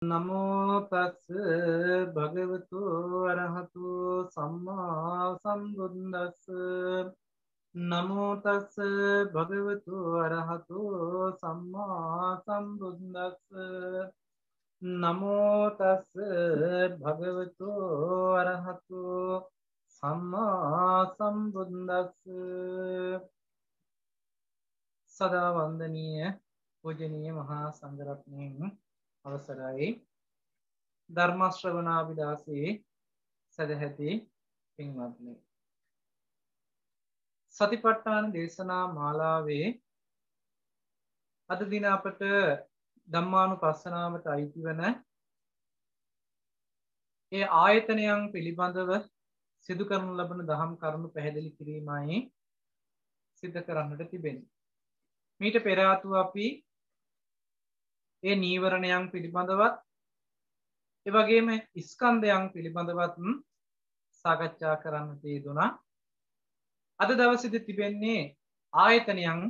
නමෝ තස් භගවතු අරහතු සම්මා සම්බුද්දස්ස නමෝ තස් භගවතු අරහතු සම්මා සම්බුද්දස්ස නමෝ තස් භගවතු අරහතු සම්මා සම්බුද්දස්ස සදා වන්දනීය පූජනීය මහා සංඝරත්නයන් අවසරයි ධර්ම ශ්‍රවණාභිලාෂී සදැහැති පින්වත්නි සතිපට්ඨාන දේශනා මාලාවේ අද දින අපට ධම්මානුපස්සනාවට අයිති වන ඒ ආයතනයන් පිළිබඳව සිදු කරනු ලබන දහම් කරුණු පැහැදිලි කිරීමයි සිදු කරන්නට තිබෙන්නේ. මීට පෙර ආතුව අපි ඒ නීවරණයන් පිළිබඳවත් ඒ වගේම ස්කන්ධයන් පිළිබඳවත් සාකච්ඡා කරන්නට යෙදුණා. අද දවසේදී තිබෙන්නේ ආයතනයන්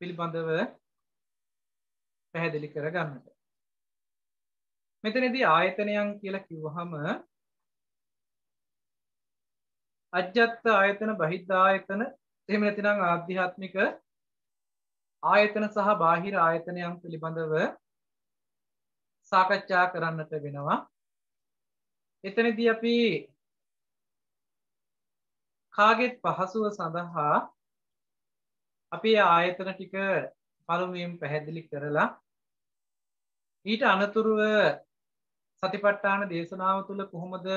පිළිබඳව පැහැදිලි කරගන්නට. මෙතනදී ආයතනයන් කියලා කිව්වහම අජ්ජත් ආයතන බහිද්ධ ආයතන එහෙම නැතිනම් ආධ්‍යාත්මික ආයතන සහ බාහිර ආයතනයන් පිළිබඳව සාකච්ඡා කරන්නට වෙනවා. එතනදී අපි කාගෙත් පහසුව සඳහා අපි ආයතන ටික පළමුවෙන් පැහැදිලි කරලා ඊට අනතුරුව සතිපට්ඨාන දේශනාව තුළ කොහොමද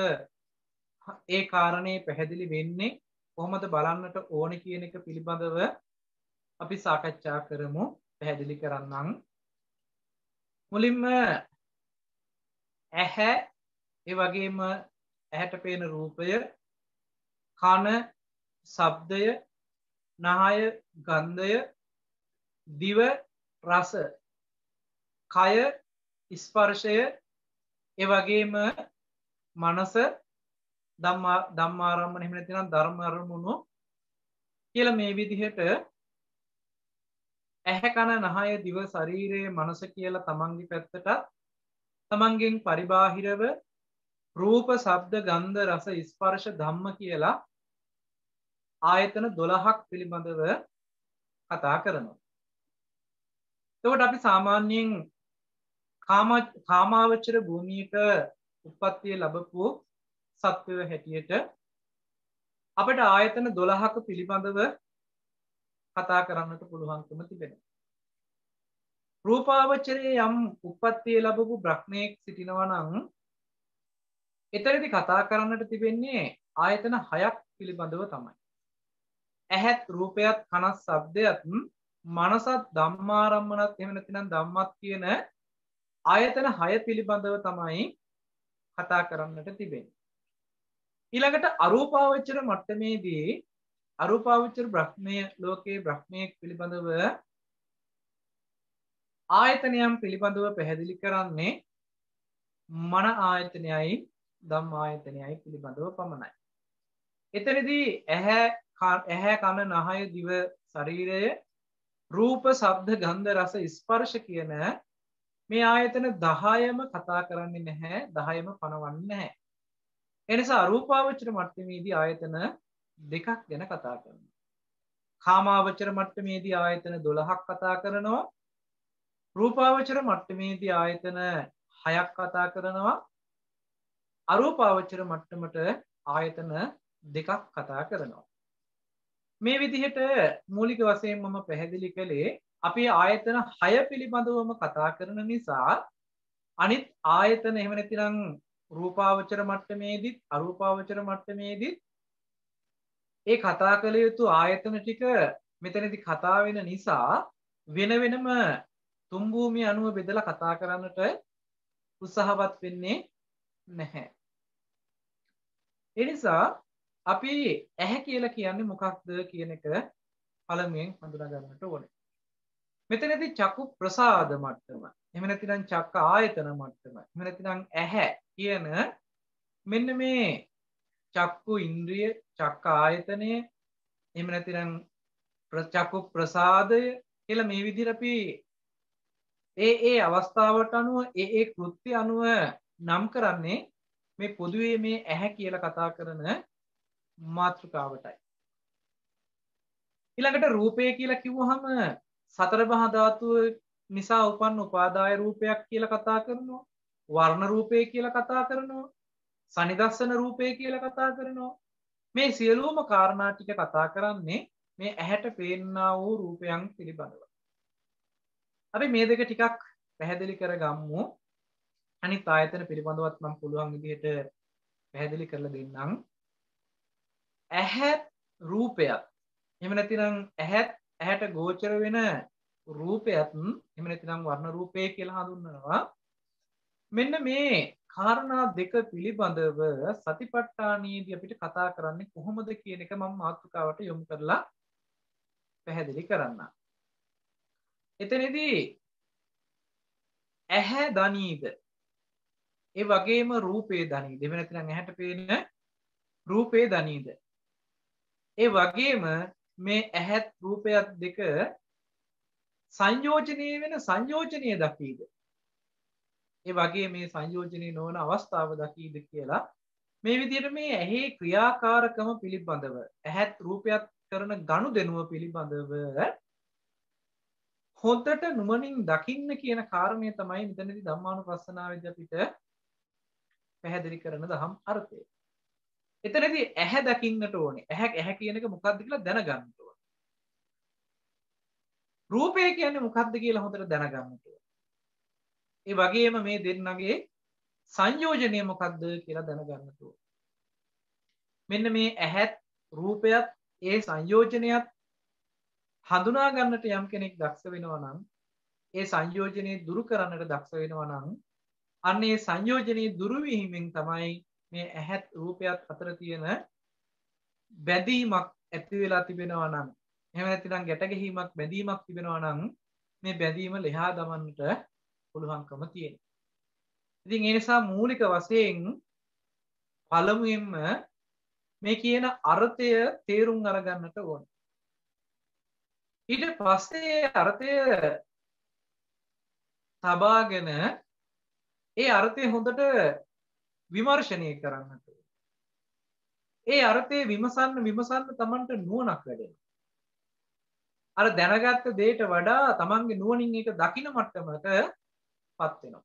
ඒ කාරණේ පැහැදිලි වෙන්නේ කොහොමද බලන්නට ඕනේ කියන එක පිළිබඳව අපි සාකච්ඡා කරමු. පැහැදිලි කරන්නම්. මුලින්ම ඇහැ ඒ වගේම ඇහැට පේන රූපය, කන ශබ්දය, නාය ගන්ධය, දිව රස, කය ස්පර්ශය, ඒ වගේම මනස ධම්මාරම්මන එහෙම නැත්නම් ධර්ම අරමුණු කියලා මේ විදිහට ඇහැ කන නහය දිව ශරීරය මනස කියලා තමන්ගේ පැත්තට තමන්ගෙන් පරිබාහිරව රූප ශබ්ද ගන්ධ රස ස්පර්ශ ධම්ම කියලා ආයතන 12ක් පිළිබඳව කතා කරනවා. එතකොට අපි සාමාන්‍යයෙන් කාමාවචර භූමියක උත්පත්තිය ලැබපු සත්වය හැටියට අපිට ආයතන 12ක පිළිබඳව කතා කරන්නට පුළුවන්කම තිබෙනවා. රූපාවචරයේ යම් උත්පත්තිය ලැබපු බ්‍රහ්මයෙක් සිටිනවා නම් එතනදී කතා කරන්නට තිබෙන්නේ ආයතන 6ක් පිළිබඳව තමයි. ඇහත් රූපයත් කනත් ශබ්දයත් මනසත් ධම්මාරම්මනත් එහෙම නැත්නම් ධම්මත් කියන ආයතන 6 පිළිබඳව තමයි කතා කරන්නට තිබෙන්නේ. ඊළඟට අරූපාවචර මට්ටමේදී අරූපාවචර බ්‍රහ්මයේ ලෝකයේ බ්‍රහ්මයේ පිළිබඳව ආයතනයන් පිළිබඳව පැහැදිලි කරන්නේ මන ආයතනයයි ධම්ම ආයතනයයි පිළිබඳව පමණයි. එතනදී ඇහැ කන නහය දිව ශරීරය රූප ශබ්ද ගන්ධ රස ස්පර්ශ කියන මේ ආයතන 10ම කතා කරන්නේ නැහැ, 10ම පනවන්නේ නැහැ. එනිසා අරූපාවචර මට්ටමේදී ආයතන දෙකක් ගැන කතා කරනවා. කාමාවචර මට්ටමේදී ආයතන 12ක් කතා කරනවා. රූපාවචර මට්ටමේදී ආයතන 6ක් කතා කරනවා. අරූපාවචර මට්ටමට ආයතන දෙකක් කතා කරනවා. මේ විදිහට මූලික වශයෙන් මම පැහැදිලි කළේ අපි ආයතන 6 පිළිබඳවම කතා කරන නිසා අනිත් ආයතන එහෙම නැතිනම් රූපාවචර මට්ටමේදීත් අරූපාවචර මට්ටමේදීත් ඒ කතා කළ යුතු ආයතන ටික මෙතනදී කතා වෙන නිසා වෙන වෙනම තුන් භූමිය අනුව බෙදලා කතා කරන්නට උත්සාහවත් වෙන්නේ නැහැ. ඒ නිසා අපි ඇහැ කියලා කියන්නේ මොකක්ද කියන එක පළමුවෙන් හඳුනා ගන්නට ඕනේ. මෙතනදී චක්කු ප්‍රසාද මට්ටම, එහෙම නැතිනම් චක්ක ආයතන මට්ටම, එහෙම නැතිනම් ඇහැ කියන මෙන්න මේ චක්කු ඉන්ද්‍රිය, චක්ක ආයතනය, එහෙම නැතිනම් චක්කු ප්‍රසාදය කියලා මේ විදිහට අපි ඒ අවස්ථාවට අනුව ඒ කෘත්‍ය අනුව නම් කරන්නේ මේ පොදුවේ මේ ඇහැ කියලා කතා කරන මාතෘකාවටයි. ඊළඟට රූපය කියලා කිව්වහම සතර මහා ධාතුව නිසා උපන්න උපාදාය රූපයක් කියලා කතා කරනවා. වර්ණ රූපය කියලා කතා කරනවා. සනිදස්සන රූපය කියලා කතා කරනවා. මේ සියලුම කාරණා ටික කතා කරන්නේ මේ ඇහැට පේන්නා වූ රූපයන් පිළිබඳව. අපි මේ දෙක ටිකක් පැහැදිලි කරගමු. අනිත් ආයතන පිළිබඳවත් මම පුළුවන් විදිහට පැහැදිලි කරලා දෙන්නම්. ඇහත් රූපයත් එහෙම නැතිනම් ඇහැට ගෝචර වෙන රූපයත් එහෙම නැතිනම් වර්ණ රූපය කියලා හඳුන්වනවා. මෙන්න මේ කාරණා දෙක පිළිබඳව සතිපට්ඨානයේදී අපිට කතා කරන්නේ කොහොමද කියන එක මම මාතෘකාවට යොමු කරලා පැහැදිලි කරන්නම්. එතනදී ඇහැ දනීද ඒ වගේම රූපේ දනීද එහෙම නැත්නම් ඇහැට පේන රූපේ දනීද ඒ වගේම මේ ඇහත් රූපයත් දෙක සංයෝජනීය වෙන සංයෝජනීය දකීද ඒ වගේ මේ සංයෝජනීය නොවන අවස්ථාව දකීද කියලා මේ විදිහට මේ ඇහි ක්‍රියාකාරකම පිළිබඳව ඇහත් රූපයත් කරන ගනුදෙනුව පිළිබඳව හොඳට නුවණින් දකින්න කියන කාරණය තමයි මෙතනදී ධම්මානුපස්සනාවේදී අපිට පැහැදිලි කරන දහම් අර්ථය. එතනදී ඇහැ දකින්නට ඕනේ. ඇහැ කියන එක මොකක්ද කියලා දැනගන්න ඕනේ. රූපය කියන්නේ මොකක්ද කියලා හොඳට දැනගන්න ඕනේ. ඒ වගේම මේ දෙන්නගේ සංයෝජනය මොකක්ද කියලා දැනගන්න ඕනේ. මෙන්න මේ ඇහත් රූපයත් ඒ සංයෝජනයත් හඳුනා ගන්නට යම් කෙනෙක් දක්ෂ වෙනවා නම් ඒ සංයෝජනේ දුරු කරන්නට දක්ෂ වෙනවා නම් අන්න ඒ සංයෝජනේ දුරු වීමෙන් තමයි මේ ඇහත් රූපයත් අතර තියෙන බැඳීමක් ඇති වෙලා තිබෙනවා නම් එහෙම නැත්නම් ගැට ගැහිමක් බැඳීමක් තිබෙනවා නම් මේ බැඳීම ලෙහා දමන්නට පුළුවන්කම තියෙනවා. ඉතින් ඒ නිසා මූලික වශයෙන් පළමුවෙන්ම මේ කියන අර්ථය තේරුම් අරගන්නට ඕනේ. ඊට පස්සේ අර්ථය තබාගෙන ඒ අර්ථය හොඳට විමර්ශනය කරන්නට ඕනේ. ඒ අර්ථය විමසන්න Tamanට නුවණක් වැඩෙනවා. අර දැනගත්ත දෙයට වඩා Tamanගේ නුවණින් ඒක දකින මට්ටමටපත් වෙනවා.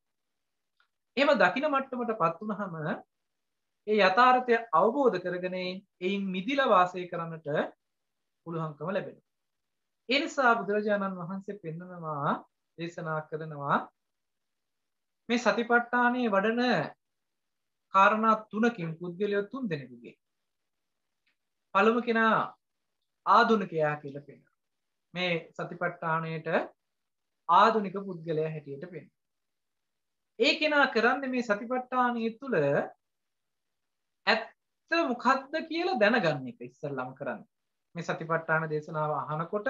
එහෙම දකින මට්ටමටපත් වුනහම ඒ යථාර්ථය අවබෝධ කරගෙන එයින් මිදිලා වාසය කරන්නට පුළුවන්කම ලැබෙනවා. ඒ නිසා බුදුරජාණන් වහන්සේ පෙන්වනවා දේශනා කරනවා මේ සතිපට්ඨානයේ වඩන කාරණා තුනකින් පුද්ගලයෝ තුන් දෙනෙකුගේ පළමු කෙනා ආධුනිකයා කියලා පෙන්නනවා. මේ සතිපට්ඨානයේට ආධුනික පුද්ගලයා හැටියට පෙන්නනවා. ඒ කෙනා කරන්නේ මේ සතිපට්ඨානය තුළ ඇත්ත මොකක්ද කියලා දැනගන්න එක ඉස්සෙල්ලාම කරන්නේ. මේ සතිපට්ඨාන දේශනාව අහනකොට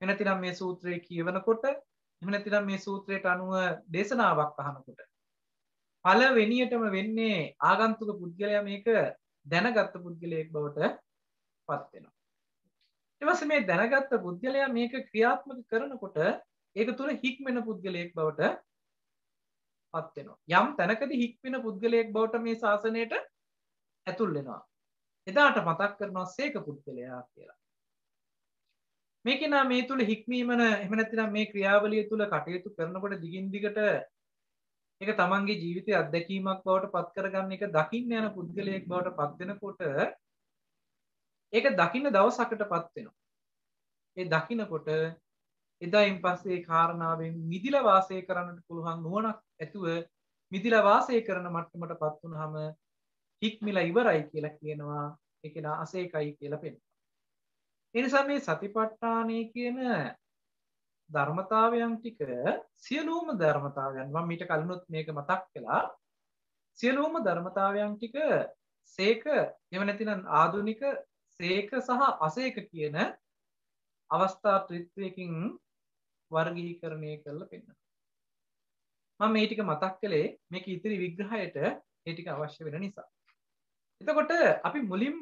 එනතිනම් මේ සූත්‍රය කියවනකොට එහෙම නැතිනම් මේ සූත්‍රයට අනුව දේශනාවක් අහනකොට පළවෙනියටම වෙන්නේ ආගන්තුක පුද්ගලයා මේක දැනගත්ත පුද්ගලයෙක් බවට පත් වෙනවා. ඊට පස්සේ මේ දැනගත්ත පුද්ගලයා මේක ක්‍රියාත්මක කරනකොට ඒක තුළ හික්මෙන පුද්ගලයෙක් බවට පත් වෙනවා. යම් තැනකදී හික්මෙන පුද්ගලයෙක් බවට මේ ශාසනයට ඇතුල් වෙනවා. එදාට මතක් කරනවා සීක පුද්ගලයා කියලා. මේකේ නා මේ තුල හික්මීමන එහෙම නැත්නම් මේ ක්‍රියාවලිය තුල කටයුතු කරනකොට දිගින් දිගට ඒක තමන්ගේ ජීවිතයේ අත්දැකීමක් බවට පත් කරගන්න එක දකින්න යන පුද්ගලයෙක් බවට පත් වෙනකොට ඒක දකින්න දවසකටපත් වෙනවා. ඒ දකින්නකොට එදායින් පස්සේ කාරණාවෙන් මිදිලා වාසය කරන්නට පුළුවන් නුවණක් ඇතුව මිදිලා වාසය කරන මට්ටමටපත් වුනහම හික්මිලා ඉවරයි කියලා කියනවා. ඒක නා අසේකයි කියලා පෙන්නනවා. ඒ නිසා මේ සතිපට්ඨානය කියන ධර්මතාවයන් ටික සියලුම ධර්මතාවයන් මම මීට කලිනුත් මේක මතක් කළා. සියලුම ධර්මතාවයන් ටික සේක එහෙම නැතිනම් ආධුනික සේක සහ අසේක කියන අවස්ථා ත්‍රිත්වයකින් වර්ගීකරණය කරලා පෙන්නනවා. මම මේ ටික මතක් කළේ මේක ඉතිරි විග්‍රහයට ඒ ටික අවශ්‍ය වෙන නිසා. එතකොට අපි මුලින්ම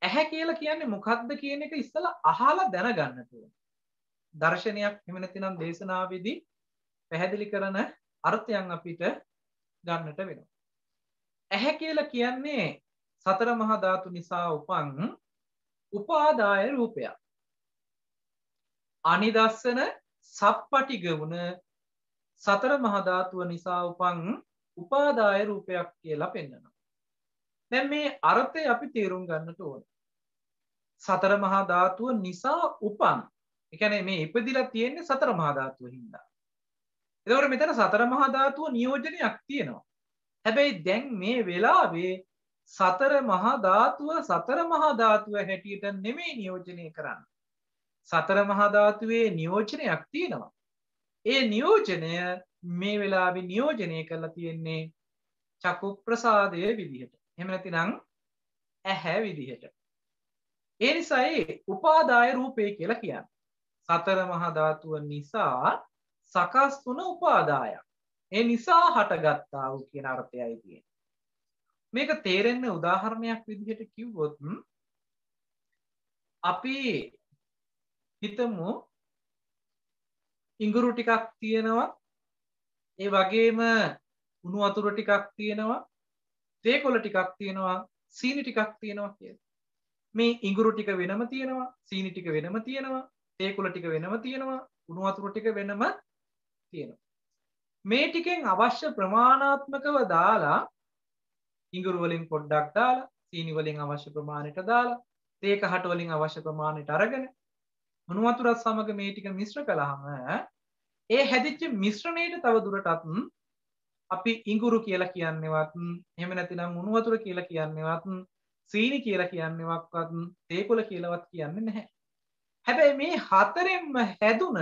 ඇහැ කියලා කියන්නේ මොකක්ද කියන එක ඉස්සලා අහලා දැනගන්න ඕනේ. දර්ශනයක් එහෙම නැතිනම් දේශනාවේදී පැහැදිලි කරන අර්ථයන් අපිට ගන්නට වෙනවා. ඇහැ කියලා කියන්නේ සතර මහා ධාතු නිසා උපන් උපාදාය රූපයක්. අනිදස්සන සප්පටිග වුණ සතර මහා ධාතුව නිසා උපන් උපාදාය රූපයක් කියලා පෙන්වනවා. දැන් මේ අර්ථය අපි තේරුම් ගන්නට ඕනේ. සතර මහා ධාතුව නිසා උපන්. ඒ කියන්නේ මේ ඉපදිලා තියෙන්නේ සතර මහා ධාතුව හින්දා. එතකොට මෙතන සතර මහා ධාතුව නියෝජනයක් තියෙනවා. හැබැයි දැන් මේ වෙලාවේ සතර මහා ධාතුව හැටියට නෙමෙයි නියෝජනය කරන්නේ. සතර මහා ධාතුවේ නියෝජනයක් තියෙනවා. ඒ නියෝජනය මේ වෙලාවේ නියෝජනය කරලා තියෙන්නේ චක්කු ප්‍රසාදයේ විදිහට. එහෙම නැතිනම් ඇහැ විදිහට. ඒ නිසායි උපාදාය රූපේ කියලා කියන්නේ. සතර මහා ධාතුව නිසා සකස් වුණ උපාදායක්. ඒ නිසා හටගත්තා වූ කියන අර්ථයයි තියෙන්නේ. මේක තේරෙන්න උදාහරණයක් විදිහට කිව්වොත් අපි හිතමු ඉඟුරු ටිකක් තියෙනවා, ඒ වගේම උණු වතුර ටිකක් තියෙනවා, තේ කොළ ටිකක් තියෙනවා, සීනි ටිකක් තියෙනවා කියලා. මේ ඉඟුරු ටික වෙනම තියෙනවා, සීනි ටික වෙනම තියෙනවා, තේ කොළ ටික වෙනම තියෙනවා, උණු වතුර ටික වෙනම තියෙනවා. මේ ටිකෙන් අවශ්‍ය ප්‍රමාණාත්මකව දාලා ඉඟුරු වලින් පොඩ්ඩක් දාලා, සීනි වලින් අවශ්‍ය ප්‍රමාණයට දාලා, තේ කහට වලින් අවශ්‍ය ප්‍රමාණයට අරගෙන උණු වතුරත් සමග මේ ටික මිශ්‍ර කළාම ඒ හැදිච්ච මිශ්‍රණයට තව දුරටත් අපි ඉඟුරු කියලා කියන්නේවත්, එහෙම නැතිනම් උණු වතුර කියලා කියන්නේවත්, සීනි කියලා කියන්නේවත්, තේ කොළ කියලාවත් කියන්නේ නැහැ. හැබැයි මේ හතරෙන්ම හැදුන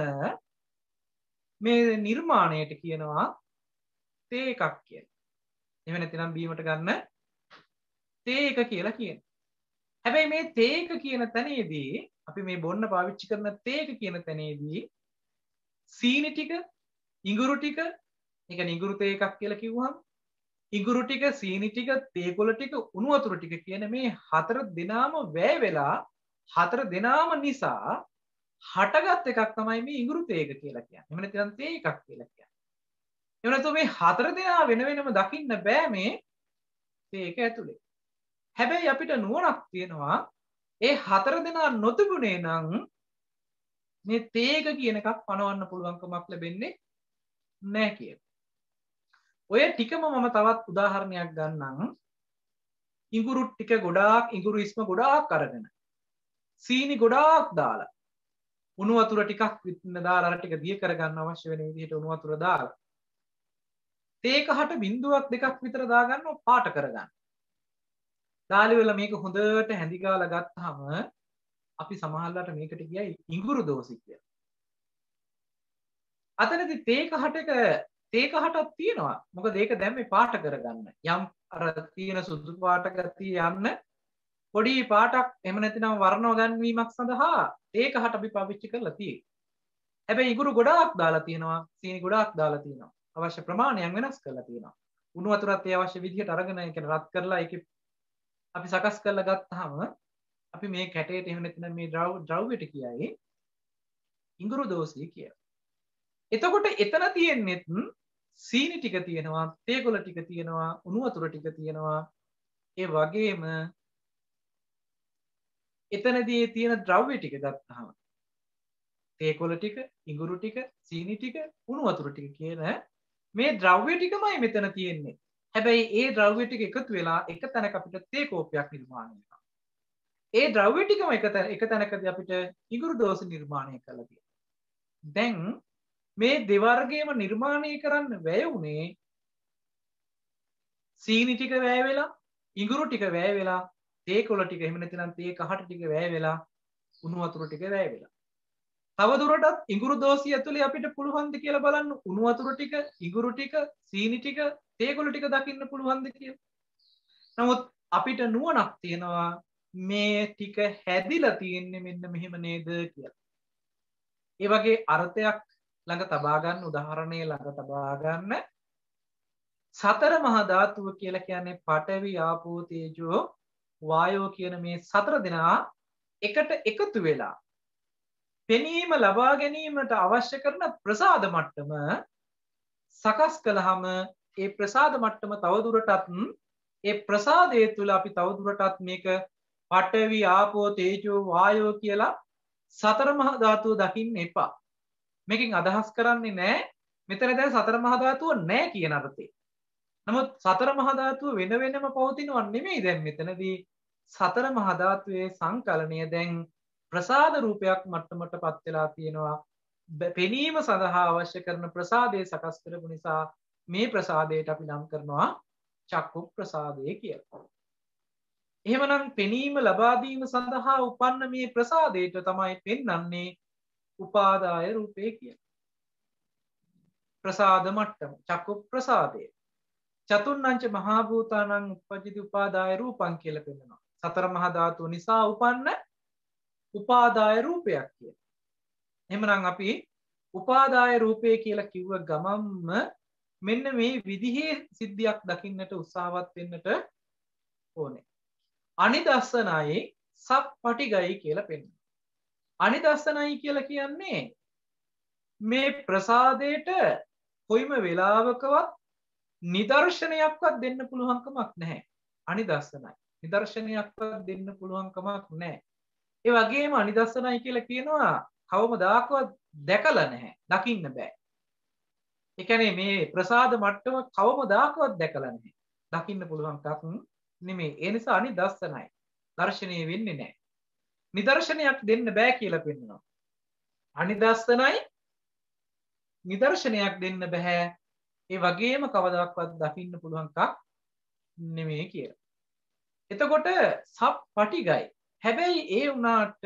මේ නිර්මාණයට කියනවා තේ එකක් කියලා. එහෙම නැතිනම් බීමට ගන්න තේ එක කියලා කියනවා. හැබැයි මේ තේ එක කියන තැනේදී අපි මේ බොන්න පාවිච්චි කරන තේ එක කියන තැනේදී සීනි ටික, ඉඟුරු ටික, ඒ කියන්නේ ඉඟුරු තේ එකක් කියලා කිව්වහම ඉඟුරු ටික, සීනි ටික, තේ කොළ ටික, උණු වතුර ටික කියන මේ හතර දෙනාම වැය වෙලා හතර දෙනාම නිසා හටගත් එකක් තමයි මේ ඉඟුරු තේ එක කියලා කියන්නේ. එහෙම නැත්නම් තේ එකක් කියලා කියන්නේ. එහෙම නැත්නම් මේ හතර දෙනා වෙන වෙනම දකින්න බෑ මේ තේ එක ඇතුලේ. හැබැයි අපිට නුවණක් තියෙනවා ඒ හතර දෙනා නොතිබුණේ නම් මේ තේ එක කියන එකක් පනවන්න පුළුවන්කමක් ලැබෙන්නේ නැහැ කියලා. ඔය ටිකම මම තවත් උදාහරණයක් ගන්නම්. ඉඟුරු ටික ගොඩාක්, ඉඟුරු ඉස්ම ගොඩාක් අරගෙන සීනි ගොඩාක් දාලා උණු වතුර ටිකක් දාලා අර ටික දිය කරගන්න අවශ්‍ය වෙන විදිහට උණු වතුර දාලා තේ කහට බිඳුවක් දෙකක් විතර දාගන්නවා පාට කරගන්න. දාලි වල මේක හොඳට හැඳි ගාලා ගත්තාම අපි සමහරවිට මේකට කියයි ඉඟුරු දෝසි කියලා. අතනදී තේ කහටක් තියෙනවා. මොකද ඒක දැන් මේ පාට කරගන්න. යම් අර තියෙන සුදු පාට ගතිය යන්න පොඩි පාටක් එහෙම නැතිනම් වර්ණව ගන්වීමක් සඳහා තේ කහට අපි පාවිච්චි කරලා තියෙන්නේ. හැබැයි ඉඟුරු ගොඩාක් දාලා තියෙනවා, සීනි ගොඩාක් දාලා තියෙනවා. අවශ්‍ය ප්‍රමාණයන් වෙනස් කරලා තියෙනවා. උණු වතුරත් ඒ අවශ්‍ය විදිහට අරගෙන ඒක රත් කරලා ඒකේ අපි සකස් කරලා ගත්තාම අපි මේ කැටේට එහෙම නැත්නම් මේ ද්‍රව්‍යයට කියයි ඉඟුරු දෝසිය කියලා. එතකොට එතන තියෙන්නේ සීනි ටික තියෙනවා, තේ කොළ ටික තියෙනවා, උණු වතුර ටික තියෙනවා. ඒ වගේම එතනදී තියෙන ද්‍රව්‍ය ටික ගත්තාම තේ කොළ ටික, ඉඟුරු ටික, සීනි ටික, උණු වතුර ටික කියන මේ ද්‍රව්‍ය ටිකමයි මෙතන තියෙන්නේ. හැබැයි ඒ ද්‍රව්‍ය ටික එකතු වෙලා එක තැනක අපිට තේ කෝපයක් නිර්මාණය වෙනවා. ඒ ද්‍රව්‍ය ටිකම එක තැනකදී අපිට ඉඟුරු දෝෂ නිර්මාණය කරලා තියෙනවා. දැන් මේ දෙවර්ගයේම නිර්මාණය කරන්න වැය වුණේ සීනි ටික වැය වෙලා, ඉඟුරු ටික වැය වෙලා, තේ කොළ ටික එහෙම නැත්නම් තේ කහට ටික වැය වෙලා, උණු වතුර ටික වැය වෙලා. තව දුරටත් ඉඟුරු දෝසිය ඇතුලේ අපිට පුළුවන්ද කියලා බලන්න උණු වතුර ටික, ඉඟුරු ටික, සීනි ටික, තේ කොළ ටික දකින්න පුළුවන්ද කියලා. නමුත් අපිට නුවණක් තියෙනවා මේ ටික හැදිලා තියෙන්නේ මෙන්න මෙහෙම නේද කියලා. ඒ වගේ අර්ථයක් ළඟ තබා ගන්න, උදාහරණය ළඟ තබා ගන්න. සතර මහා ධාතුව කියලා කියන්නේ පඨවි, ආපෝ, තේජෝ, වායෝ කියන මේ සතර දෙනා එකට එකතු වෙලා පෙනීම ලබා ගැනීමට අවශ්‍ය කරන ප්‍රසාද මට්ටම සකස් කළාම ඒ ප්‍රසාද මට්ටම තවදුරටත් ඒ ප්‍රසාදයේ තුල අපි තවදුරටත් මේක පඨවි ආපෝ තේජෝ වායෝ කියලා සතර මහා ධාතුව දකින්න එපා. මේකෙන් අදහස් කරන්නේ නැහැ මෙතන දැන් සතර මහා ධාතුව නැහැ කියන අර්ථේ. නමුත් සතර මහා ධාතුව වෙන වෙනම පවතිනව නෙමෙයි දැන් මෙතනදී සතර මහා ධාතුවේ සංකලනය දැන් ප්‍රසාද රූපයක් මට්ටමටපත් වෙලා තියෙනවා. පෙනීම සඳහා අවශ්‍ය කරන ප්‍රසාදයේ සකස් කරපු නිසා මේ ප්‍රසාදයට අපි නම් කරනවා චක්කු ප්‍රසාදය කියලා. එහෙමනම් පෙනීම ලබා දීම සඳහා උපන්න මේ ප්‍රසාදයට තමයි පෙන්වන්නේ උපාදාය රූපේ කියලා. ප්‍රසාද මට්ටම චක්කු ප්‍රසාදය. චතුර්ණංච මහා භූතානං උපජ්ජති උපාදාය රූපං කියලා පෙන්නනවා. සතර මහා ධාතු නිසා උපන්න උපාදාය රූපයක් කියලා. එහෙමනම් අපි උපාදාය රූපය කියලා කිව්ව ගමන්ම මෙන්න මේ විදිහේ සිද්ධියක් දකින්නට උත්සාහවත් වෙන්නට ඕනේ. අනිදස්සනයි සප්පටිගයි කියලා පෙන්නනවා. අනිදස්සනයි කියලා කියන්නේ මේ ප්‍රසාදයට කොයිම වෙලාවකවත් නිදර්ශනයක්වත් දෙන්න පුළුවන් කමක් නැහැ. අනිදස්සනයි. නිදර්ශනයක්වත් දෙන්න පුළුවන් කමක් නැහැ. ඒ වගේම අනිදස්සනයි කියලා කියනවා කවමදාකවත් දැකලා නැහැ. දකින්න බෑ. ඒ කියන්නේ මේ ප්‍රසාද මට්ටම කවමදාකවත් දැකලා නැහැ. දකින්න පුළුවන් එකක් නෙමෙයි. ඒ නිසා අනිදස්සනයි. දර්ශනීය වෙන්නේ නැහැ. නිදර්ශනයක් දෙන්න බෑ කියලා පෙන්නනවා. අනිදස්සනයි නිදර්ශනයක් දෙන්න බෑ. ඒ වගේම කවදාවත් දකින්න පුළුවන් එකක් නෙමෙයි කියලා. එතකොට සප්පටිගයි. හැබැයි ඒ උනාට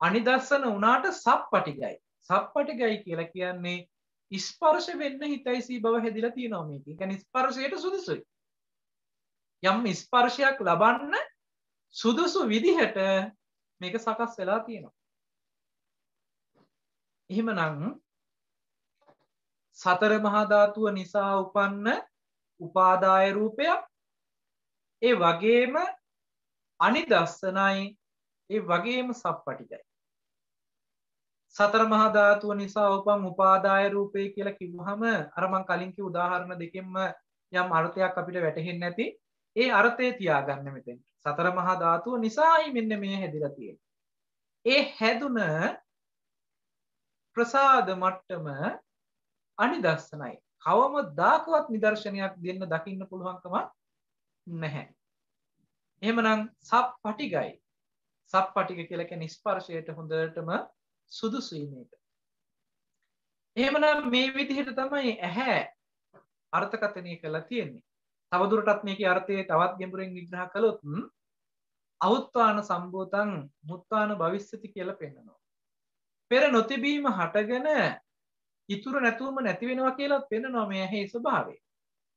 අනිදස්සන උනාට සප්පටිගයි. සප්පටිගයි කියලා කියන්නේ ස්පර්ශ වෙන්න හිතයිසී බව හැදිලා තියෙනවා මේක. ඒ කියන්නේ ස්පර්ශයට සුදුසුයි. යම් ස්පර්ශයක් ලබන්න සුදුසු විදිහට මේක සකස් වෙලා තියෙනවා. එහෙමනම් සතර මහා ධාතුව නිසා උපන්න උපාදාය රූපයක් ඒ වගේම අනිදස්සනයි ඒ වගේම සප්පටිගයි. සතර මහා ධාතුව නිසා උපන් උපාදාය රූපය කියලා කිව්වහම අර මං කලින් කිව්ව උදාහරණ දෙකෙන්ම යම් අර්ථයක් අපිට වැටහෙන්නේ නැති ඒ අර්ථය තියාගන්න මෙතෙන්. සතර මහා ධාතුව නිසායි මෙන්න මේ හැදිලා තියෙන්නේ. ඒ හැදුන ප්‍රසාද මට්ටම අනිදස්සනයි. කවමදාකවත් නිදර්ශනයක් දෙන්න දකින්න පුළුවන්කම නැහැ. එහෙමනම් සප්පටිගයි. සප්පටිග කියලා කියන්නේ ස්පර්ශයට හොඳටම සුදුසුයි මේක. එහෙමනම් මේ විදිහට තමයි ඇහැ අර්ථකථනය කරලා තියෙන්නේ. තවදුරටත් මේකේ අර්ථය තවත් ගැඹුරින් විග්‍රහ කළොත් අවුත්වාන සම්භූතං මුත්වාන භවිස්සති කියලා පෙන්නනවා. පෙර නොතිබීම හටගෙන ඉතුරු නැතුවම නැති වෙනවා කියලා පෙන්නනවා මේ ඇහි ස්වභාවය.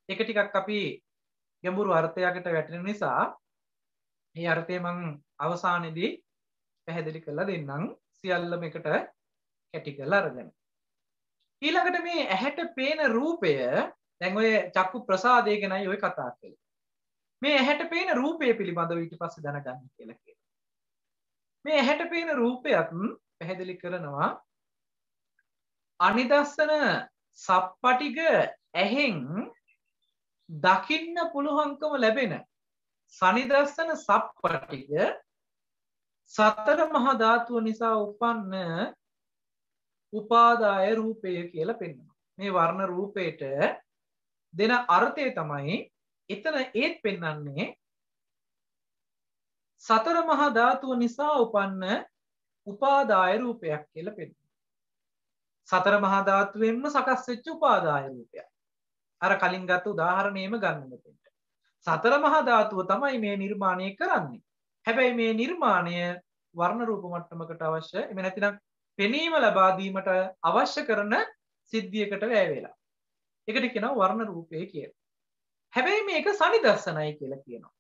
ඒක ටිකක් අපි ගැඹුරු අර්ථයකට වැටෙන නිසා මේ අර්ථය මම අවසානයේදී පැහැදිලි කරලා දෙන්නම්. සියල්ලම එකට කැටි කරලා අරගෙන. ඊළඟට මේ ඇහැට පේන රූපය දැන් ඔය චක්කු ප්‍රසාදය ගැනයි ඔය කතා කරන්නේ. මේ ඇහැට පේන රූපය පිළිබඳව ඊට පස්සේ දැනගන්න කියලා කියනවා. මේ ඇහැට පේන රූපයත් පැහැදිලි කරනවා අනිදස්සන සප්පටිග ඇහෙන් දකින්න පුළුවන්කම ලැබෙන සනිදස්සන සප්පටිග සතර මහා ධාතුව නිසා උපන්න උපාදාය රූපය කියලා පෙන්වනවා. මේ වර්ණ රූපයට දෙන අර්ථය තමයි එතන ඒත් පෙන්වන්නේ සතර මහා ධාතුව නිසා උපන්න උපාදාය රූපයක් කියලා පෙන්වනවා. සතර මහා ධාතුවෙන්ම සකස් වෙච්ච උපාදාය රූපයක්. අර කලින් ගත්ත උදාහරණයම ගන්න මෙතෙන්ට. සතර මහා ධාතුව තමයි මේ නිර්මාණය කරන්නේ. හැබැයි මේ නිර්මාණය වර්ණ රූප මට්ටමකට අවශ්‍ය එමෙ නැතිනම් පෙනීම ලබා දීමට අවශ්‍ය කරන සිද්ධියකට වැය වෙලා. ඒකට කියනවා වර්ණ රූපය කියලා. හැබැයි මේක සනිදස්සනයි කියලා කියනවා.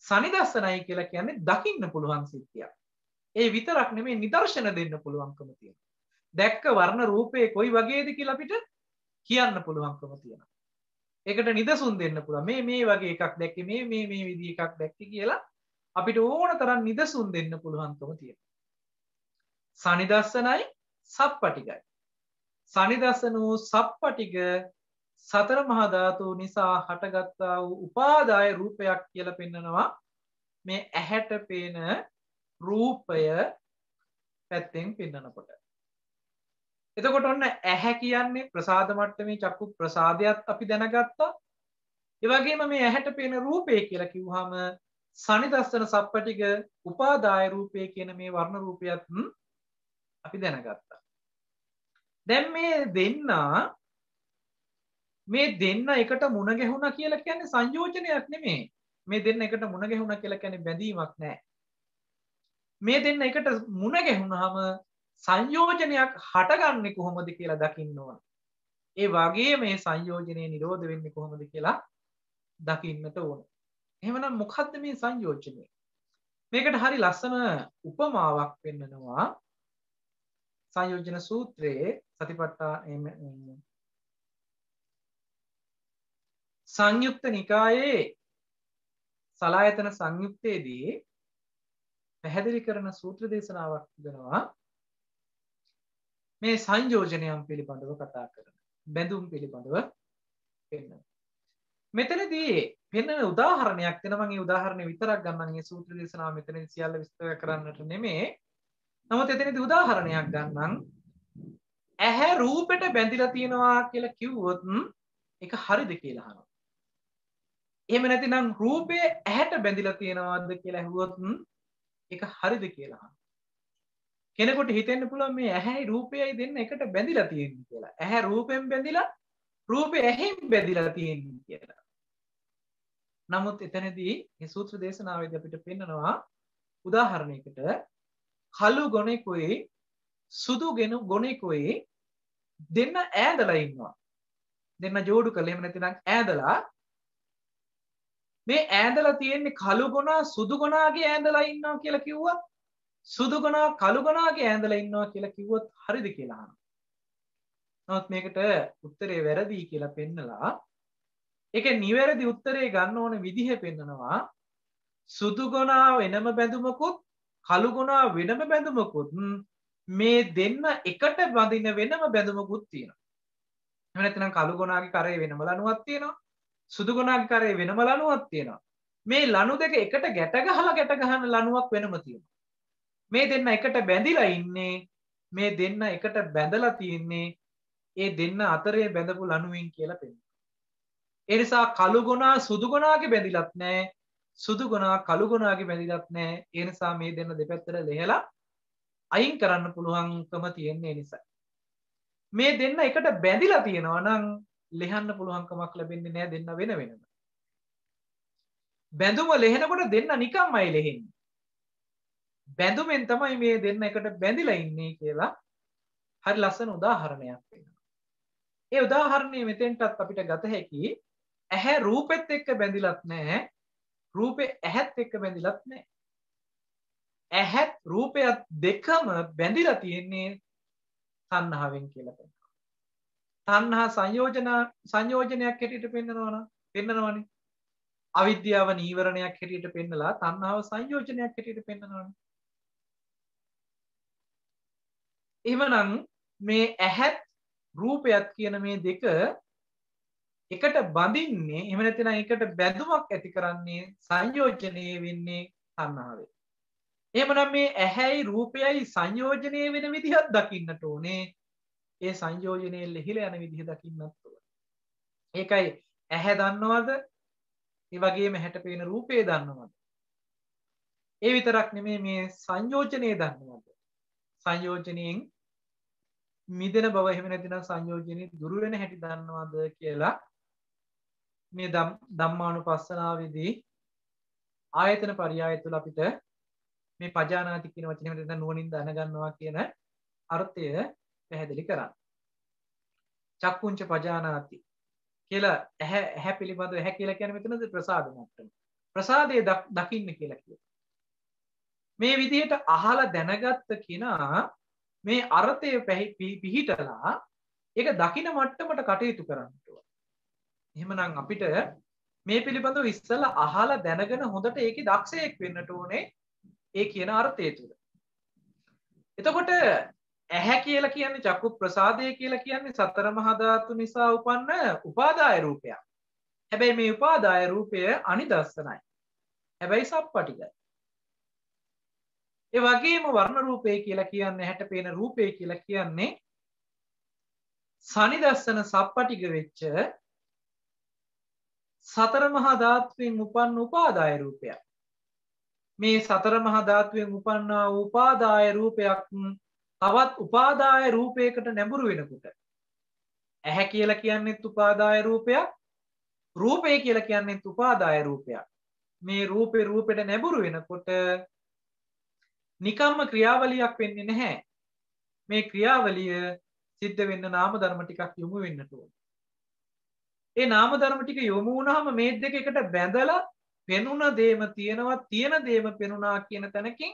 සනිදස්සනයි කියලා කියන්නේ දකින්න පුළුවන් සිද්ධියක්. ඒ විතරක් නෙමෙයි නිදර්ශන දෙන්න පුළුවන්කම තියෙනවා. දැක්ක වර්ණ රූපේ කොයි වගේද කියලා අපිට කියන්න පුළුවන්කම තියෙනවා. ඒකට නිදසුන් දෙන්න පුළුවන්. මේ වගේ එකක් දැක්කේ මේ විදිහ එකක් දැක්කේ කියලා අපිට ඕන තරම් නිදසුන් දෙන්න පුළුවන්කම තියෙනවා. සනිදස්සනයි සප්පටිගයි. සනිදස්සන වූ සප්පටිග සතර මහා ධාතු නිසා හටගත්තා වූ උපාදාය රූපයක් කියලා පෙන්නනවා මේ ඇහැට පේන රූපය පැත්තෙන් පෙන්නනකොට. එතකොට ඔන්න ඇහැ කියන්නේ ප්‍රසාද මට්ටමේ චක්කු ප්‍රසාදයක් අපි දැනගත්තා. ඒ වගේම මේ ඇහැට පේන රූපය කියලා කිව්වහම සනිදස්සන සප්පටිග උපාදාය රූපය කියන මේ වර්ණ රූපයත් අපි දැනගත්තා. දැන් මේ දෙන්න එකට මුණ ගැහුණා කියලා කියන්නේ සංයෝජනයක් නෙමෙයි. මේ දෙන්න එකට මුණ ගැහුණා කියලා කියන්නේ බැඳීමක් නෑ. මේ දෙන්න එකට මුණ ගැහුණාම සංයෝජනයක් හටගන්නේ කොහොමද කියලා දකින්න ඕන. ඒ වගේම මේ සංයෝජනේ නිරෝධ වෙන්නේ කොහොමද කියලා දකින්නට ඕන. එහෙමනම් මොකද්ද මේ සංයෝජනේ? මේකට හරි ලස්සන උපමාවක් පෙන්නනවා. සංයෝජන සූත්‍රයේ සතිපට්ඨාන සංයුක්ත නිකායේ සලායතන සංයුත්තේදී පැහැදිලි කරන සූත්‍ර දේශනාවක් තිබෙනවා. මේ සංයෝජනයන් පිළිබඳව කතා කරන බැඳුම් පිළිබඳව පෙන්නන. මෙතනදී පෙන්නන උදාහරණයක් දෙන මම මේ උදාහරණය විතරක් ගන්නම්. මේ සූත්‍ර දේශනාව මෙතනදී සියල්ල විස්තර කරන්නට නෙමෙයි. නමුත් එතනදී උදාහරණයක් ගන්නම්. ඇහැ රූපෙට බැඳිලා තියෙනවා කියලා කිව්වොත් ඒක හරිද කියලා අහනවා. එහෙම නැතිනම් රූපය ඇහැට බැඳිලා තියෙනවද කියලා අහුවොත් ඒක හරිද කියලා අහනවා. කෙනෙකුට හිතෙන්න පුළුවන් මේ ඇහැයි රූපයයි දෙන්න එකට බැඳිලා තියෙන්නේ කියලා. ඇහැ රූපෙන් බැඳිලා රූපය ඇහෙන් බැඳිලා තියෙන්නේ කියලා. නමුත් එතනදී මේ සූත්‍ර දේශනාවේදී අපිට පෙන්නනවා උදාහරණයකට කළු ගොනෙකුයි සුදු ගොනෙකුයි දෙන්න ඈඳලා ඉන්නවා. දෙන්න ජෝඩු කරලා එහෙම නැතිනම් ඈඳලා මේ ඈඳලා තියෙන්නේ කළු ගොනා සුදු ගොනාගේ ඈඳලා ඉන්නවා කියලා කිව්වොත් සුදු ගොනා කළු ගොනාගේ ඈඳලා ඉන්නවා කියලා කිව්වොත් හරිද කියලා අහනවා. නමුත් මේකට උත්තරේ වැරදි කියලා පෙන්නලා ඒකේ නිවැරදි උත්තරේ ගන්න ඕන විදිහ පෙන්නනවා. සුදු ගොනා වෙනම බැඳුමකුත් කළු ගොනා වෙනම බැඳුමකුත් මේ දෙන්න එකට බඳින වෙනම බැඳුමකුත් තියෙනවා. එහෙම නැත්නම් කළු ගොනාගේ කරේ වෙනම ලණුවක් තියෙනවා. සුදු ගොනාගේ කරේ වෙනම ලණුවක් තියෙනවා. මේ ලණු දෙක එකට ගැට ගහන ලණුවක් වෙනම තියෙනවා. මේ දෙන්න එකට බැඳිලා ඉන්නේ මේ දෙන්න එකට බැඳලා තියෙන්නේ ඒ දෙන්න අතරේ බැඳපු ලණුවෙන් කියලා පෙන්නනවා. ඒ නිසා කළු ගොනා සුදු ගොනාගේ බැඳිලත් නැහැ. සුදු ගොනා කළු ගොනාගේ බැඳිලත් නැහැ. ඒ නිසා මේ දෙන්න දෙපැත්තට ලෙහලා අයින් කරන්න පුළුවන්කම තියෙන නිසා. මේ දෙන්න එකට බැඳිලා තියෙනවා නම් ලෙහන්න පුළුවන්කමක් ලැබෙන්නේ නැහැ දෙන්න වෙන වෙනම. බැඳුම ලෙහෙනකොට දෙන්න නිකම්මයි ලෙහෙන්නේ. බැඳුමෙන් තමයි මේ දෙන්න එකට බැඳිලා ඉන්නේ කියලා හරි ලස්සන උදාහරණයක් වෙනවා. ඒ උදාහරණය මෙතෙන්ටත් අපිට ගත හැකි ඇහැ රූපෙත් එක්ක බැඳිලත් නැහැ. රූපේ ඇහත් එක්ක බැඳිලත් නැහැ. ඇහත් රූපයත් දෙකම බැඳිලා තියෙන්නේ තණ්හාවෙන් කියලා පෙන්නනවා. තණ්හා සංයෝජනයක් හැටියට පෙන්නනවනේ. අවිද්‍යාව නීවරණයක් හැටියට පෙන්නලා තණ්හාව සංයෝජනයක් හැටියට පෙන්නනවනේ. එහෙමනම් මේ ඇහත් රූපයත් කියන මේ දෙක එකට බඳින්නේ එහෙම නැත්නම් එකට බැඳුමක් ඇති කරන්නේ සංයෝජනයේ වෙන්නේ තණ්හාවෙන්. එහෙමනම් මේ ඇහැයි රූපයයි සංයෝජනයේ වෙන විදිහක් දකින්නට ඕනේ. ඒ සංයෝජනයේ ලිහිලා යන විදිහ දකින්නත් ඕනේ. ඒකයි ඇහැ දන්නවද? ඒ වගේම ඇහැට පේන රූපේ දන්නවද? ඒ විතරක් නෙමෙයි මේ සංයෝජනයේ දන්නවද? සංයෝජනයෙන් මිදෙන බව එහෙම නැතිනම් සංයෝජනේ දුරු වෙන හැටි දන්නවද කියලා මේ ධම්මානුපස්සනාවේදී ආයතන පරියාය තුළ අපිට මේ පජානාති කියන වචනේ නැත්නම් නුවණින් දැනගන්නවා කියන අර්ථය පැහැදිලි කරා. චක්කුංච පජානාති කියලා ඇහැ පිළිබඳව ඇහැ කියලා කියන්නේ මෙතනද ප්‍රසාද මට්ටම. ප්‍රසාදයේ දකින්න කියලා කියනවා. මේ විදිහට අහලා දැනගත්ත කෙනා මේ අර්ථය පිහිටලා ඒක දකින මට්ටමට කටයුතු කරන්න ඕන. එහෙමනම් අපිට මේ පිළිබඳව ඉස්සලා අහලා දැනගෙන හොඳට ඒකේ දක්ෂයෙක් වෙන්නට ඕනේ ඒ කියන අර්ථය තුල. එතකොට ඇහැ කියලා කියන්නේ චක්කු ප්‍රසාදය කියලා කියන්නේ සතර මහා ධාතු නිසා උපන්න උපාදාය රූපයක්. හැබැයි මේ උපාදාය රූපය අනිදස්සනයි. හැබැයි සප්පටිගයි. ඒ වගේම වර්ණ රූපය කියලා කියන්නේ හැට පේන රූපය කියලා කියන්නේ සනිදස්සන සප්පටිග වෙච්ච සතර මහා ධාතුවෙන් උපන්න උපාදාය රූපයක්. මේ සතර මහා ධාතුවෙන් උපන්නා උපාදාය රූපයක් තවත් උපාදාය රූපයකට නැඹුරු වෙනකොට ඇහැ කියලා කියන්නේත් උපාදාය රූපයක්, රූපය කියලා කියන්නේත් උපාදාය රූපයක්. මේ රූපෙට නැඹුරු වෙනකොට නිකම්ම ක්‍රියාවලියක් වෙන්නේ නැහැ. මේ ක්‍රියාවලිය සිද්ධ වෙන්න නාම ධර්ම ටිකක් යොමු වෙන්නට ඕන. ඒ නාම ධර්ම ටික යොමු වුණාම මේ දෙක එකට බැඳලා පෙනුන දේම තියෙනවා, තියෙන දේම පෙනුණා කියන තැනකින්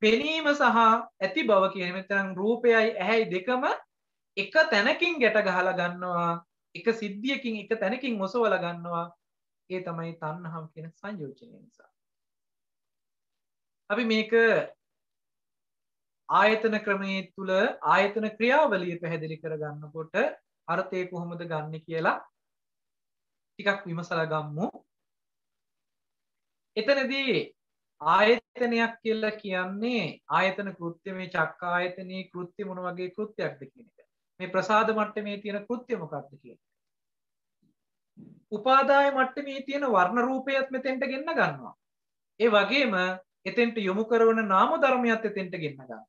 පෙනීම සහ ඇති බව කියන මෙතන රූපයයි ඇහැයි දෙකම එක තැනකින් ගැට ගහලා ගන්නවා, එක සිද්ධියකින් එක තැනකින් මොසවලා ගන්නවා. ඒ තමයි තණ්හාව කියන සංයෝජනය නිසා. අපි මේක ආයතන ක්‍රමයේ තුල ආයතන ක්‍රියාවලිය පැහැදිලි කරගන්නකොට අර්ථය කොහොමද ගන්නෙ කියලා ටිකක් විමසලා ගමු. එතනදී ආයතනයක් කියලා කියන්නේ ආයතන කෘත්‍ය මේ චක්ක ආයතනයේ කෘත්‍ය මොන වගේ කෘත්‍යයක්ද කියන එක. මේ ප්‍රසාද මට්ටමේ තියෙන කෘත්‍ය මොකක්ද කියන එක. උපාදාය මට්ටමේ තියෙන වර්ණ රූපයත් මෙතෙන්ට ගෙන්න ගන්නවා. ඒ වගේම එතෙන්ට යොමු කරන නාම ධර්මයක් එතෙන්ට ගෙන්න ගන්නවා.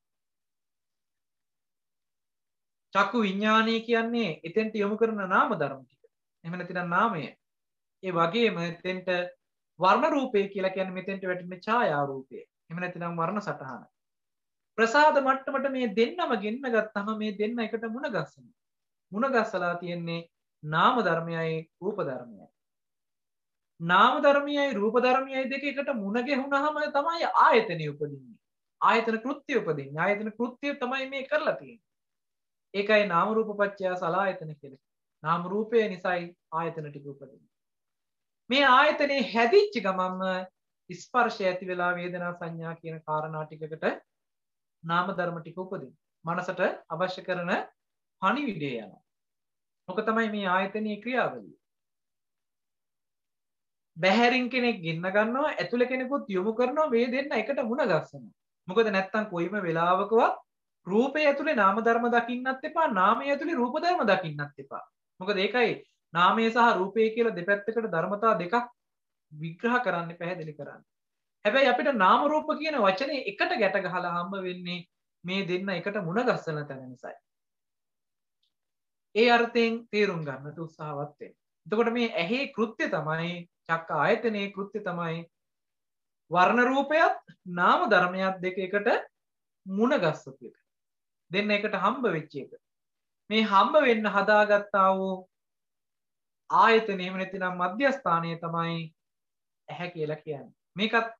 චක්කු විඥානය කියන්නේ එතෙන්ට යොමු කරන නාම ධර්ම ටික. එහෙම නැතිනම් නාමය. ඒ වගේම එතෙන්ට වර්ණ රූපය කියලා කියන්නේ මෙතෙන්ට වැටෙන ඡායා රූපය. එහෙම නැතිනම් වර්ණ සටහන. ප්‍රසාද මට්ටමට මේ දෙන්නම ගෙන්න ගත්තම මේ දෙන්න එකට මුණ ගස්සනවා. මුණ ගස්සලා තියෙන්නේ නාම ධර්මයයි රූප ධර්මයයි. නාම ධර්මයයි රූප ධර්මයයි දෙක එකට මුණ ගැහුනහම තමයි ආයතනෙ උපදින්නේ. ආයතන කෘත්‍ය උපදින්නේ. ආයතන කෘත්‍ය තමයි මේ කරලා තියෙන්නේ. ඒකයි නාම රූප පත්‍ය සලආයතන කියලා. නාම රූපය නිසායි ආයතන ටික උපදින්නේ. මේ ආයතනේ හැදිච්ච ගමන්ම ස්පර්ශය ඇති වෙලා වේදනා සංඥා කියන කාරණා ටිකකට නාම ධර්ම ටික උපදිනවා. මනසට අවශ්‍ය කරන පණිවිඩය යනවා. මොක තමයි මේ ආයතනයේ ක්‍රියාවලිය. බැහැරින් කෙනෙක් ගෙන්න ගන්නවා, ඇතුළේ කෙනෙකුත් යොමු කරනවා, මේ දෙන්න එකට මුණ ගස්සනවා. මොකද නැත්තම් කොයිම වෙලාවකවත් රූපය ඇතුලේ නාම ධර්ම දකින්නත් එපා, නාමය ඇතුලේ රූප ධර්ම දකින්නත් එපා. මොකද ඒකයි නාමය සහ රූපය කියලා දෙපැත්තකට ධර්මතා දෙකක් විග්‍රහ කරන්න පැහැදිලි කරන්න. හැබැයි අපිට නාම රූප කියන වචනේ එකට ගැට ගහලා හම්බ වෙන්නේ මේ දෙන්න එකට මුණ ගස්සන තැන නිසායි. ඒ අර්ථයෙන් තේරුම් ගන්නට උත්සාහවත් වෙන්න. එතකොට මේ ඇහි කෘත්‍ය තමයි චක්ක ආයතනයේ කෘත්‍ය තමයි වර්ණ රූපයත් නාම ධර්මයත් දෙක එකට මුණ ගස්සපු එක. දෙන්න එකට හම්බ වෙච්ච එක. මේ හම්බ වෙන්න හදාගත්තා වූ ආයතන එහෙම නැතිනම් මධ්‍යස්ථානය තමයි ඇහැ කියලා කියන්නේ. මේකත්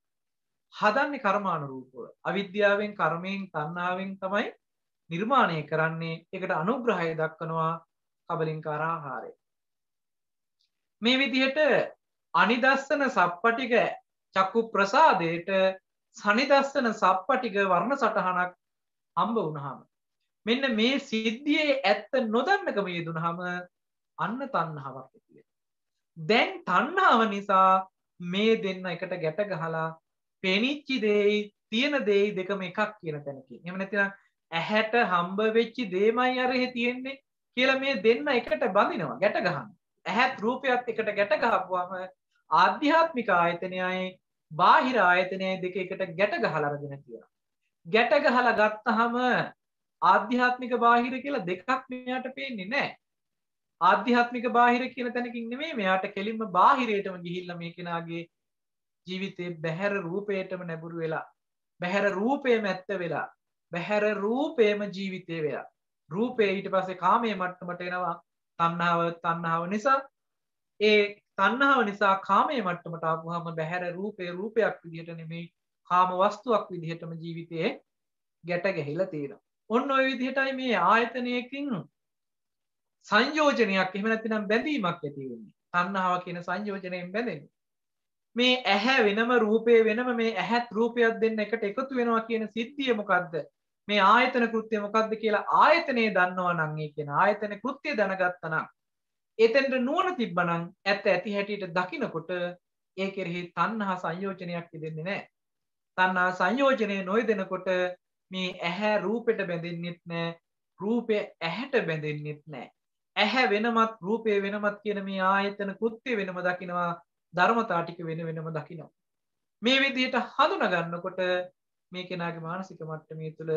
හදන්නේ කර්මානුරූපව. අවිද්‍යාවෙන්, කර්මයෙන්, තණ්හාවෙන් තමයි නිර්මාණය කරන්නේ. ඒකට අනුග්‍රහය දක්වනවා කබලින්කාර ආහාරය. මේ විදිහට අනිදස්සන සප්පටික චක්කු ප්‍රසාදයට සනිදස්සන සප්පටික වර්ණ සටහනක් හම්බ වුණාම මෙන්න මේ සිද්ධියේ ඇත්ත නොදන්නකම යෙදුනහම අන්න තණ්හාවක් ඇති වෙනවා. දැන් තණ්හාව නිසා මේ දෙන්න එකට ගැට ගහලා පෙනිච්ච දෙයි තියෙන දෙයි දෙකම එකක් කියන තැනකින්. එහෙම නැත්නම් ඇහැට හම්බ වෙච්ච දෙයමයි අරෙහි තියෙන්නේ කියලා මේ දෙන්න එකට බඳිනවා, ගැට ගන්නවා. ඇහත් රූපයත් එකට ගැට ගහපුවාම ආධ්‍යාත්මික ආයතනයයි බාහිර ආයතනයයි දෙක එකට ගැට ගහලා අරගෙන තියෙනවා. ගැට ගහලා ගත්තාම ආධ්‍යාත්මික බාහිර කියලා දෙකක් මෙයාට පේන්නේ නැහැ. ආධ්‍යාත්මික බාහිර කියන තැනකින් නෙමෙයි මෙයාට කෙලින්ම බාහිරයටම ගිහිල්ලා මේ කෙනාගේ ජීවිතේ බහැර රූපයටම නැඹුරු වෙලා බහැර රූපේම ඇත්ත වෙලා බහැර රූපේම ජීවිතේ වෙලා රූපේ ඊට පස්සේ කාමයේ මට්ටමට එනවා. තණ්හාව නිසා ඒ තණ්හාව නිසා කාමයේ මට්ටමට ආපුවාම බහැර රූපේ රූපයක් විදිහට නෙමෙයි කාම වස්තුවක් විදිහටම ජීවිතයේ ගැට ගැහිලා තියෙනවා. ඔන්න ඔය විදිහටයි මේ ආයතනයකින් සංයෝජනයක් එහෙම නැත්නම් බැඳීමක් ඇති වෙන්නේ. තණ්හාව කියන සංයෝජනයෙන් බැඳෙන්නේ. මේ ඇහැ වෙනම රූපේ වෙනම මේ ඇහත් රූපයක් දෙන්න එකට එකතු වෙනවා කියන සිද්ධිය මොකද්ද? මේ ආයතන කෘත්‍ය මොකක්ද කියලා ආයතනේ දන්නවා නම් ඒ කියන ආයතන කෘත්‍ය දැනගත්තා නම් එතෙන්ට නුවණ තිබ්බනම් ඇත්ත ඇති හැටියට දකිනකොට ඒ කෙරෙහි තණ්හා සංයෝජනයක් දෙන්නේ නැහැ. තණ්හා සංයෝජනේ නොයදෙනකොට මේ ඇහැ රූපෙට බැඳෙන්නෙත් නැහැ. රූපය ඇහැට බැඳෙන්නෙත් නැහැ. ඇහැ වෙනමත් රූපය වෙනමත් කියන මේ ආයතන කෘත්‍ය වෙනම දකිනවා. ධර්මතා ටික වෙන වෙනම දකිනවා. මේ විදිහට හඳුනා ගන්නකොට මේ කෙනාගේ මානසික මට්ටමේ තුල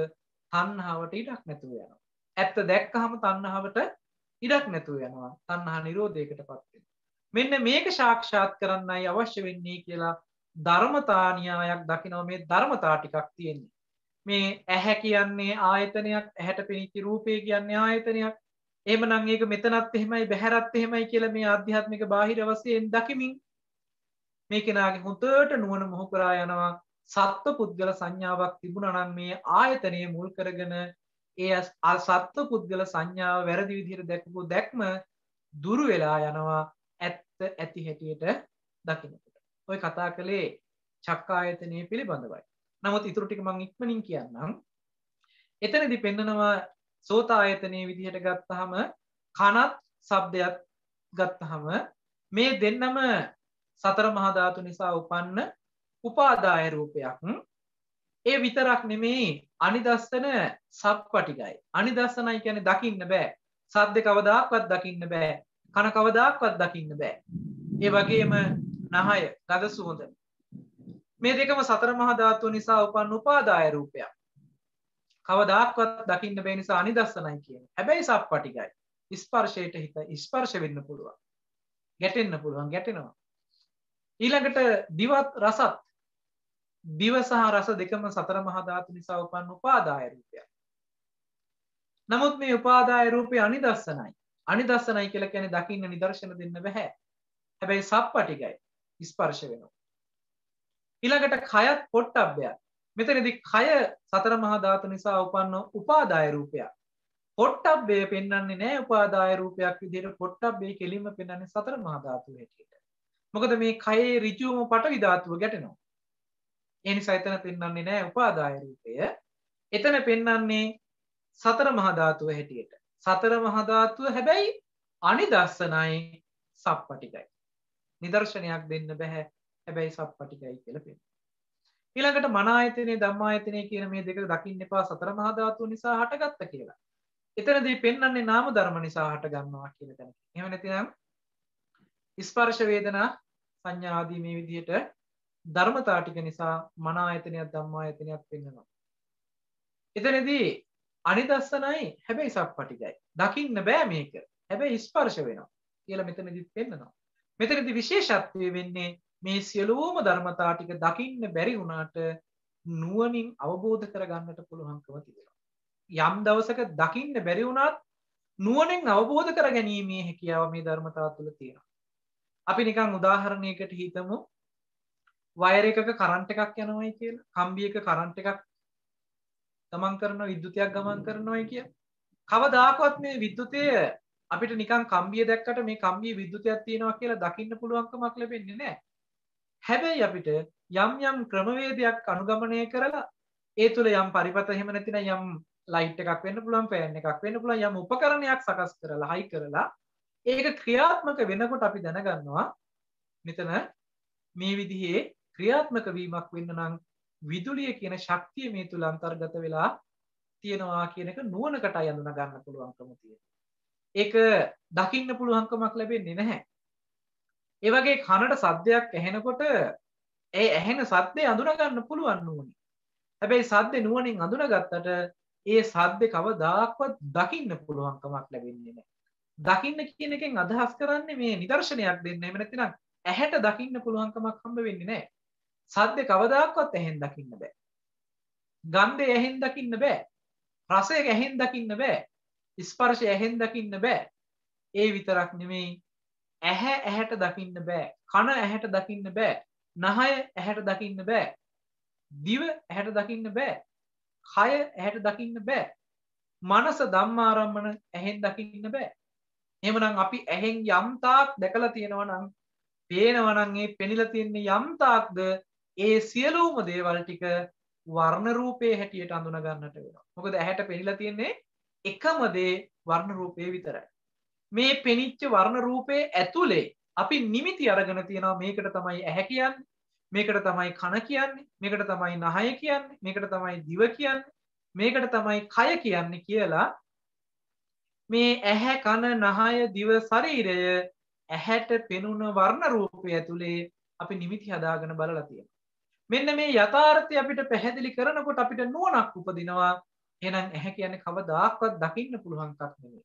තණ්හාවට ඉඩක් නැතුව යනවා. ඇත්ත දැක්කහම තණ්හාවට ඉඩක් නැතුව යනවා. තණ්හා නිරෝධයකටපත් වෙනවා. මෙන්න මේක සාක්ෂාත් කරන්නයි අවශ්‍ය වෙන්නේ කියලා ධර්මතා න්‍යායක් දකිනවා. මේ ධර්මතා ටිකක් තියෙන්නේ. මේ ඇහැ කියන්නේ ආයතනයක්, ඇහැට පෙනිච්ච රූපේ කියන්නේ ආයතනයක්. එහෙමනම් ඒක මෙතනත් එහෙමයි බහැරත් එහෙමයි කියලා මේ ආධ්‍යාත්මික බාහිර වශයෙන් දකිමින් මේ කෙනාගේ හොඳට නුවණ මොහු කරා යනවා. සත්ව පුද්ගල සංඥාවක් තිබුණා නම් මේ ආයතනයේ මුල් කරගෙන ඒ සත්ව පුද්ගල සංඥාව වැරදි විදිහට දැකපු දැක්ම දුරු වෙලා යනවා. ඇත්ත ඇති හැටියට දකින්නකොට. ඔය කතා කළේ චක්කායතනයේ පිළිබඳවයි. නමුත් ඊටු ටික මම ඉක්මනින් කියන්නම්. එතනදී පෙන්නනවා සෝතායතනයේ විදිහට ගත්තාම කනත් ශබ්දයක් ගත්තාම මේ දෙන්නම සතර මහා ධාතු නිසා උපන්න උපාදාය රූපයක්. ඒ විතරක් නෙමෙයි අනිදස්සන සප්පටිගයි. අනිදස්සනයි කියන්නේ දකින්න බෑ. සද්ද කවදාක්වත් දකින්න බෑ. කන කවදාක්වත් දකින්න බෑ. ඒ වගේම නහය, ගඳ සුවඳ. මේ දෙකම සතර මහා ධාතු නිසා උපන්න උපාදාය රූපයක්. කවදාක්වත් දකින්න බැහැ නිසා අනිදස්සනයි කියන්නේ. හැබැයි සප්පටිගයි. ස්පර්ශයට හිත ස්පර්ශ වෙන්න පුළුවන්. ගැටෙන්න පුළුවන්, ගැටෙනවා. ඊළඟට දිවත් රසත්. දිව සහ රස දෙකම සතර මහා ධාතු නිසා උපන්න උපාදාය රූපයක්. නමුත් මේ උපාදාය රූපේ අනිදස්සනයි. අනිදස්සනයි කියලා කියන්නේ දකින්න නිදර්ශන දෙන්න බෑ. හැබැයි සප්පටිගයි. ස්පර්ශ වෙනවා. ඊළඟට කයත් පොට්ටබ්බයක්. මෙතනදී කය සතර මහා ධාතු නිසා උපන්න උපාදාය රූපයක්. පොට්ටබ්බය පෙන්වන්නේ නැහැ උපාදාය රූපයක් විදිහට. පොට්ටබ්බේ කෙලින්ම පෙන්වන්නේ සතර මහා ධාතු හැටියට. මොකද මේ කයේ ඍජුවම පටවි ධාතුව ගැටෙනවා. ඒ නිසා එතන පෙන්වන්නේ නැහැ උපාදාය රූපය. එතන පෙන්වන්නේ සතර මහා ධාතුව හැටියට. සතර මහා ධාතුව හැබැයි අනිදස්සනයි සප්පටිකයි. නිදර්ශනයක් දෙන්න බෑ. හැබැයි සප්පටිකයි කියලා පෙන්නනවා. ඊළඟට මන ආයතනේ ධම්මායතනේ කියන මේ දෙක දකින්න එපා සතර මහා ධාතුව නිසා හටගත්ත කියලා. එතනදී පෙන්වන්නේ නාම ධර්ම නිසා හට ගන්නවා කියන තැන. එහෙම නැතිනම් ස්පර්ශ වේදනා සංඥා ආදී මේ විදිහට ධර්මතා ටික නිසා මන ආයතනයක් ධම්මායතනයක් පෙන්වනවා. එතනදී අනිදස්සනයි හැබැයි සප්පටිකයි. දකින්න බෑ මේක. හැබැයි ස්පර්ශ වෙනවා කියලා මෙතනදිත් පෙන්වනවා. මෙතනදී විශේෂත්වය වෙන්නේ මේ සියලුම ධර්මතා ටික දකින්න බැරි වුණාට නුවණින් අවබෝධ කරගන්නට පුළුවන්කම තිබෙනවා. යම් දවසක දකින්න බැරි වුණත් නුවණින් අවබෝධ කර ගැනීමේ හැකියාව මේ ධර්මතාව තුළ තියෙනවා. අපි නිකන් උදාහරණයකට හිතමු වයර් එකක කරන්ට් එකක් යනවායි කියලා. කම්බියක කරන්ට් එකක් ගමන් කරනවා, විද්‍යුතයක් ගමන් කරනවායි කියලා. කවදාකවත් මේ විද්‍යුතය අපිට නිකන් කම්බිය දැක්කට මේ කම්බියේ විද්‍යුතයක් තියෙනවා කියලා දකින්න පුළුවන්කමක් ලැබෙන්නේ නැහැ. හැබැයි අපිට යම් යම් ක්‍රමවේදයක් අනුගමනය කරලා ඒ තුල යම් පරිපත එහෙම නැතිනම් යම් ලයිට් එකක් වෙන්න පුළුවන්, ෆෑන් එකක් වෙන්න පුළුවන්, යම් උපකරණයක් සකස් කරලා හයි කරලා ඒක ක්‍රියාත්මක වෙනකොට අපි දැනගන්නවා මෙතන මේ විදිහේ ක්‍රියාත්මක වීමක් වෙන්න නම් විදුලිය කියන ශක්තිය මේ තුල අන්තර්ගත වෙලා තියෙනවා කියන එක නුවණකටයි අඳුන ගන්න පුළුවන්කම තියෙනවා. ඒක දකින්න පුළුවන්කමක් ලැබෙන්නේ නැහැ. ඒ වගේ කනට සද්දයක් ඇහෙනකොට ඒ ඇහෙන සද්දේ අඳුන ගන්න පුළුවන් නුවණින්. හැබැයි සද්දේ නුවණින් අඳුනගත්තට ඒ සද්දේ කවදාක්වත් දකින්න පුළුවන්කමක් ලැබෙන්නේ නැහැ. දකින්න කියන එකෙන් අදහස් කරන්නේ මේ නිදර්ශනයක් දෙන්න. එහෙම නැත්නම් ඇහැට දකින්න පුළුවන්කමක් හම්බ වෙන්නේ නැහැ. සද්දේ කවදාක්වත් ඇහෙන් දකින්න බෑ. ගන්ධය ඇහෙන් දකින්න බෑ. රසය ඇහෙන් දකින්න බෑ. ස්පර්ශය ඇහෙන් දකින්න බෑ. ඒ විතරක් නෙමෙයි ඇහැ ඇහැට දකින්න බෑ. කන ඇහැට දකින්න බෑ. නහය ඇහැට දකින්න බෑ. දිව ඇහැට දකින්න බෑ. කය ඇහැට දකින්න බෑ. මනස ධම්මාරම්මන ඇහෙන් දකින්න බෑ. එහෙමනම් අපි ඇහෙන් යම් තාක් දැකලා තියෙනවා නම් පේනවා නම් ඒ පෙනිලා තියෙන යම් තාක්ද ඒ සියලුම දේවල් ටික වර්ණ රූපයේ හැටියට අඳුන ගන්නට වෙනවා. මොකද ඇහැට පෙනිලා තියෙන්නේ එකම දේ වර්ණ රූපේ විතරයි. මේ පෙනිච්ච වර්ණ රූපේ ඇතුලේ අපි නිමිති අරගෙන තියෙනවා මේකට තමයි ඇහැ කියන්නේ. මේකට තමයි කන කියන්නේ. මේකට තමයි නහය කියන්නේ. මේකට තමයි දිව කියන්නේ. මේකට තමයි කය කියන්නේ කියලා මේ ඇහැ කන නහය දිව ශරීරය ඇහැට පෙනුන වර්ණ රූපය ඇතුලේ අපි නිමිති හදාගෙන බලලා තියෙනවා. මෙන්න මේ යථාර්ථය අපිට පැහැදිලි කරනකොට අපිට නුවණක් උපදිනවා. එහෙනම් ඇහැ කියන්නේ කවදාක්වත් දකින්න පුළුවන් එකක් නෙමෙයි.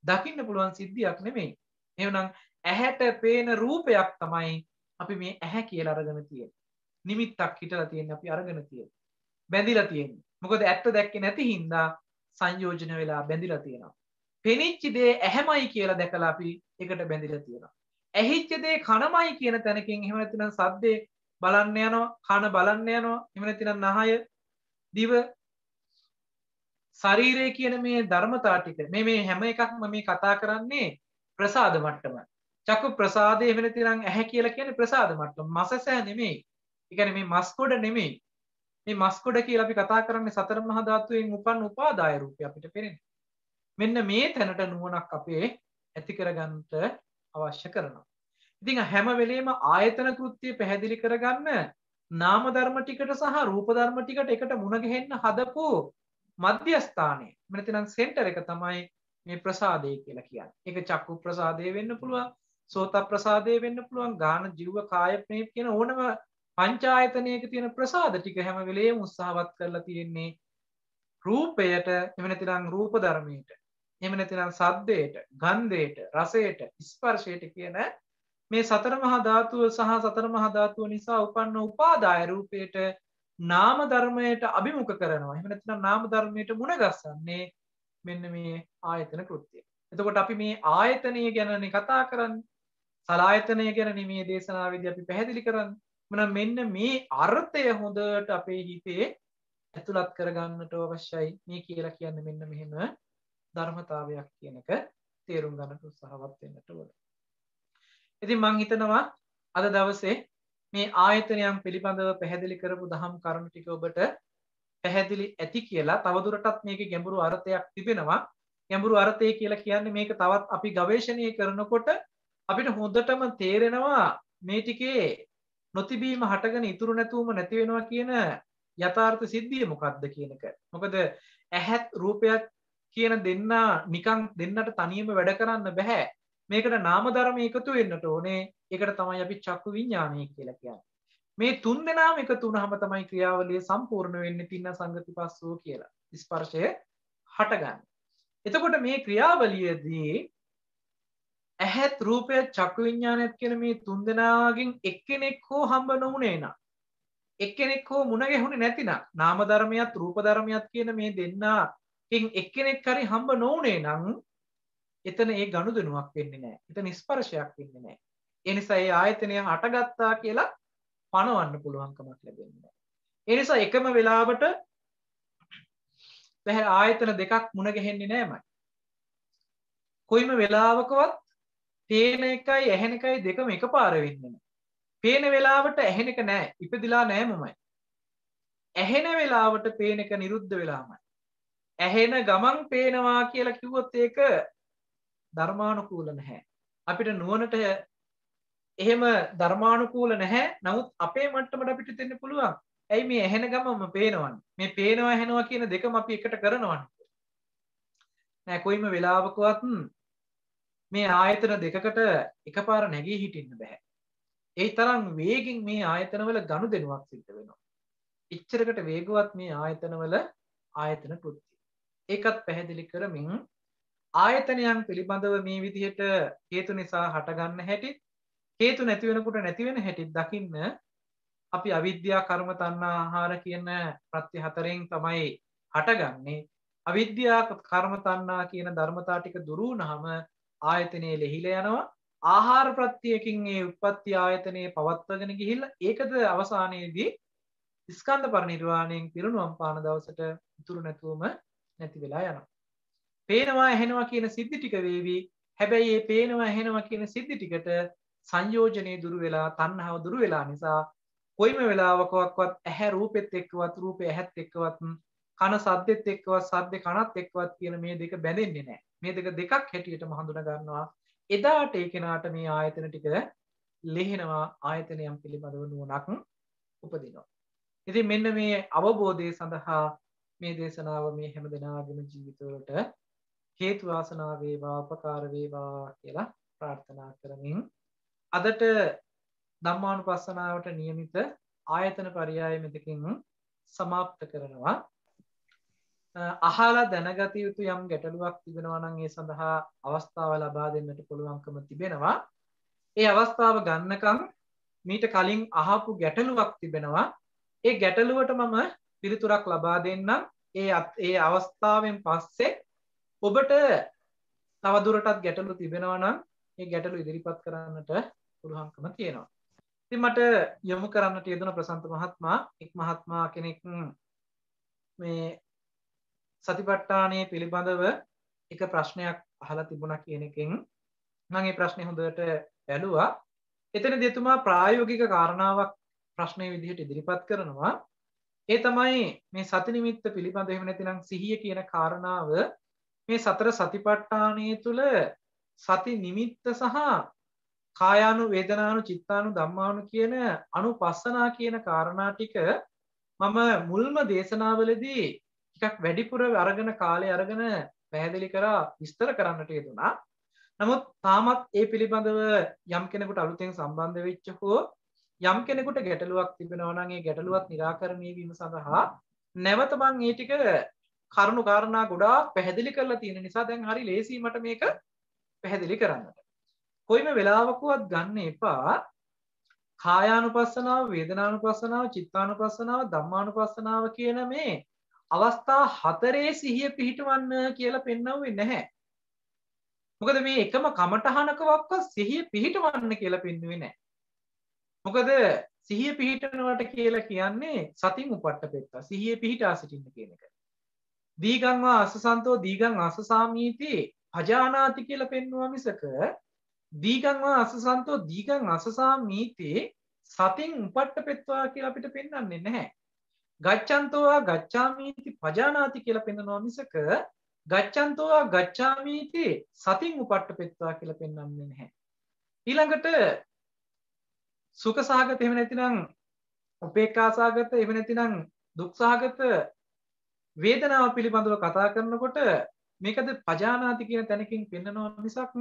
දකින්න පුළුවන් සිද්ධියක් නෙමෙයි. එහෙනම් ඇහැට පේන රූපයක් තමයි අපි මේ ඇහැ කියලා අරගෙන තියෙන්නේ. නිමිත්තක් හිටලා තියෙන්නේ අපි අරගෙන තියෙන්නේ. බැඳිලා තියෙන්නේ. මොකද ඇත්ත දැක්කේ නැති හින්දා සංයෝජන වෙලා බැඳිලා තියෙනවා. පෙනිච්ච දේ ඇහැමයි කියලා දැකලා අපි ඒකට බැඳිලා තියෙනවා. ඇහිච්ච දේ කනමයි කියන තැනකින් එහෙම නැත්නම් සද්දේ බලන්න යනවා, කන බලන්න යනවා, එහෙම නැත්නම් නහය, දිව, ශරීරය කියන මේ ධර්මතා ටික මේ හැම එකක්ම මේ කතා කරන්නේ ප්‍රසාද මට්ටම. චක්කු ප්‍රසාදේ එහෙම නැත්නම් ඇහැ කියලා කියන්නේ ප්‍රසාද මට්ටම. මසස නෙමෙයි. ඒ කියන්නේ මේ මස් කොට නෙමෙයි. මේ මස් කොට කියලා අපි කතා කරන්නේ සතර මහා ධාතුයෙන් උපන් උපාදාය රූපය අපිට පේන්නේ. මෙන්න මේ තැනට නුවණක් අපේ ඇති කරගන්නට අවශ්‍ය කරනවා. ඉතින් හැම වෙලේම ආයතන කෘත්‍ය පැහැදිලි කරගන්න නාම ධර්ම ටිකට සහ රූප ධර්ම ටිකට එකට මුණ ගැහෙන්න හදපු මධ්‍යස්ථානය. මෙතන සෙන්ටර් එක තමයි මේ ප්‍රසාදේ කියලා කියන්නේ. ඒක චක්කු ප්‍රසාදේ වෙන්න පුළුවන්, සෝත ප්‍රසාදේ වෙන්න පුළුවන්, ගාන ජීව කාය ප්‍රේම කියන ඕනම පංචායතනයක තියෙන ප්‍රසාද ටික හැම වෙලේම උත්සාහවත් කරලා තියෙන්නේ රූපයට, එහෙම නැතිනම් රූප ධර්මයට, එහෙම නැතිනම් සද්දයට, ගන්ධයට, රසයට, ස්පර්ශයට කියන මේ සතර මහා ධාතුව සහ සතර මහා ධාතුව නිසා උපන්න උපාදාය රූපයට නාම ධර්මයට අභිමුඛ කරනවා. එහෙම නැත්නම් නාම ධර්මයට මුණ ගැස්සන්නේ මෙන්න මේ ආයතන කෘත්‍යය. එතකොට අපි මේ ආයතනය ගැනනේ කතා කරන්නේ. සලායතනය ගැන මේ දේශනාවේදී අපි පැහැදිලි කරන්නේ. මෙන්න මේ අර්ථය හොඳට අපේ හිතේ ඇතුළත් කරගන්නට අවශ්‍යයි. මේ කියලා කියන්නේ මෙන්න මෙහෙම ධර්මතාවයක් කියන එක තේරුම් ගන්නට උත්සාහවත් වෙන්නට ඕන. ඉතින් මම හිතනවා අද දවසේ මේ ආයතනයන් පිළිබඳව පැහැදිලි කරපු දහම් කරුණු ටික ඔබට පැහැදිලි ඇති කියලා තවදුරටත් මේකේ ගැඹුරු අර්ථයක් තිබෙනවා. ගැඹුරු අර්ථය කියලා කියන්නේ මේක තවත් අපි ගවේෂණය කරනකොට අපිට හොඳටම තේරෙනවා මේ ටිකේ නොතිබීම හටගෙන ඉතුරු නැතුවම නැති වෙනවා කියන යථාර්ථ සිද්ධිය මොකක්ද කියන එක. මොකද ඇහත් රූපයක් කියන දෙන්නා නිකන් දෙන්නට තනියම වැඩ කරන්න බෑ. මේකට නාම ධර්ම එකතු වෙන්නට ඕනේ. ඒකට තමයි අපි චක්කු විඥානය කියලා කියන්නේ. මේ තුන් දෙනාම එකතු වුනහම තමයි ක්‍රියාවලිය සම්පූර්ණ වෙන්නේ තින්න සංගතිපස්සෝ කියලා. ස්පර්ශය හටගන්නේ. එතකොට මේ ක්‍රියාවලියේදී ඇහත් රූපය චක්කු විඥානයත් කියන මේ තුන් දෙනාගෙන් එක්කෙනෙක් හෝ හම්බ නොවුනේ නම් එක්කෙනෙක් හෝ මුණ ගැහුනේ නැතිනම් නාම ධර්මයක් රූප ධර්මයක් කියන මේ දෙන්නාකින් එක්කෙනෙක් හරි හම්බ නොවුනේ නම් එතන ඒ ගනුදෙනුවක් වෙන්නේ නැහැ. එතන ස්පර්ශයක් වෙන්නේ නැහැ. ඒ නිසා ඒ ආයතනය හටගත්තා කියලා පණවන්න පුළුවන්කමක් ලැබෙන්නේ නැහැ. ඒ නිසා එකම වෙලාවට ආයතන දෙකක් මුණ ගැහෙන්නේ නැහැමයි. කොයිම වෙලාවකවත් පේන එකයි ඇහෙන එකයි දෙකම එකපාර වෙන්නේ නැහැ. පේන වෙලාවට ඇහෙන එක නැහැ. ඉපදිලා නැහැමමයි. ඇහෙන වෙලාවට පේන එක නිරුද්ධ වෙලාමයි. ඇහෙන ගමන් පේනවා කියලා කිව්වොත් ඒක ධර්මානුකූල නැහැ. අපිට නුවණට එහෙම ධර්මානුකූල නැහැ. නමුත් අපේ මට්ටමට අපිට දෙන්න පුළුවන්. ඇයි මේ ඇහෙන ගමම පේනවන්නේ? මේ පේනවා ඇහෙනවා කියන දෙකම අපි එකට කරනවන්නේ. නෑ කොයිම වෙලාවකවත් මේ ආයතන දෙකකට එකපාර නැගී හිටින්න බෑ. ඒ තරම් වේගෙන් මේ ආයතනවල ගනුදෙනුවක් සිද්ධ වෙනවා. ඉච්චරකට වේගවත් මේ ආයතනවල ආයතන කෘත්‍ය. ඒකත් පැහැදිලි කරමින් ආයතනයන් පිළිබඳව මේ විදිහට හේතු නිසා හටගන්න හැටි හේතු නැති වෙනකොට නැති වෙන හැටි දකින්න අපි අවිද්‍යා කර්ම තණ්හා ආහාර කියන ප්‍රත්‍ය හතරෙන් තමයි හටගන්නේ. අවිද්‍යා කර්ම තණ්හා කියන ධර්මතා ටික දුරු වුනහම ආයතනයේ ලෙහිලා යනවා. ආහාර ප්‍රත්‍යයකින් මේ උත්පත්ති ආයතනයේ පවත්වගෙන ගිහිල්ලා ඒකද අවසානයේදී ස්කන්ධ පරිනිර්වාණයෙන් පිරුණුවම් පාන දවසට ඉතුරු නැතුවම නැති වෙලා යනවා. පේනවා ඇහෙනවා කියන සිද්ධි ටික වේවි. හැබැයි මේ පේනවා ඇහෙනවා කියන සිද්ධි ටිකට සංයෝජනේ දුරු වෙලා තණ්හාව දුරු වෙලා නිසා කොයිම වෙලාවකවත් ඇහැ රූපෙත් එක්කවත් රූපය ඇහත් එක්කවත් කන සද්දෙත් එක්කවත් සද්ද කනත් එක්කවත් කියන මේ දෙක බැඳෙන්නේ නැහැ. මේ දෙක දෙකක් හැටියටම හඳුනා ගන්නවා. එදාට ඒ කෙනාට මේ ආයතන ටික ලෙහෙනවා, ආයතනයන් පිළිබඳව නුවණක් උපදිනවා. ඉතින් මෙන්න මේ අවබෝධය සඳහා මේ දේශනාව මේ හැම දෙනාගේම ජීවිතවලට හේතු වාසනා වේවා, උපකාර වේවා කියලා ප්‍රාර්ථනා කරමින් අදට ධම්මානුපස්සනාවට නියමිත ආයතන පරයය මෙතකින් සමාප්ත කරනවා. අහලා දැනගත යුතු යම් ගැටලුවක් තිබෙනවා නම් ඒ සඳහා අවස්ථාව ලබා දෙන්නට පුළුවන්කම තිබෙනවා. ඒ අවස්ථාව ගන්නකම් මීට කලින් අහපු ගැටලුවක් තිබෙනවා. ඒ ගැටලුවට මම පිළිතුරක් ලබා දෙන්නම්. ඒ අවස්ථාවෙන් පස්සේ ඔබට තවදුරටත් ගැටලු තිබෙනවා නම් ඒ ගැටලු ඉදිරිපත් කරන්නට පුළුවන්කම තියෙනවා. ඉතින් මට යොමු කරන්නට යෙදුන ප්‍රසන්ත මහත්මයා එක් මහත්මයා කෙනෙක් මේ සතිපට්ඨානයේ පිළිබඳව එක ප්‍රශ්නයක් අහලා තිබුණා කියන එකෙන් මම මේ ප්‍රශ්නේ හොඳට බැලුවා. එතනදී එතුමා ප්‍රායෝගික කාරණාවක් ප්‍රශ්නයේ විදිහට ඉදිරිපත් කරනවා. ඒ තමයි මේ සති නිමිත්ත පිළිබඳව එහෙම නැතිනම් සිහිය කියන කාරණාව මේ සතර සතිපට්ඨානයේ තුල සති නිමිත්ත සහ කායානු වේදනානු චිත්තානු ධම්මානු කියන අනුපස්සනා කියන කාරණා ටික මම මුල්ම දේශනාවලදී ටිකක් වැඩිපුර අරගෙන කාලය අරගෙන පැහැදිලි කරා විස්තර කරන්නට යෙදුණා. නමුත් තාමත් ඒ පිළිබඳව යම් කෙනෙකුට අලුතෙන් සම්බන්ධ වෙච්ච හෝ යම් කෙනෙකුට ගැටලුවක් තිබෙනවා නම් ඒ ගැටලුවත් निराකරණය වීම සඳහා නැවත මම මේ ටික කරුණු කාරණා ගොඩාක් පැහැදිලි කරලා තියෙන නිසා දැන් හරි ලේසි මට මේක පැහැදිලි කරන්නට. කොයිම වෙලාවකවත් ගන්න එපා කායානුපස්සනාව, වේදනානුපස්සනාව, චිත්තානුපස්සනාව, ධම්මානුපස්සනාව කියන මේ අවස්ථා හතරේ සිහිය පිහිටවන්න කියලා පෙන්වුවේ නැහැ. මොකද මේ එකම කමඨහනකවත් සිහිය පිහිටවන්න කියලා පෙන්වුවේ නැහැ. මොකද සිහිය පිහිටනවට කියලා කියන්නේ සතින් උපට්ඨපෙත්ත. සිහිය පිහිටා සිටින්න කියන එක. දීගං වා අසසන්තෝ දීගං අසසාමීති අජානාති කියලා පෙන්වුවා මිසක දීගං වා අසසන්තෝ දීගං අසසාමීති සතින් උපට්ඨපෙත්වා කියලා අපිට පෙන්වන්නේ නැහැ. ගච්ඡන්තෝ වා ගච්ඡාමීති පජානාති කියලා පෙන්වනවා මිසක ගච්ඡන්තෝ වා ගච්ඡාමීති සතින් උපට්ඨපෙත්වා කියලා පෙන්වන්නේ නැහැ. ඊළඟට සුඛ සහගත එහෙම නැතිනම් උපේක්ඛා සහගත එහෙම නැතිනම් දුක් සහගත වේදනාව පිළිබඳව කතා කරනකොට මේකද පජානාති කියන තැනකින් පෙන්නනවා මිසක්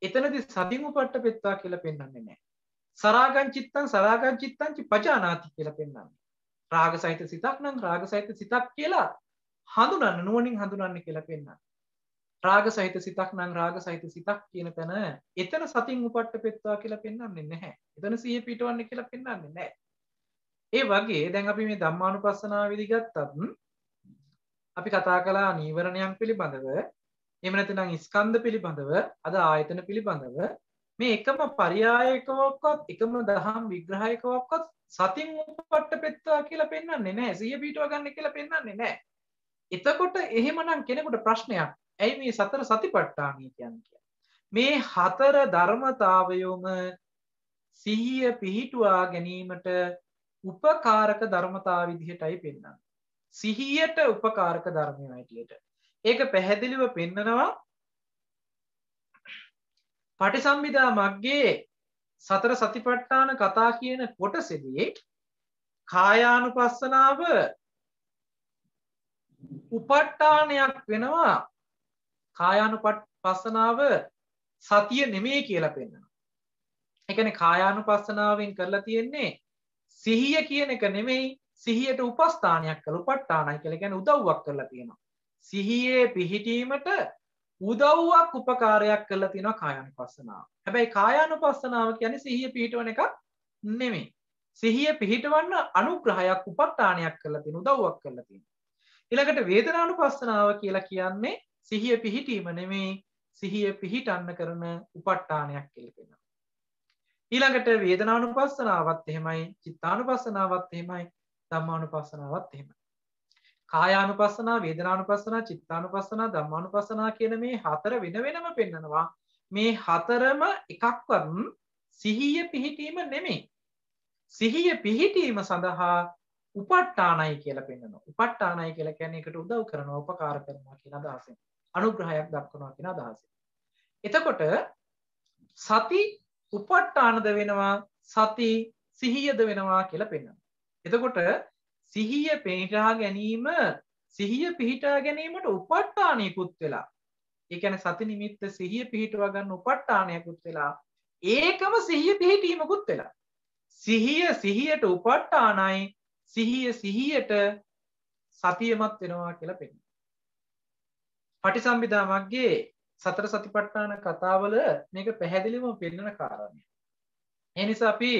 එතනදී සතින් උපට්ඨපෙත්වා කියලා පෙන්වන්නේ නැහැ. සරාගං චිත්තං පජානාති කියලා පෙන්වන්නේ. රාග සහිත සිතක් නම් රාග සහිත සිතක් කියලා හඳුනන්න නුවණින් හඳුනන්න කියලා පෙන්වන්නේ. රාග සහිත සිතක් නම් රාග සහිත සිතක් කියන තැන එතන සතින් උපට්ඨපෙත්වා කියලා පෙන්වන්නේ නැහැ. එතන සිහිය පිටවන්නේ කියලා පෙන්වන්නේ නැහැ. ඒ වගේ දැන් අපි මේ ධම්මානුපස්සනාවේදී ගත්තත් අපි කතා කළා නීවරණයන් පිළිබඳව එහෙම නැත්නම් ස්කන්ධ පිළිබඳව අද ආයතන පිළිබඳව මේ එකම පරයයකවත් එකම දහම් විග්‍රහයකවත් සතින් උපට්ඨපෙත්වා කියලා පෙන්වන්නේ නැහැ. සිහිය පිටව ගන්න කියලා පෙන්වන්නේ නැහැ. එතකොට එහෙමනම් කෙනෙකුට ප්‍රශ්නයක්. ඇයි මේ සතර සතිපට්ඨානයි කියන්නේ? මේ හතර ධර්මතාවයොම සිහිය පිහිටුවා ගැනීමට උපකාරක ධර්මතා විදිහටයි පෙන්වන්නේ. සිහියට උපකාරක ධර්මය හැටියට. ඒක පැහැදිලිව පෙන්නනවා පටිසම්භිදා මග්ගේ සතර සතිපට්ඨාන කතා කියන කොටසෙදී කායානුපස්සනාව උපට්ඨානයක් වෙනවා. කායානුපස්සනාව සතිය නෙමෙයි කියලා පෙන්නනවා. ඒ කියන්නේ කායානුපස්සනාවෙන් කරලා තියෙන්නේ සිහිය කියන එක නෙමෙයි, සිහියට උපස්ථානයක් කළ උපට්ඨානයි කියලා කියන්නේ උදව්වක් කරලා තියෙනවා. සිහියේ පිහිටීමට උදව්වක් උපකාරයක් කරලා තියෙනවා කායානුපස්සනාව. හැබැයි කායානුපස්සනාව කියන්නේ සිහිය පිහිටවන එකක් නෙමෙයි. සිහිය පිහිටවන්න අනුග්‍රහයක් උපට්ඨානයක් කරලා තියෙන උදව්වක් කරලා තියෙනවා. ඊළඟට වේදනානුපස්සනාව කියලා කියන්නේ සිහිය පිහිටීම නෙමෙයි, සිහිය පිහිටන්න කරන උපට්ඨානයක් කියලා කියනවා. ඊළඟට වේදනානුපස්සනාවත් එහෙමයි, චිත්තානුපස්සනාවත් එහෙමයි, ධම්මානුපස්සනාවත් එහෙමයි. කායානුපස්සනා, වේදනානුපස්සනා, චිත්තානුපස්සනා, ධම්මානුපස්සනා කියන මේ හතර වෙන වෙනම පෙන්නනවා. මේ හතරම එකක්වත් සිහිය පිහිටීම නෙමෙයි. සිහිය පිහිටීම සඳහා උපට්ඨානයි කියලා පෙන්වනවා. උපට්ඨානයි කියලා කියන්නේ ඒකට උදව් කරනවා, උපකාර කරනවා කියන අදහසෙන්. අනුග්‍රහයක් දක්වනවා කියන අදහසෙන්. එතකොට සති උපට්ඨානද වෙනවා, සති සිහියද වෙනවා කියලා පෙන්වනවා. එතකොට සිහිය පිහිටා ගැනීමට උපට්ඨානියකුත් වෙලා. ඒ කියන්නේ සති නිමිත්ත සිහිය පිහිටවා ගන්න උපට්ඨානයකුත් වෙලා. ඒකම සිහිය පිහිටීමකුත් වෙලා. සිහියට උපට්ඨානයි, සිහියට සතියමත් වෙනවා කියලා පෙන්නනවා. පටිසම්භිදා මග්ගේ සතර සතිපට්ඨාන කතාවල මේක පැහැදිලිවම පෙන්වන කාරණයක්. ඒ නිසා අපි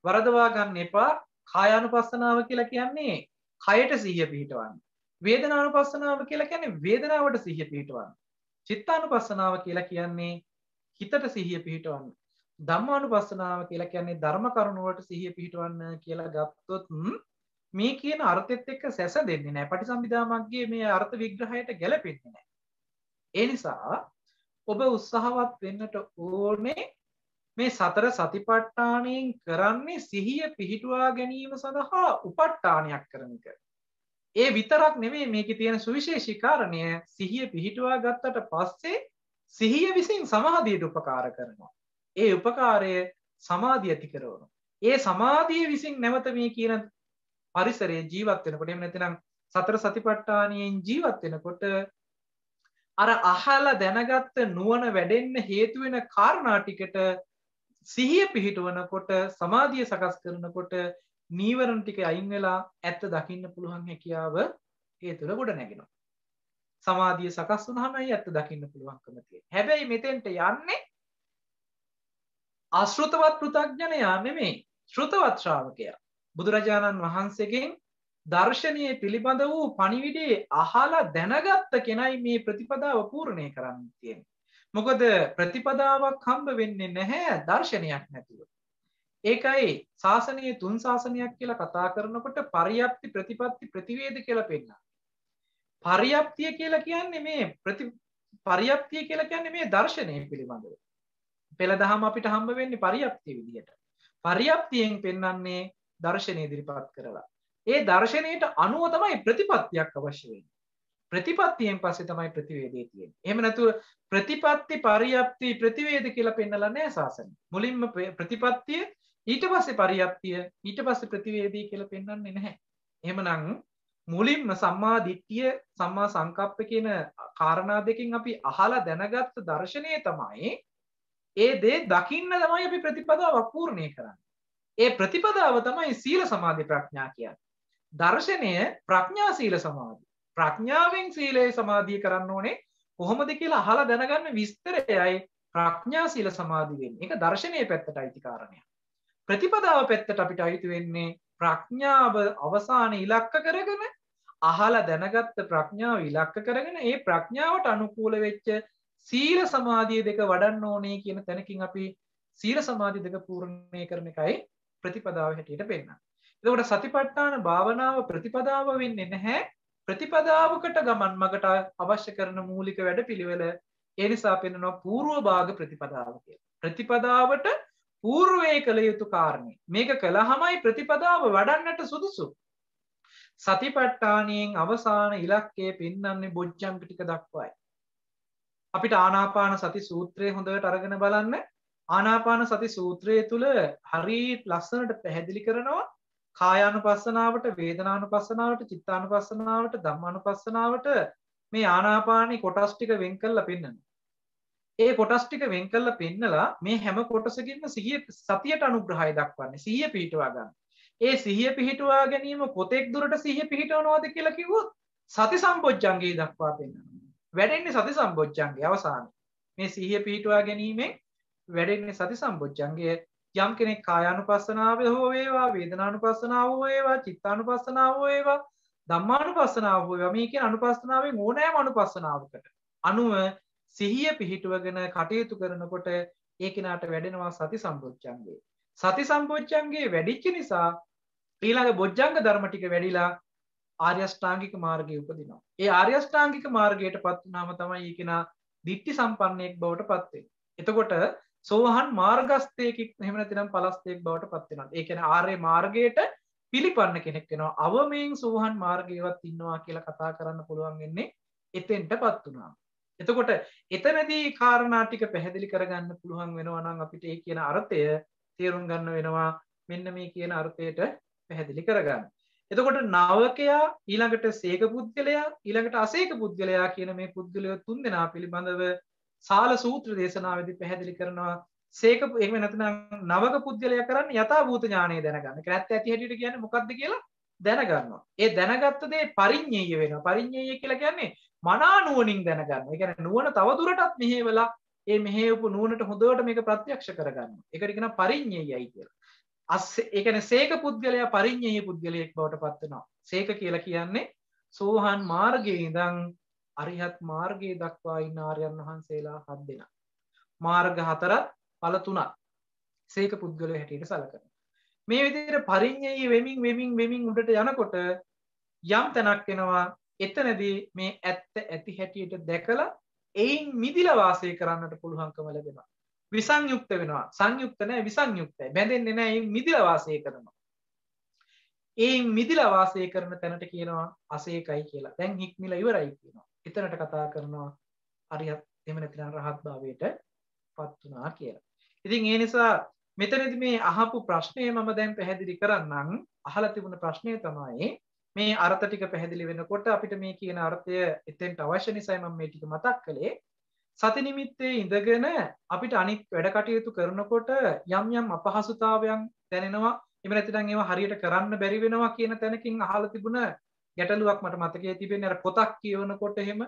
වරදවා ගන්න එපා. කායානුපස්සනාව කියලා කියන්නේ කයට සිහිය පිහිටවන්න. වේදනානුපස්සනාව කියලා කියන්නේ වේදනාවට සිහිය පිහිටවන්න. චිත්තානුපස්සනාව කියලා කියන්නේ හිතට සිහිය පිහිටවන්න. ධම්මානුපස්සනාව කියලා කියන්නේ ධර්ම කරුණු වලට සිහිය පිහිටවන්න කියලා ගත්තොත් මේ කියන අර්ථෙත් එක්ක සැසඳෙන්නේ නැහැ. පටිසම්භිදා මග්ගේ මේ අර්ථ විග්‍රහයට ගැලපෙන්නේ නැහැ. ඒ නිසා ඔබ උත්සාහවත් වෙන්නට ඕනේ මේ සතර සතිපට්ඨානයෙන් කරන්නේ සිහිය පිහිටුවා ගැනීම සඳහා උපට්ඨානයක් කරන එක. ඒ විතරක් නෙමෙයි මේකේ තියෙන සුවිශේෂී කාරණය. සිහිය පිහිටුවා ගත්තට පස්සේ සිහිය විසින් සමාධියට උපකාර කරනවා. ඒ උපකාරය සමාධිය ඇති කරනවා. ඒ සමාධිය විසින් නැවත මේ කියන පරිසරයේ ජීවත් වෙනකොට එහෙම නැත්නම් සතර සතිපට්ඨානයෙන් ජීවත් වෙනකොට අර අහලා දැනගත්ත නුවණ වැඩෙන්න හේතු වෙන කාරණා ටිකට සිහිය පිහිටවනකොට සමාධිය සකස් කරනකොට නීවරණ ටික අයින් වෙලා ඇත්ත දකින්න පුළුවන් හැකියාව ඒ තුළ ගොඩ නැගෙනවා. සමාධිය සකස් වුණාමයි ඇත්ත දකින්න පුළුවන්කම තියෙන්නේ. හැබැයි මෙතෙන්ට යන්නේ අශෘතවත් පෘථග්ජනයා නෙමෙයි, ශ්‍රුතවත් ශ්‍රාවකයා. බුදුරජාණන් වහන්සේගෙන් දර්ශනීය පිළිබඳ වූ පණිවිඩේ අහලා දැනගත්ත කෙනයි මේ ප්‍රතිපදාව පූර්ණේ කරන්න තියෙන්නේ. මොකද ප්‍රතිපදාවක් හම්බ වෙන්නේ නැහැ දර්ශනයක් නැතුව. ඒකයි ශාසනීය තුන් ශාසනයක් කියලා කතා කරනකොට පරියප්ති ප්‍රතිපත්ති ප්‍රතිවේද කියලා පෙන්නනවා. පරියප්තිය කියලා කියන්නේ මේ දර්ශනය පිළිබඳව. පෙළදහම අපිට හම්බ වෙන්නේ පරියප්තිය විදිහට. පරියප්තියෙන් පෙන්වන්නේ දර්ශනය ඉදිරිපත් කරලා. ඒ දර්ශනයට අනුව තමයි ප්‍රතිපත්තියක් අවශ්‍ය වෙන්නේ. ප්‍රතිපත්තියෙන් පස්සේ තමයි ප්‍රතිවේදය තියෙන්නේ. එහෙම නැතුව ප්‍රතිපත්ති පරියප්ති ප්‍රතිවේද කියලා පෙන්නලා නැහැ ශාසනය. මුලින්ම ප්‍රතිපත්තිය, ඊට පස්සේ පරියප්තිය, ඊට පස්සේ ප්‍රතිවේදී කියලා පෙන්වන්නේ නැහැ. එහෙමනම් මුලින්ම සම්මා දිට්ඨිය, සම්මා සංකප්ප කියන කාරණා දෙකෙන් අපි අහලා දැනගත්ත දර්ශනය තමයි ඒ දේ දකින්න තමයි අපි ප්‍රතිපදාව පූර්ණේ කරන්නේ. ඒ ප්‍රතිපදාව තමයි සීල සමාධි ප්‍රඥා කියන්නේ. දර්ශනය ප්‍රඥා සීල සමාධි. ප්‍රඥාවෙන් සීලේ සමාධිය කරන්න ඕනේ කොහොමද කියලා අහලා දැනගන්න විස්තරයයි ප්‍රඥා සීල සමාධි වෙන්නේ. ඒක දර්ශනීය පැත්තට අයිති කාරණයක්. ප්‍රතිපදාව පැත්තට අපිට අයිති වෙන්නේ ප්‍රඥාව අවසාන ඉලක්ක කරගෙන අහලා දැනගත්ත ප්‍රඥාව ඉලක්ක කරගෙන ඒ ප්‍රඥාවට අනුකූල වෙච්ච සීල සමාධිය දෙක වඩන්න ඕනේ කියන තැනකින් අපි සීල සමාධි දෙක පූර්ණේ කරන එකයි ප්‍රතිපදාව හැටියට පෙන්නන්නේ. එතකොට සතිපට්ඨාන භාවනාව ප්‍රතිපදාව වෙන්නේ නැහැ. ප්‍රතිපදාවකට ගමන් මගට අවශ්‍ය කරන මූලික වැඩපිළිවෙල ඒ නිසා පෙන්වනවා పూర్ව භාග ප්‍රතිපදාව කියලා. ප්‍රතිපදාවට పూర్වයේ කළ යුතු කාරණේ. මේක කළාමයි ප්‍රතිපදාව වඩන්නට සුදුසු. සතිපට්ඨානයෙන් අවසාන ඉලක්කය පෙන්වන්නේ බොජ්ජංග ටික දක්වායි. අපිට ආනාපාන සති සූත්‍රය හොඳට අරගෙන බලන්න. ආනාපාන සති සූත්‍රය තුල හරි ලස්සනට පැහැදිලි කරනවා කායානුපස්සනාවට, වේදනානුපස්සනාවට, චිත්තානුපස්සනාවට, ධම්මානුපස්සනාවට මේ ආනාපානී කොටස් ටික වෙන් කරලා පෙන්නනවා. ඒ කොටස් ටික වෙන් කරලා පෙන්නලා මේ හැම කොටසකින්ම සතියට අනුග්‍රහය දක්වන්නේ. සිහිය පිහිටවා ගන්න. ඒ සිහිය පිහිටවා ගැනීම කොතෙක් දුරට සිහිය පිහිටවනවද කියලා කිව්වොත් සති සම්පොච්චංගේ දක්වා පෙන්නනවා. වැඩෙන්නේ සති සම්පොච්චංගේ අවසානයේ. මේ සිහිය පිහිටවා ගැනීමෙන් වැඩෙන්නේ සති සම්පොච්චංගය. යම් කෙනෙක් කායානුපස්සනාව හෝ වේවා, වේදනානුපස්සනාව හෝ වේවා, චිත්තානුපස්සනාව හෝ වේවා, ධම්මානුපස්සනාව හෝ වේවා, මේ කියන අනුපස්සනාවෙන් ඕනෑම අනුපස්සනාවකට අනුව සිහිය පිහිටුවගෙන කටයුතු කරනකොට ඒ කෙනාට වැඩෙනවා සති සම්පොච්චංගය. සති සම්පොච්චංගය වැඩිච්ච නිසා ඊළඟ බොජ්ජංග ධර්ම ටික වැඩිලා ආර්ය අෂ්ටාංගික මාර්ගයේ උපදිනවා. ඒ ආර්ය අෂ්ටාංගික මාර්ගයටපත් වුණාම තමයි ඒ කෙනා දිට්ඨි සම්පන්නෙක් බවට පත් වෙන්නේ. එතකොට සෝහන් මාර්ගස්ථයෙක් එහෙම නැතිනම් පලස්ථයෙක් බවට පත් වෙනවා. ඒ කියන්නේ ආර්ය මාර්ගයට පිළිපන්න කෙනෙක් වෙනවා. අවමයෙන් සෝහන් මාර්ගයවත් ඉන්නවා කියලා කතා කරන්න පුළුවන් වෙන්නේ එතෙන්ටපත් වුණා. එතකොට එතනදී කාරණා ටික පැහැදිලි කරගන්න පුළුවන් වෙනවා නම් අපිට ඒ කියන අර්ථය තේරුම් ගන්න වෙනවා. මෙන්න මේ කියන අර්ථයට පැහැදිලි කරගන්න. එතකොට නවකයා ඊළඟට සේක පුද්ගලයා ඊළඟට අසේක පුද්ගලයා කියන මේ පුද්ගලයෝ තුන් දෙනා පිළිබඳව සාල සූත්‍ර දේශනාවේදී පැහැදිලි කරනවා. සේක එහෙම නැත්නම් නවක පුද්ගලයා කරන්නේ යථාභූත ඥානය දැනගන්න. ඒක ඇත්ත ඇති හැටියට කියන්නේ මොකක්ද කියලා දැනගන්නවා. ඒ දැනගත්ත දේ පරිඤ්ඤය වෙනවා. පරිඤ්ඤය කියලා කියන්නේ මනා නුවණින් දැනගන්නවා. ඒ කියන්නේ නුවණ තව දුරටත් මෙහෙवला ඒ මෙහෙවපු නුවණට හොඳට මේක ප්‍රත්‍යක්ෂ කරගන්නවා. ඒකට කියනවා පරිඤ්ඤයයි කියලා. ඒ කියන්නේ සේක පුද්ගලයා පරිඤ්ඤය පුද්ගලයෙක් බවට පත් වෙනවා. සේක කියලා කියන්නේ සෝහන් මාර්ගයේ ඉඳන් අරිහත් මාර්ගයේ දක්වා ඉන්න ආර්යයන් වහන්සේලා 7 දෙනා. මාර්ග 4ක් ඵල 3ක්. සේක පුද්ගලයා හැටියට සැලකනවා. මේ විදිහට පරිඤ්ඤය වෙමින් උඩට යනකොට යම් තැනක් එනවා. එතනදී මේ ඇත්ත ඇති හැටියට දැකලා එයින් මිදිලා වාසය කරන්නට පුළුවන්කම ලැබෙනවා. විසංයුක්ත වෙනවා. සංයුක්ත නැහැ විසංයුක්තයි. බැඳෙන්නේ නැහැ. එයින් මිදිලා වාසය කරනවා. එයින් මිදිලා වාසය කරන තැනට කියනවා අසේකයි කියලා. දැන් හික්මිලා ඉවරයි කියනවා. එතනට කතා කරනවා අරියත් එහෙම නැත්නම් රහත් භාවයට පත් වුණා කියලා. ඉතින් ඒ නිසා මෙතනදී මේ අහපු ප්‍රශ්නය මම දැන් පැහැදිලි කරන්නම්. අහලා තිබුණ ප්‍රශ්නය තමයි මේ අර්ථ ටික පැහැදිලි වෙනකොට අපිට මේ කියන අර්ථය එතෙන්ට අවශ්‍ය නිසායි මම මේ ටික මතක් කළේ. සති නිමිත්තේ ඉඳගෙන අපිට අනිත් වැඩ කටයුතු කරනකොට යම් අපහසුතාවයන් දැනෙනවා. එහෙම නැත්නම් ඒවා හරියට කරන්න බැරි වෙනවා කියන තැනකින් අහලා තිබුණ ගැටලුවක් මට මතකයේ තිබෙන්නේ. අර පොතක් කියවනකොට එහෙම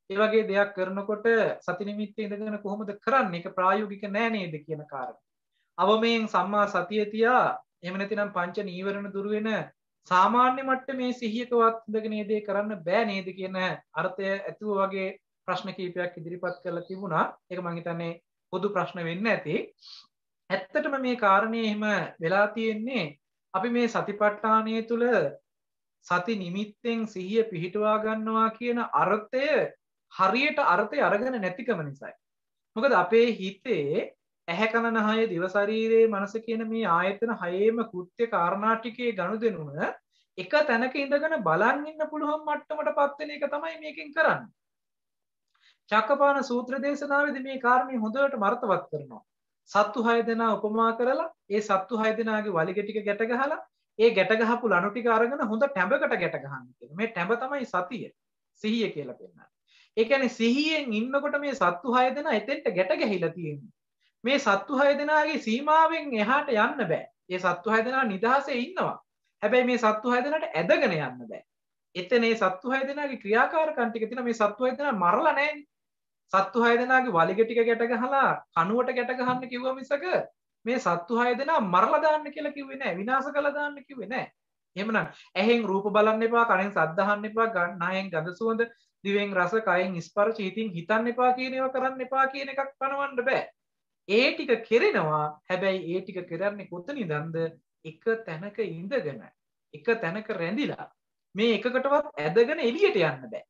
ඒ වගේ දෙයක් කරනකොට සති නිමිත්තේ ඉඳගෙන කොහොමද කරන්නේ? ඒක ප්‍රායෝගික නෑ නේද කියන කාරණා. අවමයෙන් සම්මා සතිය තියා එහෙම නැතිනම් පංච නීවරණ දුරු වෙන සාමාන්‍ය මට්ටමේ සිහියකවත් ඉඳගෙන මේ දේ කරන්න බෑ නේද කියන අර්ථය ඇතුව වගේ ප්‍රශ්න කීපයක් ඉදිරිපත් කරලා තිබුණා. ඒක මම හිතන්නේ පොදු ප්‍රශ්න වෙන්න ඇති. ඇත්තටම මේ කාරණේ එහෙම වෙලා තියෙන්නේ අපි මේ සතිපට්ඨානය තුල සති නිමිත්තෙන් සිහිය පිහිටුවා ගන්නවා කියන අර්ථය හරියට අර්ථය අරගෙන නැතිකම නිසායි. මොකද අපේ හිතේ ඇහැ කන නහය දිව ශරීරයේ මනස කියන මේ ආයතන හයේම කෘත්‍ය කාරණා ටිකේ ගනුදෙනුව එක තැනක ඉඳගෙන බලන් ඉන්න පුළුවන් මට්ටමටපත් වෙන එක තමයි මේකෙන් කරන්නේ. චක්කපාණ සූත්‍ර දේශනාවේදී මේ කාරණේ හොඳට මර්ථවත් කරනවා. සත්තු 6 දෙනා උපමා කරලා ඒ සත්තු 6 දෙනාගේ වලිග ටික ගැට ගහලා ඒ ගැට ගහපු ලණු ටික අරගෙන හොඳ ටැඹකට ගැට ගහන්න කියනවා. මේ ටැඹ තමයි සතිය. සිහිය කියලා පෙන්නන්නේ. ඒ කියන්නේ සිහියෙන් ඉන්නකොට මේ සත්තු 6 දෙනා එතෙන්ට ගැට ගැහිලා තියෙනවා. මේ සත්තු 6 දෙනාගේ සීමාවෙන් එහාට යන්න බෑ. මේ සත්තු 6 දෙනා නිදහසේ ඉන්නවා. හැබැයි මේ සත්තු 6 දෙනාට ඇදගෙන යන්න බෑ. එතන මේ සත්තු 6 දෙනාගේ ක්‍රියාකාරකම් ටික තියෙන මේ සත්තු 6 දෙනා මරලා නැහැනේ. සත්තු 6 දෙනාගේ වලිග ටික ගැට ගහලා කණුවට ගැට ගහන්න කිව්වා මිසක මේ සත්තු 6 දෙනා මරලා දාන්න කියලා කිව්වේ නැහැ. විනාශ කළා දාන්න කිව්වේ නැහැ. එහෙමනම් ඇහෙන් රූප බලන්න එපා, කනෙන් ශබ්ද අහන්න එපා, නහයෙන් ගඳ සුවඳ, දිවෙන් රස, කයෙන් ස්පර්ශ, හිතින් හිතන්න එපා කියන ඒවා කරන්න එපා කියන එකක් පනවන්න බෑ. ඒ ටික කෙරෙනවා. හැබැයි ඒ ටික කරන්නේ කොතනින්ද? එක තැනක ඉඳගෙන, එක තැනක රැඳිලා. මේ එකකටවත් ඇදගෙන එළියට යන්න බෑ.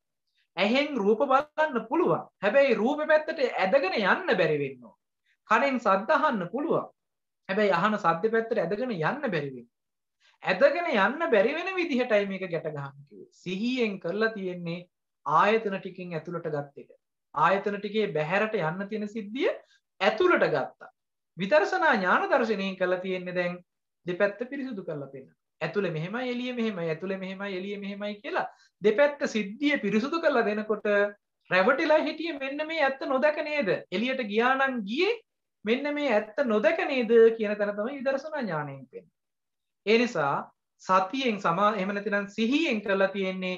ඇහෙන් රූප බලන්න පුළුවන්. හැබැයි රූපෙ පැත්තට ඇදගෙන යන්න බැරි වෙනවා. කනෙන් ශබ්ද අහන්න පුළුවන්. හැබැයි අහන ශබ්ද පැත්තට ඇදගෙන යන්න බැරි වෙනවා. ඇදගෙන යන්න බැරි වෙන විදිහටයි මේක ගැට ගන්න කිව්වේ. සිහියෙන් කරලා තියෙන්නේ ආයතන ටිකෙන් ඇතුළට ගත් එක. ආයතන ටිකේ බැහැරට යන්න තියෙන සිද්ධිය ඇතුළට ගත්තා. විදර්ශනා ඥාන දර්ශනයෙන් කරලා තියෙන්නේ දැන් දෙපැත්ත පිරිසුදු කරලා පෙන්නන. ඇතුලේ මෙහෙමයි එළියේ මෙහෙමයි ඇතුලේ මෙහෙමයි එළියේ මෙහෙමයි කියලා දෙපැත්ත සිද්ධිය පිරිසුදු කරලා දෙනකොට රැවටිලා හිටියේ මෙන්න මේ ඇත්ත නොදක නේද? එළියට ගියා නම් ගියේ මෙන්න මේ ඇත්ත නොදක නේද කියන තැන තමයි විදර්ශනා ඥාණයෙන් පෙන්නන්නේ. ඒ නිසා සතියෙන් එහෙම නැතිනම් සිහියෙන් කරලා තියෙන්නේ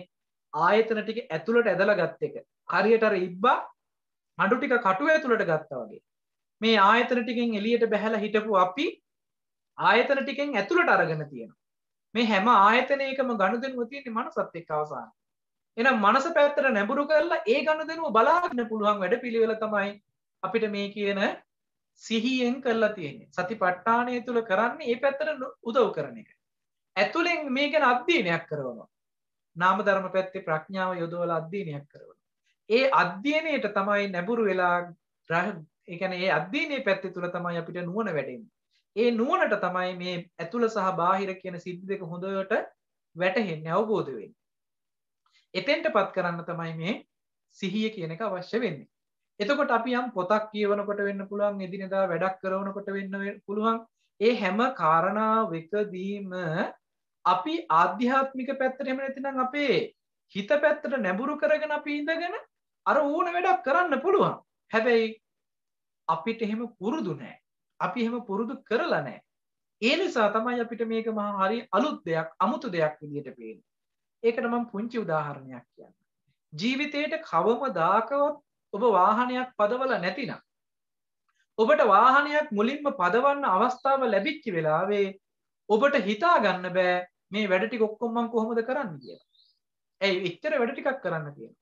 ආයතන ටික ඇතුළට ඇදලා ගත් එක. හරියට අර ඉබ්බා අඬු ටික කටුව ඇතුළට ගත්තා වගේ. මේ ආයතන ටිකෙන් එළියට බහැලා හිටපු අපි ආයතන ටිකෙන් ඇතුළට අරගෙන තියෙනවා. මේ හැම ආයතනයකම ගනුදෙනුව තියෙන්නේ මනසත් එක්ක අවසාන. එහෙනම් මනස පැත්තට නැඹුරු කරලා ඒ ගනුදෙනුව බලාගෙන පුළුවන් වැඩපිළිවෙල තමයි අපිට මේ කියන සිහියෙන් කරලා තියෙන්නේ. සතිපට්ඨානය තුල කරන්නේ මේ පැත්තට උදව් කරන එක. ඇතුලෙන් මේ ගැන අධ්‍යයනයක් කරනවා. නාම ධර්ම පැත්තේ ප්‍රඥාව යොදවලා අධ්‍යයනයක් කරනවා. ඒ අධ්‍යයනයේට තමයි නැඹුරු වෙලා ඒ කියන්නේ ඒ අධ්‍යයනයේ පැත්තේ තුල තමයි අපිට නුවණ වැඩෙන්නේ. ඒ නුවණට තමයි මේ ඇතුළ සහ බාහිර කියන සිද්ධි දෙක හොඳට වැටහෙන්නේ අවබෝධ වෙන්නේ. එතෙන්ටපත් කරන්න තමයි මේ සිහිය කියන එක අවශ්‍ය වෙන්නේ. එතකොට අපි යම් පොතක් කියවනකොට වෙන්න පුළුවන්, එදිනෙදා වැඩක් කරනකොට වෙන්න පුළුවන්. ඒ හැම කාරණාවකදීම අපි ආධ්‍යාත්මික පැත්තට එහෙම නැතිනම් අපේ හිත පැත්තට නැඹුරු කරගෙන අපි ඉඳගෙන අර ඕන වැඩක් කරන්න පුළුවන්. හැබැයි අපිට එහෙම පුරුදු නැහැ. අපි එහෙම පුරුදු කරලා නැහැ. ඒ නිසා තමයි අපිට මේක මහා හරි අලුත් දෙයක්, අමුතු දෙයක් විදියට පේන්නේ. ඒකට මම පුංචි උදාහරණයක් කියන්නම්. ජීවිතේට කවමදාකවත් ඔබ වාහනයක් පදවලා නැතිනම් ඔබට වාහනයක් මුලින්ම පදවන්න අවස්ථාව ලැබිච්ච වෙලාවේ ඔබට හිතා ගන්න බෑ මේ වැඩ ටික ඔක්කොම මම කොහොමද කරන්නේ කියලා. ඇයි එච්චර වැඩ ටිකක් කරන්න තියෙන්නේ?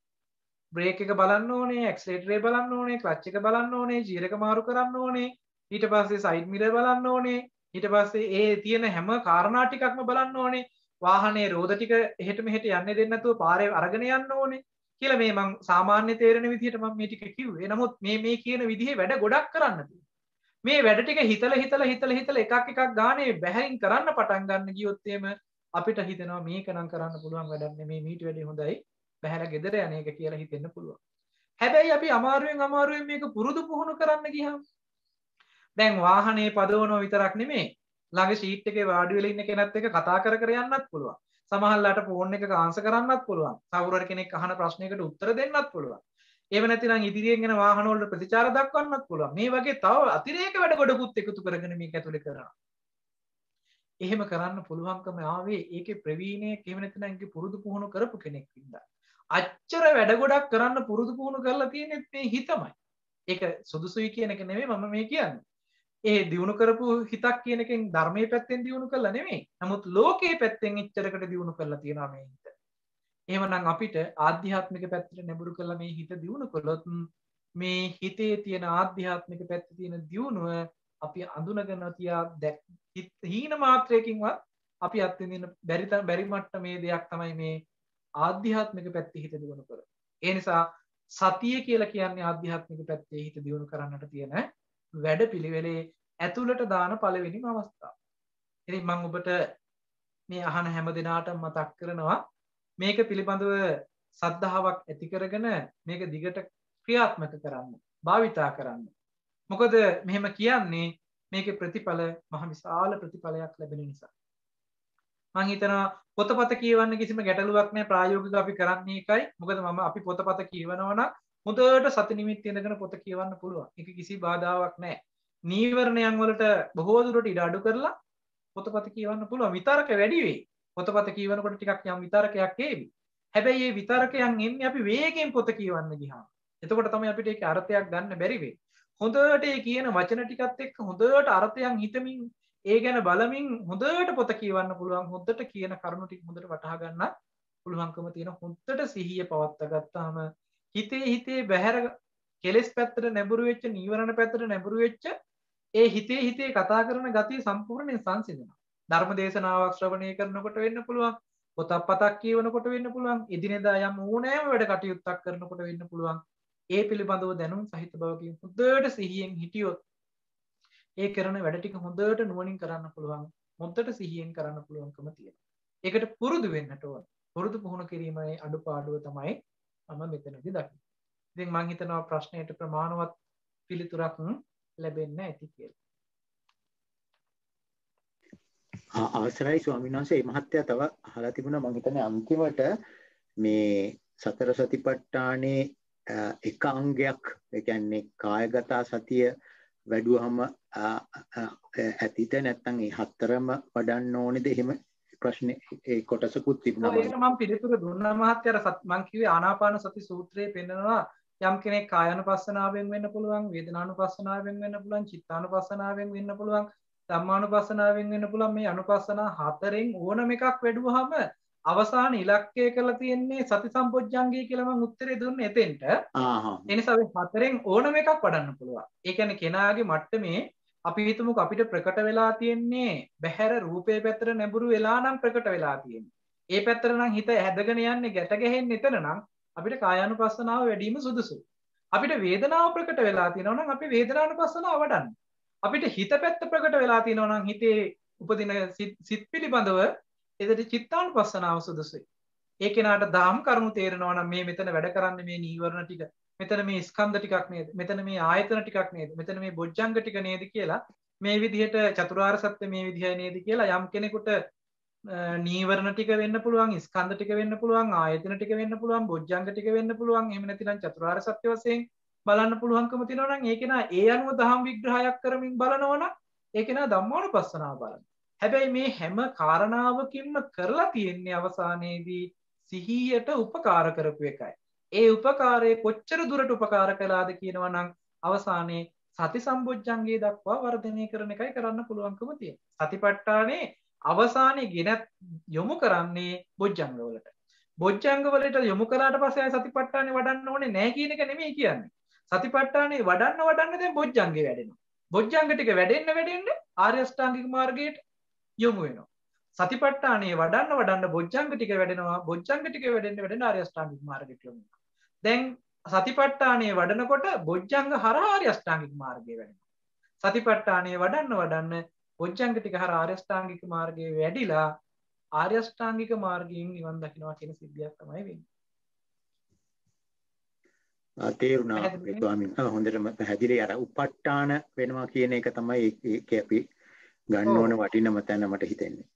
බ්‍රේක් එක බලන්න ඕනේ, ඇක්සලරේටර් එක බලන්න ඕනේ, ක්ලච් එක බලන්න ඕනේ, ගියර් එක මාරු කරන්න ඕනේ, ඊට පස්සේ සයිඩ් මිරර් බලන්න ඕනේ, ඊට පස්සේ ඒ තියෙන හැම කාරණා ටිකක්ම බලන්න ඕනේ. වාහනේ රෝද ටික එහෙට මෙහෙට යන්නේ දෙන්නේ නැතුව පාරේ අරගෙන යන්න ඕනේ කියලා මේ මං සාමාන්‍ය තේරෙන විදිහට මම මේ ටික කිව්වේ. නමුත් මේ කියන විදිහේ වැඩ ගොඩක් කරන්න තියෙනවා. මේ වැඩ ටික හිතලා එකක් ගානේ බැහැරින් කරන්න පටන් ගන්න ගියොත් එහෙම අපිට හිතෙනවා මේක නම් කරන්න පුළුවන් වැඩක් නෙමෙයි, මීට වැඩිය හොඳයි බැහැලා ගෙදර යන එක කියලා හිතෙන්න පුළුවන්. හැබැයි අපි අමාරුවෙන් මේක පුරුදු පුහුණු කරන්න ගියාම දැන් වාහනේ පදවනවා විතරක් නෙමෙයි, ළඟ ෂීට් එකේ වාඩි වෙලා ඉන්න කෙනත් එක්ක කතා කර කර යන්නත් පුළුවන්. සමහරලාට ෆෝන් එකක ආන්සර් කරන්නත් පුළුවන්. කවුරු කෙනෙක් අහන ප්‍රශ්නයකට උත්තර දෙන්නත් පුළුවන්. එහෙම නැතිනම් ඉදිරියෙන් එන වාහන වලට ප්‍රතිචාර දක්වන්නත් පුළුවන්. මේ වගේ තව අතිරේක වැඩ ගොඩකුත් එකතු කරගෙන මේක ඇතුලේ කරනවා. එහෙම කරන්න පුළුවන්කම ආවේ ඒකේ ප්‍රවීණයෙක් එහෙම නැතිනම් ඒකේ පුරුදු පුහුණු කරපු කෙනෙක් ඉඳලා. අච්චර වැඩ ගොඩක් කරන්න පුරුදු පුහුණු කරලා තියෙන්නේ මේ හිතමයි. ඒක සුදුසුයි කියන එක නෙමෙයි මම මේ කියන්නේ. ඒ දියුණු කරපු හිතක් කියන එකෙන් ධර්මයේ පැත්තෙන් දියුණු කළා නෙමෙයි. නමුත් ලෝකයේ පැත්තෙන් ඉච්චරකට දියුණු කරලා තියෙනවා මේ හිත. එහෙමනම් අපිට ආධ්‍යාත්මික පැත්තට නැඹුරු කරලා මේ හිත දියුණු කළොත් මේ හිතේ තියෙන ආධ්‍යාත්මික පැත්තේ තියෙන දියුණුව අපි අඳුනගෙන තියා හීන මාත්‍රයකින්වත් අපි අත්විඳින්න බැරි මට්ටමේ දෙයක් තමයි මේ ආධ්‍යාත්මික පැත්තේ හිත දියුණු කරන්නේ. ඒ නිසා සතිය කියලා කියන්නේ ආධ්‍යාත්මික පැත්තේ හිත දියුණු කරන්නට තියෙන වැඩ පිළිවෙලේ ඇතුළට දාන පළවෙනිම අවස්ථාව. ඉතින් මම ඔබට මේ අහන හැම දිනාටම මතක් කරනවා මේක පිළිබඳව සද්ධාාවක් ඇති කරගෙන මේක දිගට ක්‍රියාත්මක කරන්න, භාවිතා කරන්න. මොකද මෙහෙම කියන්නේ මේකේ ප්‍රතිඵල මහ විශාල ප්‍රතිඵලයක් ලැබෙන නිසා. මම හිතනවා පොතපත කියවන්න කිසිම ගැටලුවක් නැහැ, ප්‍රායෝගිකව අපි කරන්නේ ඒකයි. මොකද අපි පොතපත කියවනවා නම් හොඳට සති නිමිත්ත ඉඳගෙන පොත කියවන්න පුළුවන්. ඒක කිසි බාධාවක් නැහැ. නීවරණයන් වලට බොහෝ දුරට ඉඩ අඩු කරලා පොතපත කියවන්න පුළුවන්. විතරක වැඩි වෙයි. පොතපත කියවනකොට ටිකක් යම් විතරකයක් ඒවි. හැබැයි මේ විතරකයන් එන්නේ අපි වේගෙන් පොත කියවන්න ගියාම. එතකොට තමයි අපිට ඒකේ අර්ථයක් ගන්න බැරි වෙන්නේ. හොඳට ඒ කියන වචන ටිකත් එක්ක හොඳට අර්ථයන් හිතමින් ඒ ගැන බලමින් හොඳට පොත කියවන්න පුළුවන්. හොඳට කියන කරුණු ටික හොඳට වටහා ගන්න පුළුවන්කම තියෙන. හොඳට සිහිය පවත්වා ගත්තාම හිතේ බහැර කෙලෙස් පැත්තට නැඹුරු වෙච්ච, නීවරණ පැත්තට නැඹුරු වෙච්ච ඒ හිතේ කතා කරන ගතිය සම්පූර්ණයෙන් සංසිඳනවා. ධර්ම දේශනාවක් ශ්‍රවණය කරනකොට වෙන්න පුළුවන්, පොතක් පතක් කියවනකොට වෙන්න පුළුවන්, එදිනෙදා යම් ඕනෑම වැඩ කටයුත්තක් කරනකොට වෙන්න පුළුවන්. ඒ පිළිබඳව දැනුම් සහිත බවකින් හොඳට සිහියෙන් හිටියොත් ඒ කරන වැඩ ටික හොඳට නුවණින් කරන්න පුළුවන්. හොඳට සිහියෙන් කරන්න පුළුවන්කම තියෙනවා. ඒකට පුරුදු වෙන්නට ඕන. පුරුදු පුහුණු කිරීමේ අඩුපාඩුව තමයි මම මෙතනදී දකින්නේ. ඉතින් මම හිතනවා ප්‍රශ්නයට ප්‍රමාණවත් පිළිතුරක් ලැබෙන්න ඇති කියලා. අවසරයි ස්වාමීන් වහන්සේ. මේ මහත්තයා තව අහලා තිබුණා මම හිතන්නේ අන්තිමට මේ සතර සතිපට්ඨානේ එක අංගයක්, ඒ කියන්නේ කායගත සතිය වැඩුවම ඇතිද නැත්නම් ඒ හතරම වඩන්න ඕනේද? එහෙම ප්‍රශ්නේ ඒ කොටසකුත් තිබුණා. ඒක මම පිළිතුර දුන්නා මහත්තයාට. මම කිව්වේ ආනාපාන සති සූත්‍රයේ පෙන්නනවා යම් කෙනෙක් කායानुපස්සනාවෙන් වෙන්න පුළුවන්, වේදනානුපස්සනාවෙන් වෙන්න පුළුවන්, චිත්තානුපස්සනාවෙන් වෙන්න පුළුවන්, ධම්මානුපස්සනාවෙන් වෙන්න පුළුවන්. මේ අනුපස්සනා හතරෙන් ඕනම එකක් වැඩුවාම අවසාන ඉලක්කය කරලා තියෙන්නේ සති සම්පොඥංගය කියලා මම උත්තරේ දුන්නේ එතෙන්ට. ඒ නිසා මේ හතරෙන් ඕනම එකක් වඩන්න පුළුවන්. ඒ කියන්නේ කෙනාගේ මට්ටමේ අපි හිතමුකෝ අපිට ප්‍රකට වෙලා තියෙන්නේ බහැර රූපේ පැත්තට නැඹුරු වෙලා නම් ප්‍රකට වෙලා තියෙන්නේ. ඒ පැත්තට නම් හිත හැදගෙන යන්නේ ගැට ගැහෙන්නේ එතන නම් අපිට කායානුපස්සනාව වැඩිම සුදුසුයි. අපිට වේදනාව ප්‍රකට වෙලා තියෙනවා නම් අපි වේදනානුපස්සනාව වඩන්න. අපිට හිත පැත්ත ප්‍රකට වෙලා තියෙනවා නම් හිතේ උපදින සිත් පිළිබඳව එතකොට චිත්තානුපස්සනාව සුදුසුයි. ඒ කෙනාට දාම් කරුණු තේරෙනවා නම් මේ මෙතන වැඩ කරන්නේ මේ නීවරණ ටික, මෙතන මේ ස්කන්ධ ටිකක් නේද, මෙතන මේ ආයතන ටිකක් නේද, මෙතන මේ බොජ්ජංග ටික නේද කියලා මේ විදිහට චතුරාර්ය සත්‍ය මේ විදිහයි නේද කියලා යම් කෙනෙකුට නීවරණ ටික වෙන්න පුළුවන්, ස්කන්ධ ටික වෙන්න පුළුවන්, ආයතන ටික වෙන්න පුළුවන්, බොජ්ජංග ටික වෙන්න පුළුවන්. එහෙම නැතිනම් චතුරාර්ය සත්‍ය වශයෙන් බලන්න පුළුවන්කම තියෙනවා නම් ඒක නා ඒ අනුව දහම් විග්‍රහයක් කරමින් බලනවා නම් ඒක නා ධම්මානුපස්සනාව බලන්න. හැබැයි මේ හැම කාරණාවකින්ම කරලා තියෙන්නේ අවසානයේදී සිහියට උපකාර කරපු එකයි. ඒ උපකාරයේ කොච්චර දුරට උපකාර කළාද කියනවා නම් අවසානයේ සති සම්බොජ්ජංගේ දක්වා වර්ධනය කරන එකයි කරන්න පුළුවන්කම තියෙනවා. සතිපට්ඨානේ අවසානයේ ගෙන යොමු කරන්නේ බොජ්ජංග වලට. බොජ්ජංග වලට යොමු කරාට පස්සේ ආය සතිපට්ඨානේ වඩන්න ඕනේ නැහැ කියන එක නෙමෙයි කියන්නේ. සතිපට්ඨානේ වඩන්න දැන් බොජ්ජංගේ වැඩෙනවා. බොජ්ජංග ටික වැඩෙන්න ආර්ය අෂ්ටාංගික මාර්ගයට යොමු වෙනවා. සතිපට්ඨානේ වඩන්න බොජ්ජංග ටික වැඩෙනවා. බොජ්ජංග ටික වැඩෙන්න ආර්ය අෂ්ටාංගික මාර්ගයට යොමු වෙනවා. දැන් සතිපට්ඨානේ වඩනකොට බොජ්ජංග හරහා ආර්ය අෂ්ටාංගික මාර්ගය වැඩෙනවා. සතිපට්ඨානේ වඩන්න බොජ්ජංග ටික හරහා ආර්ය අෂ්ටාංගික මාර්ගයේ වැඩිලා ආර්ය අෂ්ටාංගික මාර්ගයෙන් නිවන් දකින්නවා කියන සිද්ධියක් තමයි වෙන්නේ. තේරුණා ස්වාමීන් වහන්සේ. හොඳටම පැහැදිලි. අර උපට්ඨාන වෙනවා කියන එක තමයි ඒක අපි ගන්න ඕන වටිනම තැන මට හිතෙන්නේ.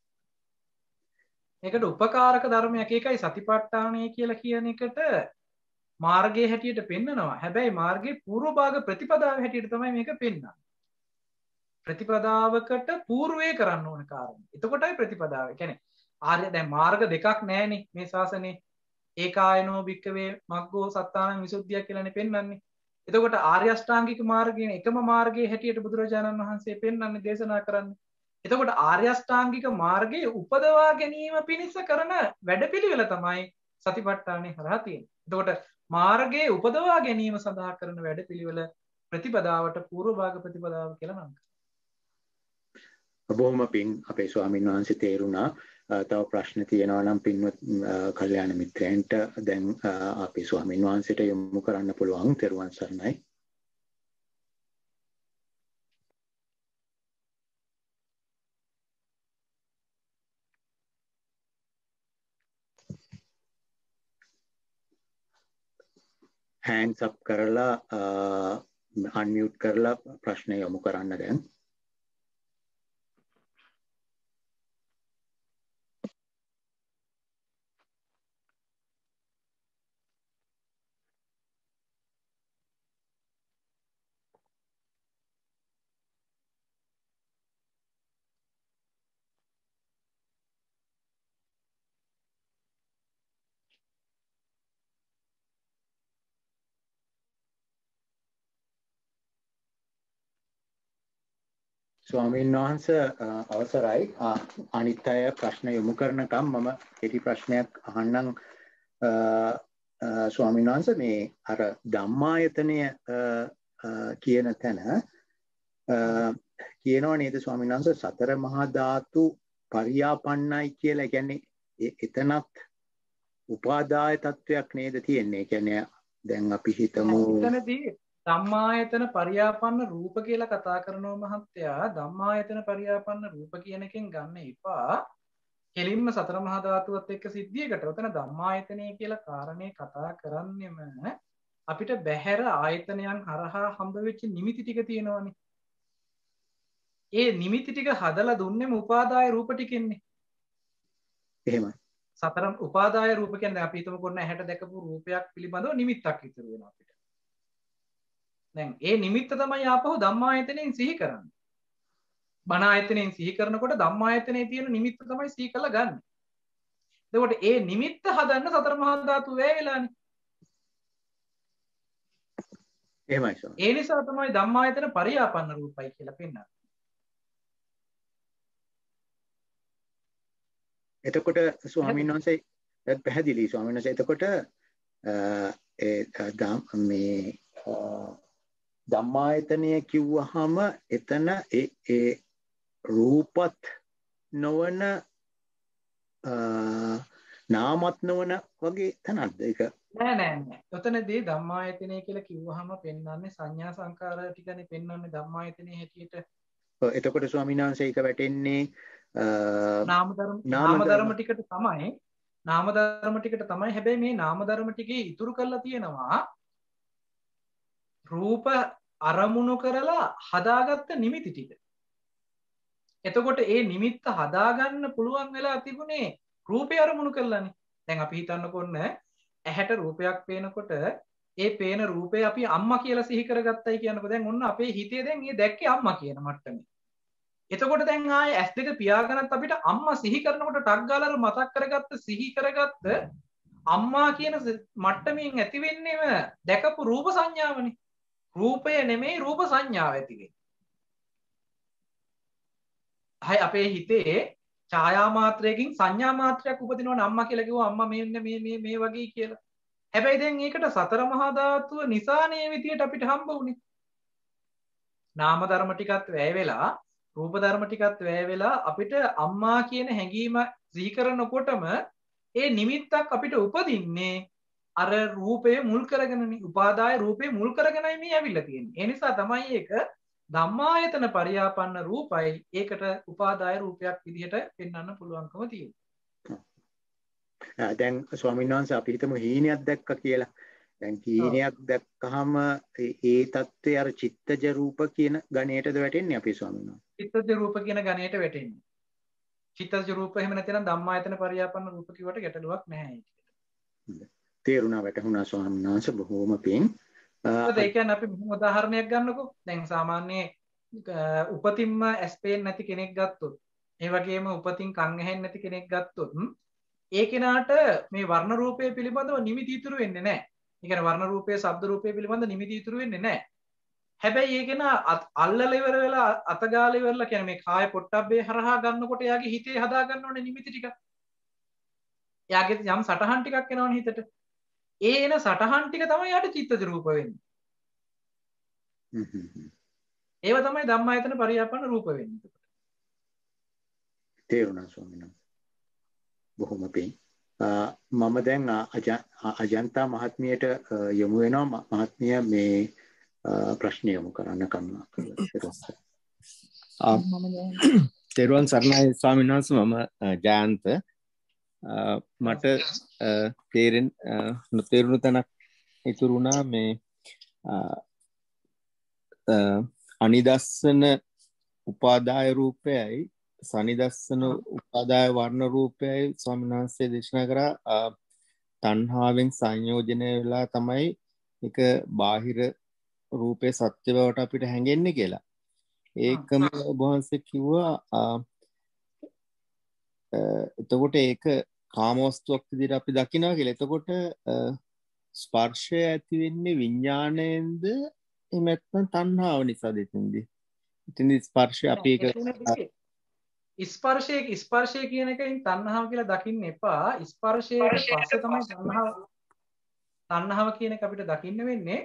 ඒකට උපකාරක ධර්මයක් ඒකයි සතිපට්ඨානය කියලා කියන එකට මාර්ගයේ හැටියට පෙන්නනවා. හැබැයි මාර්ගයේ පූර්ව භාග ප්‍රතිපදාව හැටියට තමයි මේක පෙන්නන්නේ. ප්‍රතිපදාවකට පූර්වේ කරන්න ඕන කාරණා. එතකොටයි ප්‍රතිපදාව. ඒ කියන්නේ ආර්ය දැන් මාර්ග දෙකක් නැහැනේ මේ ශාසනේ. ඒකායනෝ භික්කවේ මග්ගෝ සත්තානං විසුද්ධිය කියලානේ පෙන්වන්නේ. එතකොට ආර්ය අෂ්ටාංගික මාර්ගයේ එකම මාර්ගයේ හැටියට බුදුරජාණන් වහන්සේ පෙන්වන්නේ දේශනා කරන්නේ. එතකොට ආර්ය අෂ්ටාංගික මාර්ගයේ උපදවා ගැනීම පිණිස කරන වැඩපිළිවෙල තමයි සතිපට්ඨානේ හරහා තියෙන්නේ. එතකොට මාර්ගයේ උපදවා ගැනීම සඳහා කරන වැඩපිළිවෙල ප්‍රතිපදාවට පූර්ව භාග ප්‍රතිපදාව කියලා නම් කරනවා. බොහොම පිං අපේ ස්වාමීන් වහන්සේ තේරුණා. තව ප්‍රශ්න තියෙනවා නම් පින්වත් කල්යාණ මිත්‍රයන්ට දැන් අපේ ස්වාමීන් වහන්සේට යොමු කරන්න පුළුවන්. තෙරුවන් සරණයි. hands up කරලා unmute කරලා ප්‍රශ්න යොමු කරන්න දැන්. ස්වාමීන් වහන්සේ අවසරයි. අනිත් අය ප්‍රශ්න යොමු කරනකම් මම කෙටි ප්‍රශ්නයක් අහන්නම්. ස්වාමීන් වහන්සේ මේ අර ධම්මායතනය කියන තැන කියනවා නේද ස්වාමීන් වහන්සේ සතර මහා ධාතු පරියාපන්නයි කියලා. කියන්නේ එතනත් උපාදාය තත්වයක් නේද තියෙන්නේ. කියන්නේ දැන් අපි හිතමු එතනදී ධම්මායතන පරියාපන්න රූප කියලා කතා කරනවා මහත්තයා. ධම්මායතන පරියාපන්න රූප කියන එකෙන් ගන්න එපා. කෙලින්ම සතර මහා ධාතුවත් එක්ක සිද්ධියකට. ඔතන ධම්මායතනය කියලා කාරණේ කතා කරන්නෙම අපිට බහැර ආයතනයන් හරහා හම්බ වෙච්ච නිමිති ටික තියෙනවනේ. ඒ නිමිති ටික හදලා දුන්නෙම උපාදාය රූප ටිකෙන්නේ. එහෙමයි. සතර උපාදාය රූප කියන්නේ අපි හිතමු කොන්න ඇහැට දැකපු රූපයක් පිළිබඳව නිමිත්තක් ඉතුරු වෙනවා අපිට. දැන් ඒ නිමිත්ත තමයි ආපහු ධම්මායතනෙන් සිහි කරන්නේ. බණ ආයතනෙන් සිහි කරනකොට ධම්මායතනයේ තියෙන නිමිත්ත තමයි සිහි කරලා ගන්න. එතකොට ඒ නිමිත්ත හදන්න සතර මහා ධාතු වැය වෙලානේ. එහෙමයි සර්. ඒ නිසා තමයි ධම්මායතන පරියාපන්න රූපයි කියලා පෙන්නන්නේ. එතකොට ස්වාමීන් වහන්සේ පැහැදිලි ස්වාමීන් වහන්සේ එතකොට මේ ධම්මායතනය කිව්වහම එතන ඒ රූපත් නොවන නාමත් නොවන වගේ තැනක්ද ඒක නෑ. ඔතනදී ධම්මායතනය කියලා කිව්වහම පෙන්වන්නේ සංඥා සංකාර ටිකනේ පෙන්වන්නේ ධම්මායතනයේ හැටියට. එතකොට ස්වාමීන් වහන්සේ ඒක වැටෙන්නේ නාම ධර්ම ටිකට තමයි. නාම ධර්ම ටිකට තමයි. හැබැයි මේ නාම ධර්ම ටිකේ ඉතුරු කරලා තියෙනවා රූප අරමුණු කරලා හදාගත්ත නිමිති ටික. එතකොට ඒ නිමිත්ත හදාගන්න පුළුවන් වෙලා තිබුණේ රූපේ අරමුණු කරලානේ. දැන් අපි හිතන්නකො ඔන්න ඇහැට රූපයක් පේනකොට ඒ පේන රූපේ අපි අම්මා කියලා සිහි කරගත්තයි කියනකො දැන් ඔන්න අපේ හිතේ දැන් මේ දැක්කේ අම්මා කියන මට්ටමේ. එතකොට දැන් ආයේ S2 පියාගෙනත් අපිට අම්මා සිහි කරනකොට ටක් ගාලා මතක් කරගත්ත සිහි කරගත්ත අම්මා කියන මට්ටමින් ඇති වෙන්නේම දැකපු රූප සංඥාවනේ. රූපය නෙමෙයි රූප සංඥාව ඇති වෙන්නේ. හයි අපේ හිතේ ඡායා මාත්‍රයකින් සංඥා මාත්‍රයක් උපදිනවනේ අම්මා කියලා කිව්වා අම්මා මේ වගේ කියලා. හැබැයි දැන් ඒකට සතර මහා ධාතුව නිසානේ විදියට අපිට හම්බ වුනේ. නාම ධර්ම ටිකත් වැය වෙලා රූප ධර්ම ටිකත් වැය වෙලා අපිට අම්මා කියන හැඟීම සිහි කරනකොටම ඒ නිමිත්තක් අපිට උපදින්නේ අර රූපය මුල් කරගෙනනේ. උපාදාය රූපේ මුල් කරගෙනයි මේ ඇවිල්ලා තියෙන්නේ. ඒ නිසා තමයි ඒක ධම්මායතන පරියාපන්න රූපයි ඒකට උපාදාය රූපයක් විදිහට පෙන්වන්න පුළුවන්කම තියෙනවා. දැන් ස්වාමීන් වහන්සේ අපි හිතමු හීනයක් දැක්කා කියලා. දැන් හීනයක් දැක්කහම ඒ தත්ත්වය අර චිත්තජ රූප කියන ගණයටද වැටෙන්නේ අපේ ස්වාමීන් වහන්සේ? චිත්තජ රූප කියන ගණයට වැටෙන්නේ. චිත්තජ රූප එහෙම නැත්නම් ධම්මායතන පරියාපන්න රූප කිව්වට ගැටලුවක් නැහැ ඒක. තේරුණා වැටහුණා ස්වාමීන් වහන්සේ බොහෝම පිං. ඒ කියන්නේ අපි මෙහෙම උදාහරණයක් ගන්නකො. දැන් සාමාන්‍ය උපතින්ම ඇස් පේන්නේ නැති කෙනෙක් ගත්තොත්, ඒ වගේම උපතින් කන් ඇහෙන්නේ නැති කෙනෙක් ගත්තොත්, ඒ කෙනාට මේ වර්ණ රූපය පිළිබඳව නිමිති ඉතුරු වෙන්නේ නැහැ. ඒ කියන්නේ වර්ණ රූපය, ශබ්ද රූපය පිළිබඳ නිමිති ඉතුරු වෙන්නේ නැහැ. හැබැයි ඒ කෙනා අල්ලලා ඉවර වෙලා අතගාලා ඉවරලා කියන්නේ මේ කාය පොට්ටබ්බේ හරහා ගන්නකොට එයාගේ හිතේ හදා ගන්න ඕනේ නිමිති ටික. එයාගේ යම් සටහන් ටිකක් එනවනේ හිතට. ඒ එන සටහන් ටික තමයි යාට චිත්තජ රූප වෙන්නේ. ඒව තමයි ධම්මායතන පරියාපන්න රූප වෙන්නේ. තේරුණා ස්වාමීන් වහන්සේ. බොහොම පිං. මම දැන් අජන්තා මහත්මියට යොමු වෙනවා. මහත්මිය මේ ප්‍රශ්න යොමු කරන්න කරුණා කරලා. තෙරුවන් සරණයි ස්වාමීන් වහන්සේ. මම ජයන්ත. මට නොතේරුණු තැනක් ඉතුරු වුණා මේ අනිදස්සන උපාදාය රූපයයි සනිදස්සන උපාදාය වර්ණ රූපයයි ස්වාමීන් වහන්සේ දේශනා කරා තණ්හාවෙන් සංයෝජනය වෙලා තමයි එක බාහිර රූපේ සත්‍ය බවට අපිට හැඟෙන්නේ කියලා. ඒකම ඔබ වහන්සේ කිව්වා එතකොට ඒක කාමවස්තුවක් විදිහට අපි දකිනවා කියලා. එතකොට ස්පර්ශය ඇති වෙන්නේ විඥාණයෙන්ද එහෙම නැත්නම් තණ්හාව නිසාද එතෙන්දී? එතෙන්දී ස්පර්ශය අපි ඒක ස්පර්ශය කියන එකෙන් තණ්හාව කියලා දකින්න එපා. ස්පර්ශයට පස්සේ තමයි තණ්හාව කියන එක අපිට දකින්න වෙන්නේ.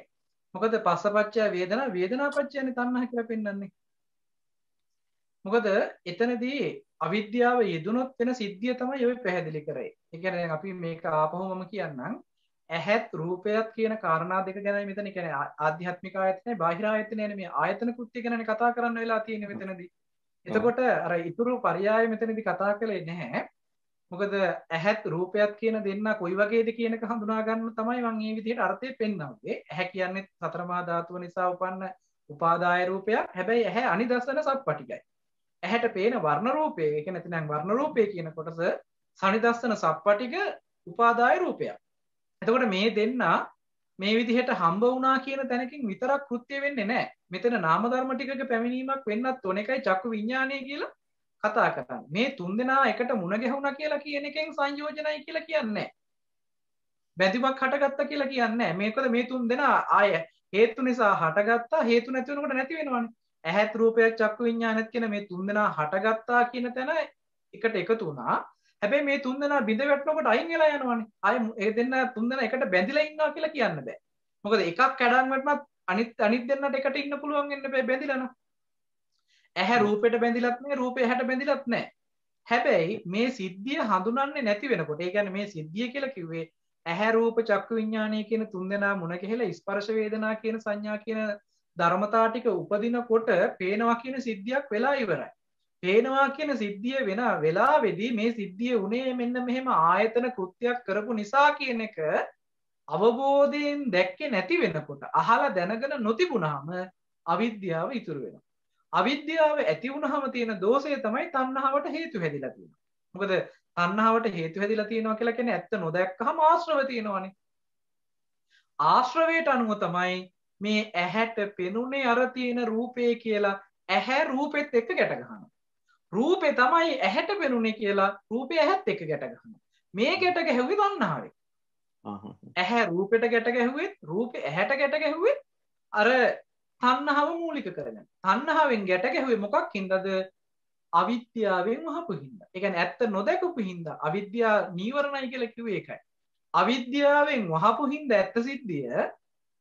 මොකද පස්සපච්චය වේදනා වේදනාපච්චයනේ තණ්හා කියලා පෙන්වන්නේ. මොකද එතනදී අවිද්‍යාව යෙදුනොත් වෙන සිද්ධිය තමයි ඔය පැහැදිලි කරේ. ඒ කියන්නේ දැන් අපි මේක ආපහුවම කියන්නම්. ඇහත් රූපයත් කියන කාරණා දෙක ගැනයි මෙතන කියන්නේ ආධ්‍යාත්මික ආයතනයි බාහිර ආයතනයනේ මේ ආයතන කෘත්‍ය ගැනනේ කතා කරන්න වෙලා තියෙන්නේ මෙතනදී. එතකොට අර ඉතුරු පරයය මෙතනදී කතා කළේ නැහැ. මොකද ඇහත් රූපයත් කියන දෙන්න කොයි වගේද කියන එක හඳුනා ගන්න තමයි මම මේ විදිහට අර්ථය පෙන්නන්නේ. ඇහැ කියන්නේ සතර මහා ධාතුව නිසා උපන්න උපාදාය රූපයක්. හැබැයි ඇහැ අනිදස්සන සප්පටිකයි. ඇහැට පේන වර්ණ රූපය, ඒක නැතිනම් වර්ණ රූපය කියන කොටස සනිදස්සන සප්පටික උපාදාය රූපයක්. එතකොට මේ දෙන්න මේ විදිහට හම්බ වුණා කියන තැනකින් විතරක් කෘත්‍ය වෙන්නේ නැහැ. මෙතන නාම ධර්ම ටිකක පැමිණීමක් වෙන්නත් ඕන. එකයි චක්කු විඥානය කියලා කතා කරන්නේ. මේ තුන් දෙනා එකට මුණ ගැහුණා කියලා කියන එකෙන් සංයෝජනයි කියලා කියන්නේ නැහැ. බැඳීමක් හටගත්තා කියලා කියන්නේ නැහැ. මේකද මේ තුන් දෙනා ආය හේතු නිසා හටගත්තා, හේතු නැති වෙනකොට නැති වෙනවනේ. ඇහත් රූපයක් චක්කු විඥානත් කියන මේ තුන් දෙනා හටගත්තා කියන තැන එකට එකතු වුණා. හැබැයි මේ තුන් දෙනා බිඳ වැටෙනකොට අයින් වෙලා යනවනේ. ආයෙ ඒ දෙන්න තුන් දෙනා එකට බැඳිලා ඉන්නවා කියලා කියන්න බෑ. මොකද එකක් කැඩන් වැටුණත් අනිත් දෙන්නට එකට ඉන්න පුළුවන් වෙන්න බෑ බැඳිලා නම්. ඇහැ රූපෙට බැඳිලත් නෑ, රූපය ඇහැට බැඳිලත් නෑ. හැබැයි මේ සිද්ධිය හඳුනන්නේ නැති වෙනකොට, ඒ කියන්නේ මේ සිද්ධිය කියලා කිව්වේ ඇහැ රූප චක්කු විඥානය කියන තුන්දෙනා මුණ ගැහිලා ස්පර්ශ වේදනා කියන සංඥා කියන ධර්මතා ටික උපදිනකොට පේනවා කියන සිද්ධියක් වෙලා ඉවරයි. පේනවා කියන සිද්ධිය වෙන වෙලාවේදී මේ සිද්ධිය උනේ මෙන්න මෙහෙම ආයතන කෘත්‍යයක් කරපු නිසා කියන එක අවබෝධයෙන් දැක්කේ නැති වෙනකොට අහලා දැනගෙන නොතිබුණාම අවිද්‍යාව ඉතුරු වෙනවා. අවිද්‍යාව ඇති වුණාම තියෙන දෝෂය තමයි තණ්හාවට හේතු හැදිලා තියෙන්නේ. මොකද තණ්හාවට හේතු හැදිලා තියෙනවා කියලා කියන්නේ ඇත්ත නොදැක්කහම ආශ්‍රව තියෙනවානේ. ආශ්‍රවයට අනුව තමයි මේ ඇහැට පෙනුනේ අර තියෙන රූපේ කියලා ඇහැ රූපෙත් එක්ක ගැට ගන්නවා. රූපේ තමයි ඇහැට පෙනුනේ කියලා රූපේ ඇහත් එක්ක ගැට ගන්නවා. මේ ගැට ගැහුවේ තණ්හාවෙන්. ඇහැ රූපෙට ගැට ගැහුවෙත් රූපේ ඇහැට ගැට ගැහුවෙත් අර තණ්හාව මූලික කරගෙන. තණ්හාවෙන් ගැට ගැහුවේ මොකක් හින්දාද? අවිද්‍යාවෙන් වහපු හින්දා. ඒ කියන්නේ ඇත්ත නොදැකපු හින්දා. අවිද්‍යා නීවරණයි කියලා කිව්වේ ඒකයි. අවිද්‍යාවෙන් වහපු හින්දා ඇත්ත සිද්ධිය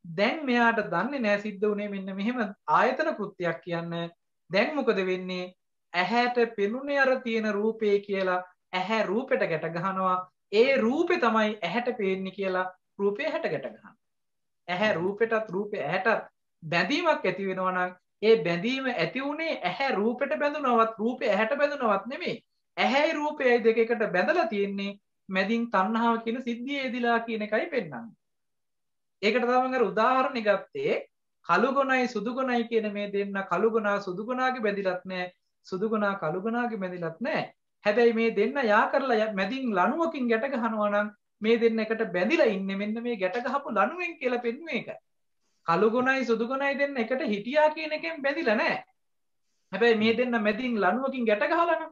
දැන් මෙයාට දන්නේ නැහැ සිද්ධ උනේ මෙන්න මෙහෙම ආයතන කෘත්‍යයක් කියන්නේ. දැන් මොකද වෙන්නේ? ඇහැට පෙනුනේ අර තියෙන රූපේ කියලා ඇහැ රූපෙට ගැට ගහනවා. ඒ රූපේ තමයි ඇහැට පේන්නේ කියලා රූපේ ඇහැට ගැට ගහනවා. ඇහැ රූපෙටත් රූපේ ඇහැටත් බැඳීමක් ඇති වෙනවා නම් ඒ බැඳීම ඇති උනේ ඇහැ රූපෙට බැඳුනවත් රූපේ ඇහැට බැඳුනවත් නෙමෙයි. ඇහැයි රූපයයි දෙක එකට බැඳලා තියෙන්නේ මැදින් තණ්හාව කියන සිද්ධිය එදිලා කියන එකයි පෙන්වන්නේ. ඒකට තමයි අර උදාහරණ ගත්තේ කළු ගොනයි සුදු ගොනයි කියන මේ දෙන්න කළු ගොනා සුදු ගොනාගේ බැඳිලත් නැහැ. සුදු ගොනා කළු ගොනාගේ බැඳිලත් නැහැ. හැබැයි මේ දෙන්න යා කරලා මැදින් ලණුවකින් ගැට ගහනවා නම් මේ දෙන්න එකට බැඳිලා ඉන්නේ මෙන්න මේ ගැට ගහපු ලණුවෙන් කියලා පෙන්වන්නේ ඒකයි. කළු ගොනයි සුදු ගොනයි දෙන්න එකට හිටියා කියන එකෙන් බැඳිලා නැහැ. හැබැයි මේ දෙන්න මැදින් ලණුවකින් ගැට ගහලා නම්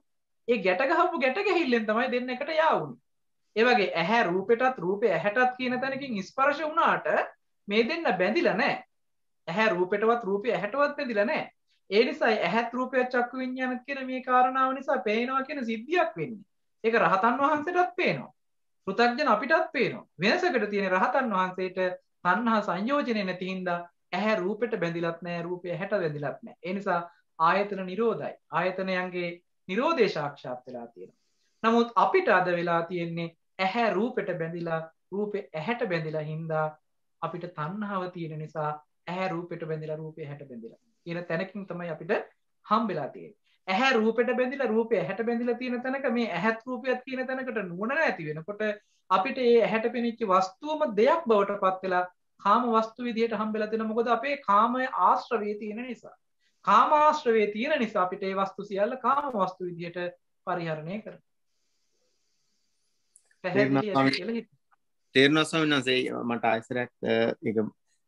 ඒ ගැට ගහපු ගැට ගැහිල්ලෙන් තමයි දෙන්න එකට යා වුනේ. ඒ වගේ ඇහැ රූපෙටත් රූපේ ඇහැටත් කියන තැනකින් ස්පර්ශ වුණාට මේ දෙන්න බැඳිලා නැහැ. ඇහැ රූපෙටවත් රූපේ ඇහැටවත් බැඳිලා නැහැ. ඒ නිසා ඇහත් රූපය චක්කු විඤ්ඤාණත් කියන මේ කාරණාව නිසා පේනවා කියන සිද්ධියක් වෙන්නේ. ඒක රහතන් වහන්සේටත් පේනවා. පෘථග්ජන අපිටත් පේනවා. වෙනසකට තියෙන රහතන් වහන්සේට තණ්හා සංයෝජනේ නැති හින්දා ඇහැ රූපෙට බැඳිලත් නැහැ රූපය ඇහැට බැඳිලත් නැහැ. ඒ නිසා ආයතන නිරෝධයි. ආයතනයන්ගේ නිරෝධය සාක්ෂාත් වෙලා තියෙනවා. නමුත් අපිට අද වෙලා තියෙන්නේ ඇහැ රූපෙට බැඳිලා රූපේ ඇහැට බැඳිලා හින්දා අපිට තණ්හාව තියෙන නිසා ඇහැ රූපෙට බැඳිලා රූපේ ඇහැට බැඳිලා කියන තැනකින් තමයි අපිට හම්බෙලා තියෙන්නේ. ඇහැ රූපෙට බැඳිලා රූපේ ඇහැට බැඳිලා තියෙන තැනක මේ ඇහත් රූපයත් කියන තැනකට නුවණ නැති වෙනකොට අපිට මේ ඇහැට පෙනිච්ච වස්තුවම දෙයක් බවට පත් වෙලා කාම වස්තු විදියට හම්බෙලා තියෙන. මොකද අපේ කාමයේ ආශ්‍රවයේ තියෙන නිසා. කාම ආශ්‍රවයේ තියෙන නිසා අපිට මේ වස්තු සියල්ල කාම වස්තු විදියට පරිහරණය කරනවා. තේරුණා ස්වාමීන් වහන්සේ මට ආයසරයක් ඒක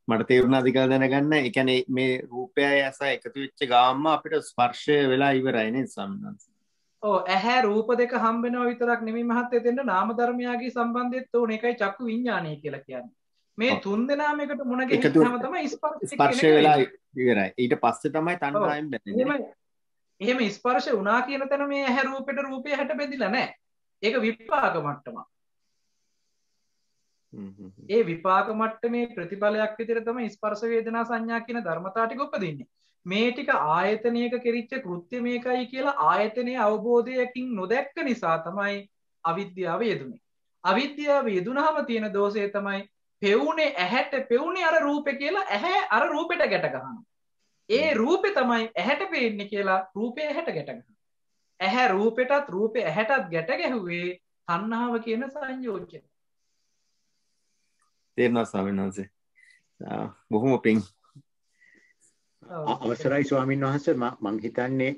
මට තේරුණාද කියලා දැනගන්න. ඒ කියන්නේ මේ රූපයයි ඇස එකතු වෙච්ච ගාමම අපිට ස්පර්ශය වෙලා ඉවරයි නේද ස්වාමීන් වහන්සේ? ඔව් ඇහැ රූප දෙක හම්බ වෙනවා විතරක් නෙමෙයි මහත්තයා දෙන්න නාම ධර්මයාගේ සම්බන්ධයත් ඕන. ඒකයි චක්කු විඤ්ඤාණය කියලා කියන්නේ. මේ තුන් දෙනාම එකට මුණ ගැහිච්චාම තමයි ස්පර්ශය වෙලා ඉවරයි. ඊට පස්සේ තමයි තණ්හාවෙන් බැඳෙන්නේ. එහෙම ස්පර්ශ වුණා කියන තැන මේ ඇහැ රූපෙට රූපය හැට බැඳිලා නැහැ. ඒක විපාක මට්ටමක්. ඒ විපාක මට්ටමේ ප්‍රතිඵලයක් විදිහට තමයි ස්පර්ශ වේදනා සංඥා කියන ධර්මතා ටික උපදින්නේ. මේ ටික ආයතනයක කෙරිච්ච කෘත්‍ය මේකයි කියලා ආයතනයේ අවබෝධයකින් නොදැක්ක නිසා තමයි අවිද්‍යාව යෙදුනේ. අවිද්‍යාව යෙදුනහම තියෙන දෝෂය තමයි පෙවුනේ ඇහැට පෙවුනේ අර රූපේ කියලා ඇහැ අර රූපෙට ගැට ගන්නවා. ඒ රූපේ තමයි ඇහැට පේන්නේ කියලා රූපේ ඇහැට ගැට ගන්නවා. ඇහැ රූපෙටත් රූපේ ඇහැටත් ගැට ගැහුවේ තණ්හාව කියන සංයෝජනය. තේරෙනවා ස්වාමීන් වහන්සේ. බොහොම පිං. අවසරයි ස්වාමීන් වහන්සේ මං හිතන්නේ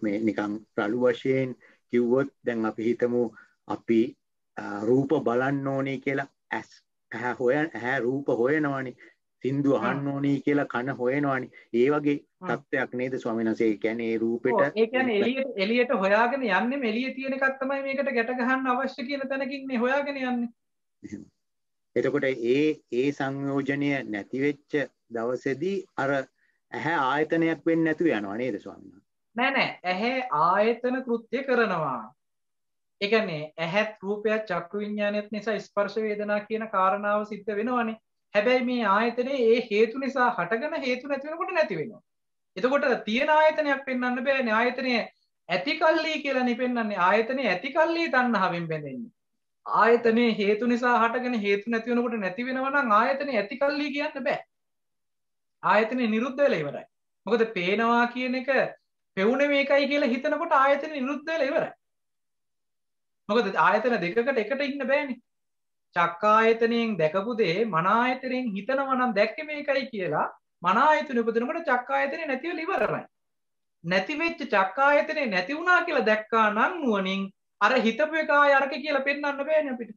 මේ නිකන් රළු වශයෙන් කිව්වොත් දැන් අපි හිතමු අපි රූප බලන්න ඕනේ කියලා ඇහැ රූප හොයනවානේ සින්දු අහන්න ඕනේ කියලා කන හොයනවානේ ඒ වගේ තත්ත්වයක් නේද ස්වාමීන් වහන්සේ? ඒ කියන්නේ රූපෙට ඒ කියන්නේ එළියට හොයාගෙන යන්නේ එළියේ තියෙන එකක් තමයි මේකට ගැට ගන්න අවශ්‍ය කියන තැනකින් මේ හොයාගෙන යන්නේ. එතකොට ඒ සංයෝජනය නැති වෙච්ච දවසේදී අර ඇහැ ආයතනයක් වෙන්නේ නැතුව යනවා නේද ස්වාමීන් වහන්සේ? නෑ ඇහැ ආයතන කෘත්‍ය කරනවා. ඒ කියන්නේ ඇහත් රූපයත් චක්කු විඤ්ඤාණයත් නිසා ස්පර්ශ වේදනා කියන කාරණාව සිද්ධ වෙනවනේ. හැබැයි මේ ආයතනේ ඒ හේතු නිසා හටගෙන හේතු නැති වෙනකොට නැති වෙනවා. එතකොට තියෙන ආයතනයක් පෙන්වන්න බෑනේ. ආයතනය ඇති කල්ලි කියලා නෙපෙන්නන්නේ. ආයතනය ඇති කල්ලි තණ්හාවෙන් බැඳෙන්නේ. ආයතනයේ හේතු නිසා හටගෙන හේතු නැති වෙනකොට නැති වෙනවා නම් ආයතනේ ඇති කල්ලි කියන්න බෑ. ආයතනේ නිරුද්ධ වෙලා ඉවරයි. මොකද පේනවා කියන එක පෙවුනේ මේකයි කියලා හිතනකොට ආයතනේ නිරුද්ධ වෙලා ඉවරයි. මොකද ආයතන දෙකකට එකට ඉන්න බෑනේ. චක්කායතනයෙන් දැකපු දේ මන ආයතනයෙන් හිතනවා නම් දැක්කේ මේකයි කියලා මන ආයතන උපදිනකොට චක්කායතනේ නැති වෙලා ඉවරයි. නැති වෙච්ච චක්කායතනේ නැති වුණා කියලා දැක්කා නම් නුවණින් අර හිතපු එක ආය අරක කියලා පෙන්වන්න බෑනේ අපිට.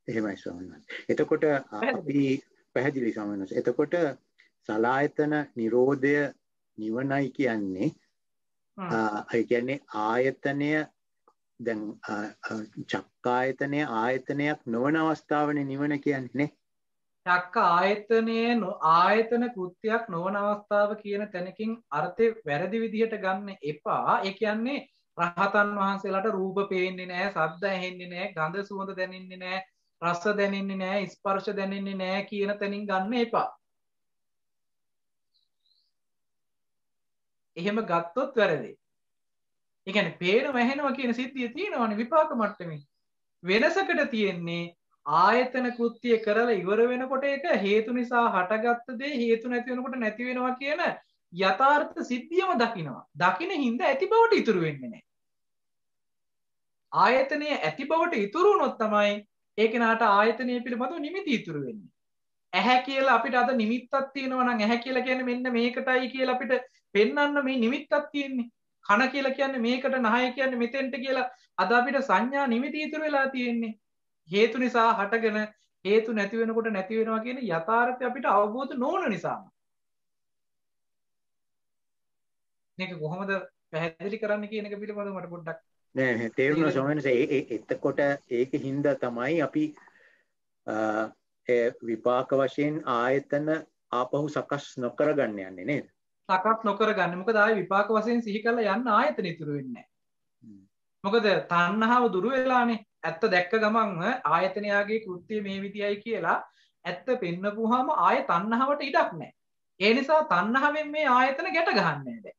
එහෙමයි ස්වාමීන් වහන්සේ. එතකොට අපි පැහැදිලි ස්වාමීන් වහන්සේ. එතකොට සලායතන නිරෝධය නිවනයි කියන්නේ ඒ කියන්නේ ආයතනය දැන් චක්කායතනය ආයතනයක් නොවන අවස්ථාවනේ නිවන කියන්නේ නේ. චක්ක ආයතනයේ ආයතන කෘත්‍යයක් නොවන අවස්ථාව කියන තැනකින් අර්ථය වැරදි විදිහට ගන්න එපා. ඒ කියන්නේ රහතන් වහන්සේලාට රූප පේන්නේ නැහැ, ශබ්ද ඇහෙන්නේ නැහැ, ගඳ සුවඳ දැනෙන්නේ නැහැ, රස දැනෙන්නේ නැහැ, ස්පර්ශ දැනෙන්නේ නැහැ කියන තැනින් ගන්න එපා. එහෙම ගත්තොත් වැරදි. ඒ කියන්නේ පේනව ඇහෙනවා කියන සිද්ධිය තියෙනවනේ විපාක මට්ටමේ. වෙනසකට තියෙන්නේ ආයතන කෘත්‍ය කරලා ඉවර වෙනකොට ඒක හේතු නිසා හටගත්ත දේ හේතු නැති වෙනකොට නැති වෙනවා කියන යථාර්ථ සිද්ධියම දකිනවා. දකින හින්දා ඇති බවට ඉතුරු වෙන්නේ නැහැ. ආයතනය ඇති බවට ඉතුරු වුණොත් තමයි ඒ කෙනාට ආයතනය පිළිබඳව නිමිති ඉතුරු වෙන්නේ. ඇහැ කියලා අපිට අද නිමිත්තක් තියෙනවා නම් ඇහැ කියලා කියන්නේ මෙන්න මේකටයි කියලා අපිට පෙන්වන්න මේ නිමිත්තක් තියෙන්නේ. කන කියලා කියන්නේ මේකට, නහය කියන්නේ මෙතෙන්ට කියලා අද අපිට සංඥා නිමිති ඉතුරු වෙලා තියෙන්නේ. හේතු නිසා හටගෙන හේතු නැති වෙනකොට නැති වෙනවා කියන යථාර්ථය අපිට අවබෝධ නොවන නිසා. මේක කොහොමද පැහැදිලි කරන්න කියන එක පිළිබඳව මට පොඩ්ඩක් නෑ තේරුණා ස්වාමීන් වහන්සේ. එතකොට ඒකින්ද තමයි අපි විපාක වශයෙන් ආයතන ආපහු සකස් නොකරගන්න යන්නේ නේද? සකස් නොකරගන්න. මොකද ආයේ විපාක වශයෙන් සිහි කරලා යන්න ආයතන ඉතුරු වෙන්නේ නැහැ. මොකද තණ්හාව දුරු වෙලානේ. ඇත්ත දැක්ක ගමන් ආයතනයාගේ කෘත්‍ය මේ විදියයි කියලා ඇත්ත පෙන්නපුවාම ආය තණ්හාවට ඉඩක් නැහැ. ඒ නිසා තණ්හාවෙන් මේ ආයතන ගැට ගහන්නේ නැහැ.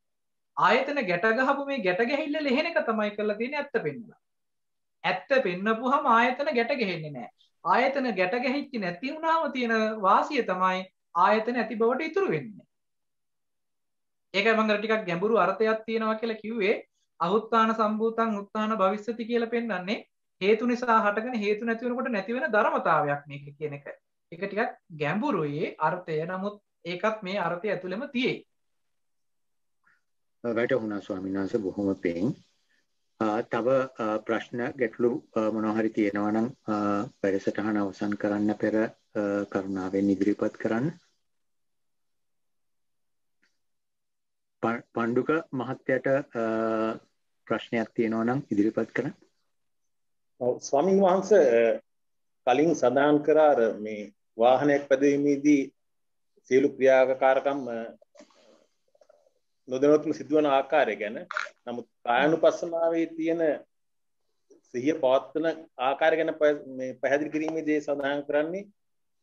ආයතන ගැට ගහපු මේ ගැට ගැහිල්ල ලෙහෙන එක තමයි කරලා තියෙන්නේ ඇත්ත පෙන්නලා. ඇත්ත පෙන්නපුවාම ආයතන ගැට ගැහෙන්නේ නැහැ. ආයතන ගැට ගැහිච්ච නැති වුණාම තියෙන වාසිය තමයි ආයතන ඇති බවට ඉතුරු වෙන්නේ. ඒකයි මම අර ටිකක් ගැඹුරු අර්ථයක් තියෙනවා කියලා කිව්වේ. අහුත්තාන සම්භූතං උත්තාන භවිස්සති කියලා පෙන්වන්නේ හේතු නිසා හටගෙන හේතු නැති වෙනකොට නැති වෙන ධර්මතාවයක් මේක කියන එක. ඒක ටිකක් ගැඹුරුයි අර්ථය. නමුත් ඒකත් මේ අර්ථය ඇතුළෙම තියෙයි. වැටහුණා ස්වාමීන් වහන්සේ බොහොම පිං. තව ප්‍රශ්න ගැටලු මොනවා හරි තියෙනවා නම් වැඩසටහන අවසන් කරන්න පෙර කරුණාවෙන් ඉදිරිපත් කරන්න. පණ්ඩුක මහත්තයට ප්‍රශ්නයක් තියෙනවා නම් ඉදිරිපත් කරන්න. ස්වාමීන් වහන්සේ කලින් සඳහන් කරා මේ වාහනයක් පැදවීමේදී සියලු ක්‍රියාකාරකම් නොදැනුවත්ව සිදුවන ආකාරය ගැන. නමුත් කායानुපස්සනාවේ තියෙන සිහිය පවත්වන ආකාරය ගැන මේ පැහැදිලි කිරීමේදී සඳහන් කරන්නේ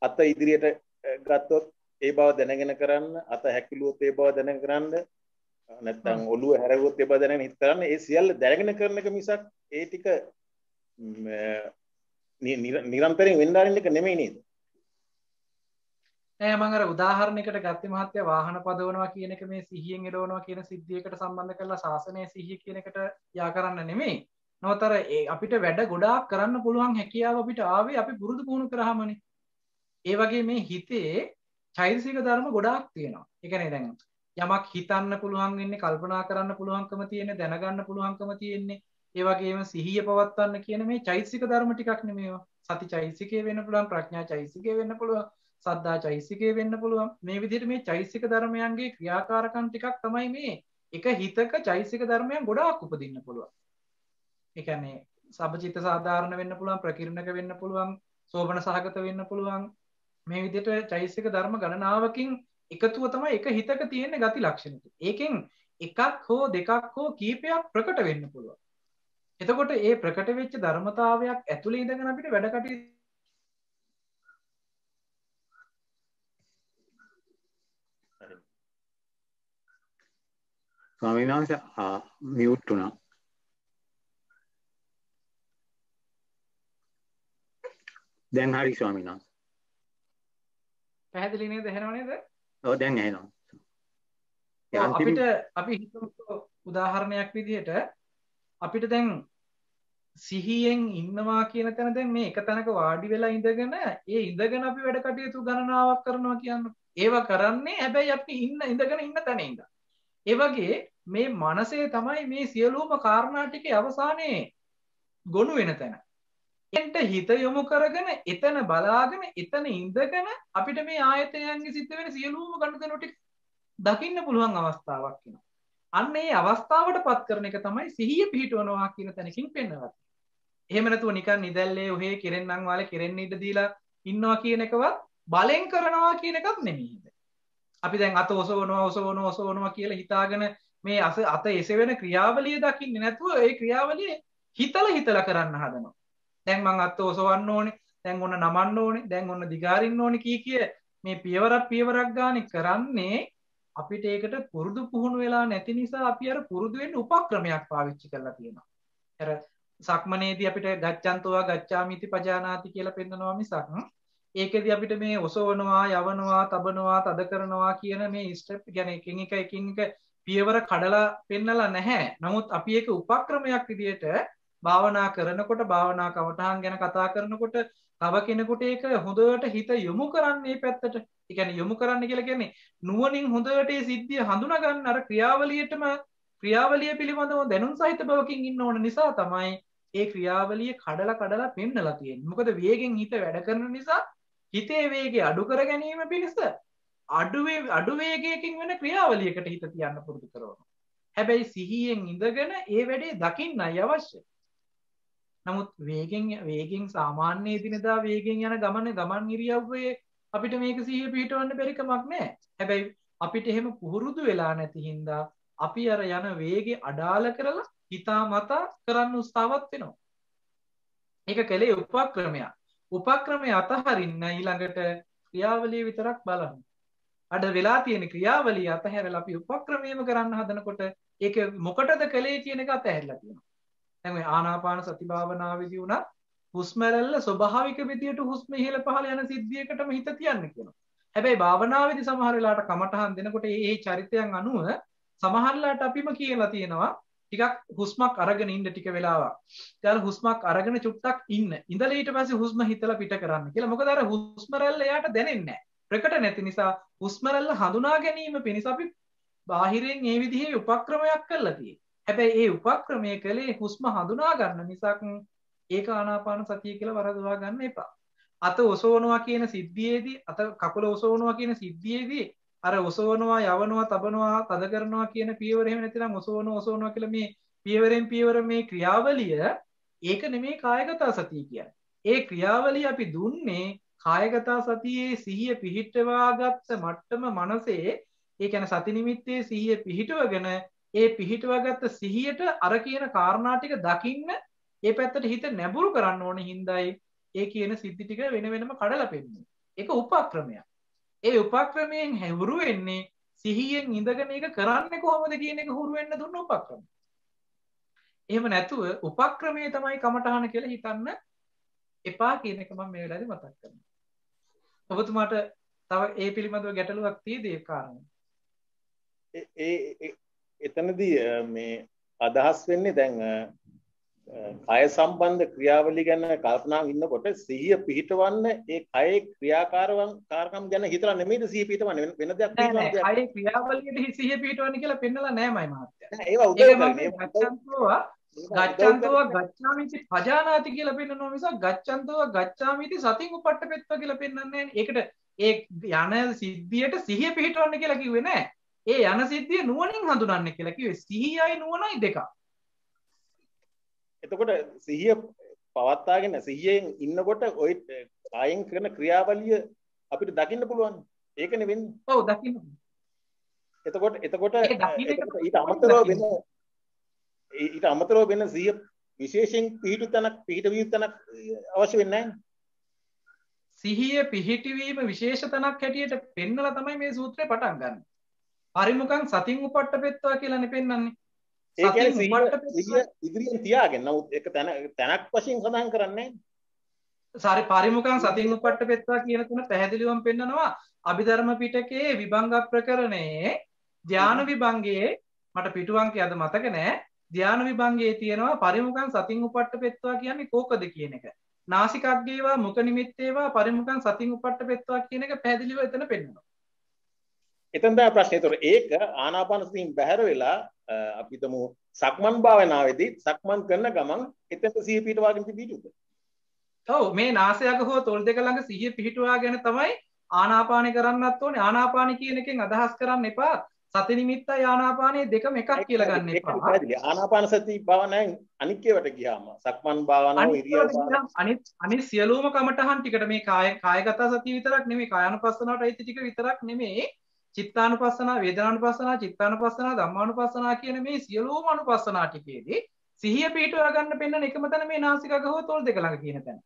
අත ඉදිරියට ගත්තොත් ඒ බව දැනගෙන කරන්න, අත හැකිලුවොත් ඒ බව දැනගෙන කරන්න, නැත්නම් ඔළුව හැරෙව්වොත් ඒ බව දැනගෙන හිත කරන්න. ඒ සියල්ල දැනගෙන කරන එක මිසක් ඒ ටික නිරන්තරයෙන් වෙන්න ආරින්න එක නෙමෙයි නේද? නෑ මම අර උදාහරණයකට ගත්තේ මහත්තයා වාහන පදවනවා කියන එක මේ සිහියෙන් එළවනවා කියන සිද්ධියකට සම්බන්ධ කරලා ශාසනයේ සිහිය කියන එකට යා කරන්න නෙමෙයි. නමුත් අර අපිට වැඩ ගොඩාක් කරන්න පුළුවන් හැකියාව අපිට ආවේ අපි පුරුදු පුහුණු කරාමනේ. ඒ වගේ මේ හිතේ චෛතසික ධර්ම ගොඩාක් තියෙනවා. ඒ කියන්නේ දැන් යමක් හිතන්න පුළුවන් වෙන්නේ, කල්පනා කරන්න පුළුවන්කම තියෙන්නේ, දැනගන්න පුළුවන්කම තියෙන්නේ. ඒ වගේම සිහිය පවත්වන්න කියන මේ චෛතසික ධර්ම ටිකක් නෙමේවා. සති චෛතසිකය වෙන්න පුළුවන්, ප්‍රඥා චෛතසිකය වෙන්න පුළුවන්, සද්ධා චෛතසිකය වෙන්න පුළුවන්. මේ විදිහට මේ චෛතසික ධර්මයන්ගේ ක්‍රියාකාරකම් ටිකක් තමයි මේ එක හිතක චෛතසික ධර්මයන් ගොඩාක් උපදින්න පුළුවන්. ඒ කියන්නේ සබචිත්ත සාධාරණ වෙන්න පුළුවන්, ප්‍රකිරණක වෙන්න පුළුවන්, සෝබන සහගත වෙන්න පුළුවන්. මේ විදිහට චෛතසික ධර්ම ගණනාවකින් එකතුව තමයි එක හිතක තියෙන ගති ලක්ෂණ ටික. ඒකෙන් එකක් හෝ දෙකක් හෝ කීපයක් ප්‍රකට වෙන්න පුළුවන්. එතකොට ඒ ප්‍රකට වෙච්ච ධර්මතාවයක් ඇතුළේ ඉඳගෙන අපිට වැඩ කටයුතු ස්වාමීන් වහන්සේ මියුට් වුණා. දැන් හරි ස්වාමීන් වහන්සේ. පැහැදිලි නේද? එහෙනව නේද? ඔව් දැන් ඇහෙනවා. අපිට අපි හිතමු උදාහරණයක් විදිහට අපිට දැන් සිහියෙන් ඉන්නවා කියන තැන දැන් මේ එක තැනක වාඩි වෙලා ඉඳගෙන ඒ ඉඳගෙන අපි වැඩ කටයුතු ගණනාවක් කරනවා කියන්නේ. ඒවා කරන්නේ හැබැයි අපි ඉඳගෙන ඉන්න තැන ඉඳන්. ඒ වගේ මේ මනසේ තමයි මේ සියලුම කාරණා ටිකේ අවසානයේ ගොනු වෙන තැන. එන්ට හිත යොමු කරගෙන එතන බලාගෙන එතන ඉඳගෙන අපිට මේ ආයතනයන්ගේ සිද්ධ වෙන සියලුම ගනුදෙනු ටික දකින්න පුළුවන් අවස්ථාවක් වෙනවා. අන්න ඒ අවස්ථාවටපත් කරන එක තමයි සිහිය පිහිටවනවා කියන තැනකින් පෙන්වන්නේ. එහෙම නැතුව නිකන් නිදැල්ලේ ඔහේ කෙරෙන්නම් වාලේ කෙරෙන්න ඉඩ දීලා ඉන්නවා කියන එකවත් බලෙන් කරනවා කියන එකක් නෙමෙයි. අපි දැන් අත ඔසවනවා කියලා හිතාගෙන මේ අත එසවෙන ක්‍රියාවලිය දකින්නේ නැතුව ඒ ක්‍රියාවලිය හිතලා කරන්න හදනවා. දැන් මං අත ඔසවන්න ඕනේ, දැන් ඔන්න නමන්න ඕනේ, දැන් ඔන්න දිගාරින්න ඕනේ කිය මේ පියවරක් ගානේ කරන්නේ අපිට ඒකට පුරුදු පුහුණු වෙලා නැති නිසා අපි අර පුරුදු වෙන්න උපක්‍රමයක් පාවිච්චි කරලා තියෙනවා. අර සක්මනේදී අපිට ගච්ඡන්තෝවා ගච්ඡාමිති පජානාති කියලා පෙන්නනවා මිසක් ඒකෙදී අපිට මේ ඔසවනවා, යවනවා, තබනවා, තද කරනවා කියන මේ ස්ටෙප් කියන්නේ එකින් එක පියවර කඩලා පෙන්නලා නැහැ. නමුත් අපි ඒක උපක්‍රමයක් විදිහට භාවනා කරනකොට භාවනා කවටහන් ගැන කතා කරනකොට තව කෙනෙකුට ඒක හොඳට හිත යොමු කරන්නේ පැත්තට. ඒ කියන්නේ යොමු කරන්න කියලා කියන්නේ නුවණින් හොඳට ඒ සිද්ධිය හඳුනා ගන්න අර ක්‍රියාවලිය පිළිබඳව දැනුම් සහිත බවකින් ඉන්න ඕන නිසා තමයි ඒ ක්‍රියාවලිය කඩලා පෙන්නලා තියෙන්නේ. මොකද වේගෙන් හිත වැඩ කරන නිසා හිතේ වේගය අඩු කර ගැනීම පිණිස අඩු වේගයකින් වෙන ක්‍රියාවලියකට හිත තියන්න පුරුදු කරනවා. හැබැයි සිහියෙන් ඉඳගෙන ඒ වැඩේ දකින්නයි අවශ්‍ය. නමුත් වේගෙන් සාමාන්‍ය දිනදා වේගෙන් යන ගමන් ඉරියව්වේ අපිට මේක සිහිය පිහිටවන්න බැරි කමක් නැහැ. හැබැයි අපිට එහෙම පුරුදු වෙලා නැති හින්දා අපි අර යන වේගෙ අඩාල කරලා හිතාමතා කරන්න උත්සාහවත් වෙනවා. ඒක කලේ උපක්‍රමයක්. උපක්‍රමය අතහරින්න ඊළඟට ක්‍රියාවලිය විතරක් බලන්න. අද වෙලා තියෙන ක්‍රියාවලිය අතහැරලා අපි උපක්‍රමයේම කරන්න හදනකොට ඒක මොකටද කලේ කියන එක අතහැරලා තියෙනවා. දැන් මේ ආනාපාන සති භාවනාවේදී උනත් හුස්ම රැල්ල ස්වභාවික විදියට හුස්ම ඉහළ පහළ යන සිද්ධියකටම හිත තියන්න කියනවා. හැබැයි භාවනාවේදී සමහර වෙලාවට කමටහන් දෙනකොට මේ චරිතයන් අනුව සමහරලාට අපිම කියලා තියෙනවා ටිකක් හුස්මක් අරගෙන ඉන්න ටික වෙලාවක්. ඊට හුස්මක් අරගෙන චුට්ටක් ඉන්න. ඉඳලා ඊට පස්සේ හුස්ම හිතලා පිට කරන්න කියලා. මොකද අර හුස්ම රැල්ල එයාට දැනෙන්නේ නැහැ. ප්‍රකට නැති නිසා හුස්ම රැල්ල හඳුනා ගැනීම පිණිස අපි බාහිරින් මේ විදිහේ උපක්‍රමයක් කරලා තියෙනවා. හැබැයි ඒ උපක්‍රමයේ කලේ හුස්ම හඳුනා ගන්න මිසක් ඒක ආනාපාන සතිය කියලා වරදවා ගන්න එපා. අත ඔසවනවා කියන සිද්ධියේදී අත කකුල ඔසවනවා කියන සිද්ධියේදී අර ඔසවනවා යවනවා තබනවා තද කරනවා කියන පියවර එහෙම නැතිනම් ඔසවනවා කියලා මේ පියවරෙන් පියවර මේ ක්‍රියාවලිය ඒක නෙමෙයි කායගත සතිය කියන්නේ. ඒ ක්‍රියාවලිය අපි දුන්නේ කායගත සතියේ සිහිය පිහිටවාගත්ත මට්ටම මනසේ ඒ කියන්නේ සති නිමිත්තේ සිහිය පිහිටවගෙන ඒ පිහිටවාගත්ත සිහියට අර කියන කාරණා ටික දකින්න ඒ පැත්තට හිත නැඹුරු කරන්න ඕනේ හින්දායි ඒ කියන සිද්ධි ටික වෙන වෙනම කඩලා පෙන්නන්නේ. ඒක උපක්‍රමයක්. ඒ උපක්‍රමයෙන් හුරු වෙන්නේ සිහියෙන් ඉඳගෙන ඒක කරන්නේ කොහොමද කියන එක හුරු වෙන්න දුන්න උපක්‍රමය. එහෙම නැතුව උපක්‍රමයේ තමයි කමටහන කියලා හිතන්න එපා කියන එක මම මේ වෙලාවේදී මතක් කරනවා. ඔබතුමාට තව ඒ පිළිබඳව ගැටලුවක් තියෙද ඒ කාරණේ? එතනදී මේ අදහස් වෙන්නේ දැන් කය සම්බන්ධ ක්‍රියාවලිය ගැන කල්පනා ඉන්නකොට සිහිය පිහිටවන්න ඒ කයේ ක්‍රියාකාරකම් ගැන හිතලා නෙමෙයිද සිහිය පිහිටවන්නේ වෙන දෙයක් නෑ කයේ ක්‍රියාවලියට සිහිය පිහිටවන්න කියලා පෙන්නලා නෑමයි මහත්තයා. නෑ ඒවා උදව් කරන්නේ ගච්ඡන්තෝවා ගච්ඡාමිති පජානාති කියලා පෙන්නනවා මිසක් ගච්ඡන්තෝවා ගච්ඡාමිති සතින් උපට්ඨපෙත්වා කියලා පෙන්නන්නේ නෑනේ. ඒකට ඒ යන සිද්ධියට සිහිය පිහිටවන්න කියලා කිව්වේ නෑ. ඒ යන සිද්ධිය නුවණින් හඳුනන්න කියලා කිව්වේ. සිහියයි නුවණයි දෙකක්. එතකොට සිහිය පවත්වාගෙන සිහියෙන් ඉන්නකොට ওই කායෙන් කරන ක්‍රියාවලිය අපිට දකින්න පුළුවන්. ඒකනේ වෙන්නේ. ඔව් දකින්න. එතකොට ඊට අමතරව වෙන සිහිය විශේෂයෙන් පිහිටවිය තැනක් අවශ්‍ය වෙන්නේ නැහැ. සිහිය පිහිටවීම විශේෂ තැනක් හැටියට පෙන්නලා තමයි මේ සූත්‍රය පටන් ගන්න. පරිමුඛං සතින් උපට්ඨපෙත්වා කියලානේ පෙන්නන්නේ. ඒ කියන්නේ සිහිය ඉදිරියෙන් තියාගෙන නමුත් ඒක තැනක් වශයෙන් සඳහන් කරන්නේ සාරි පරිමුඛං සතින් උපට්ඨපෙත්වා කියන තුන පැහැදිලිවම පෙන්නනවා අභිධර්ම පිටකයේ විභංග ප්‍රකරණයේ ධාන විභංගයේ මට පිටු අංකය අද මතක නෑ ධාන විභංගයේ තියෙනවා පරිමුඛං සතින් උපට්ඨපෙත්වා කියන්නේ කෝකද කියන එක. නාසිකග්ගේවා මුඛ නිමිත්තේවා පරිමුඛං සතින් උපට්ඨපෙත්වා කියන එක පැහැදිලිව එතන පෙන්නනවා. එතන තමයි ප්‍රශ්නේ. ඒතකොට ඒක ආනාපාන සතියෙන් බැහැර වෙලා අපි තමු සක්මන් භාවනාවේදී සක්මන් කරන ගමන් එතන සිහිය පිටවාගෙන තිබීදුද? ඔව් මේ නාසයක හෝ තොල් දෙක ළඟ සිහිය පිහිටුවාගෙන තමයි ආනාපානෙ කරන්නත් ඕනේ. ආනාපානෙ කියන එකෙන් අදහස් කරන්න එපා සති නිමිත්තයි ආනාපානෙ දෙකම එකක් කියලා ගන්න එපා. ආනාපාන සති භාවනාවෙන් අනික්කේවට ගියාම සක්මන් භාවනාව ඉරියව් භාවනාව අනිත් සියලුම කමටහන් ටිකට මේ කායගත සතිය විතරක් නෙමෙයි කායानुපස්සනාවට අයිති ටික විතරක් නෙමෙයි චිත්තානුපස්සනා වේදනානුපස්සනා චිත්තානුපස්සනා ධම්මානුපස්සනා කියන මේ සියලුම අනුපස්සනා ටිකේදී සිහිය පිහිටුවා ගන්න පෙන්නන එකම තැන මේ නාසිකග හෝ තොල් දෙක ළඟ කියන තැන.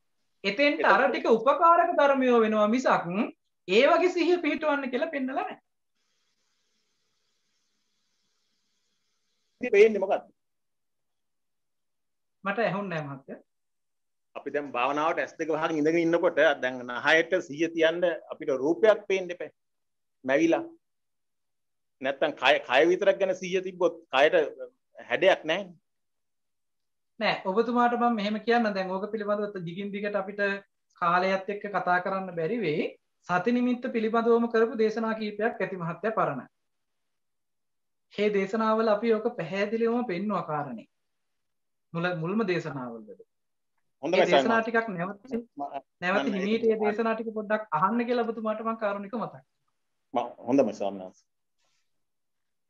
එතෙන්ට අර ටික උපකාරක ධර්මයෝ වෙනවා මිසක් ඒ වගේ සිහිය පිහිටවන්න කියලා පෙන්නලා නැහැ. ඉතින් වෙන්නේ මොකද්ද? මට ඇහුන්නේ නැහැ මහත්තයා. අපි දැන් භාවනාවට S2 වහගෙන ඉඳගෙන ඉන්නකොට දැන් නහයට සිහිය තියන්න අපිට රූපයක් පේන්න එපා. මැවිලා. නැත්තම් කය විතරක් ගැන සිහිය තිබ්බොත් කයට හැඩයක් නැහැ. නෑ ඔබතුමාට මම මෙහෙම කියන්න දැන් ඕක පිළිබඳව දිගින් දිගට අපිට කාලයත් එක්ක කතා කරන්න බැරි වෙයි. සති නිමිත්ත පිළිබඳවම කරපු දේශනා කීපයක් ඇති මහත්තයා පරණ. මේ දේශනාවල අපි ඕක පැහැදිලිවම පෙන්වුවා කාරණේ. මුල්ම දේශනාවලද. හොඳයි දේශනා ටිකක් නැවත හිමීට මේ දේශනා ටික පොඩ්ඩක් අහන්න කියලා ඔබතුමාට මම කාරණික මතක්. හොඳයි ස්වාමීන් වහන්සේ.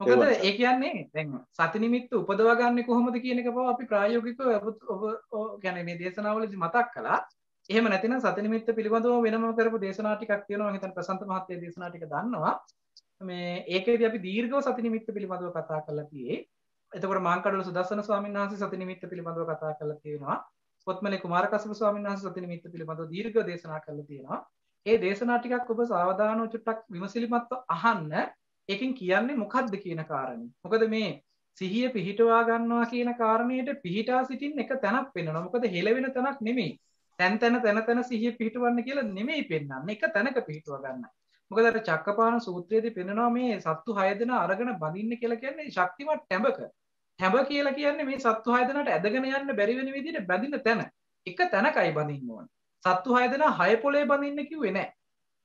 මොකද ඒ කියන්නේ දැන් සති නිමිත්ත උපදවා ගන්න කොහොමද කියන එක බව අපි ප්‍රායෝගිකව ඔබ කියන්නේ මේ දේශනාවලදී මතක් කළා. එහෙම නැතිනම් සති නිමිත්ත පිළිබඳව වෙනම කරපු දේශනා ටිකක් තියෙනවා. මම හිතන්නේ ප්‍රසන්ත මහත්තයා දේශනා ටික දන්නවා. මේ ඒකේදී අපි දීර්ඝව සති නිමිත්ත පිළිබඳව කතා කරලා තියෙයි. එතකොට මාංකඩවල සුදස්සන ස්වාමීන් වහන්සේ සති නිමිත්ත පිළිබඳව කතා කරලා තියෙනවා. පොත්මලේ කුමාරකස්සප ස්වාමීන් වහන්සේ සති නිමිත්ත පිළිබඳව දීර්ඝව දේශනා කරලා තියෙනවා. ඒ දේශනා ටිකක් ඔබ සාවධානව චුට්ටක් විමසිලිමත්ව අහන්න. ඒකෙන් කියන්නේ මොකක්ද කියන කාරණේ. මොකද මේ සිහිය පිහිටවා ගන්නවා කියන කාරණේට පිහිටා සිටින් එක තැනක් පෙන්වනවා. මොකද හෙලවෙන තැනක් නෙමෙයි. තැන සිහිය පිහිටවන්න කියලා නෙමෙයි පෙන්වන්නේ. එක තැනක පිහිටවා ගන්නයි. මොකද අර චක්කපාණ සූත්‍රයේදී පෙන්වනවා මේ සත්තු 6 දෙනා අරගෙන බඳින්න කියලා කියන්නේ ශක්තිමත් ටැඹක. ටැඹ කියලා කියන්නේ මේ සත්තු 6 දෙනාට ඇදගෙන යන්න බැරි වෙන විදිහට බැඳින තැන. එක තැනකයි බඳින්න ඕන. සත්තු 6 දෙනා 6 පොලේ බඳින්න කිව්වේ නැහැ.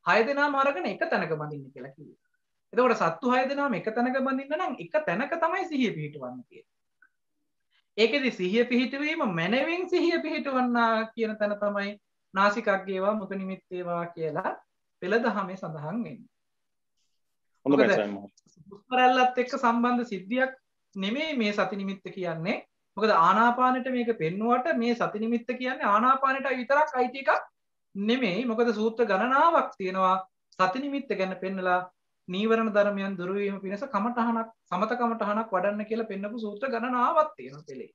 6 දෙනාම අරගෙන එක තැනක බඳින්න කියලා කිව්වේ. එතකොට සත්තු 6 දෙනාම එක තැනක බඳින්න නම් එක තැනක තමයි සිහිය පිහිටවන්න කියන්නේ. ඒකෙදි සිහිය පිහිටවීම මනවින් සිහිය පිහිටවන්න කියන තැන තමයි නාසිකග්ගේවා මුඛ නිමිත්තේවා කියලා පෙළදහමේ සඳහන් වෙන්නේ. හොඳයි සර්. හුස්මරැල්ලත් එක්ක සම්බන්ධ සිද්ධියක් නෙමෙයි මේ සති නිමිත්ත කියන්නේ. මොකද ආනාපානෙට මේක පෙන්නුවට මේ සති නිමිත්ත කියන්නේ ආනාපානෙට විතරක් අයිති එකක් නෙමෙයි. මොකද සූත්‍ර ගණනාවක් තියෙනවා සති නිමිත්ත ගැන පෙන්නලා නීවරණ ධර්මයන් දුරු වීම පිණිස කමඨහනක් සමත කමඨහනක් වඩන්න කියලා පෙන්නපු සූත්‍ර ගණනාවක් තියෙනවා පෙළේ.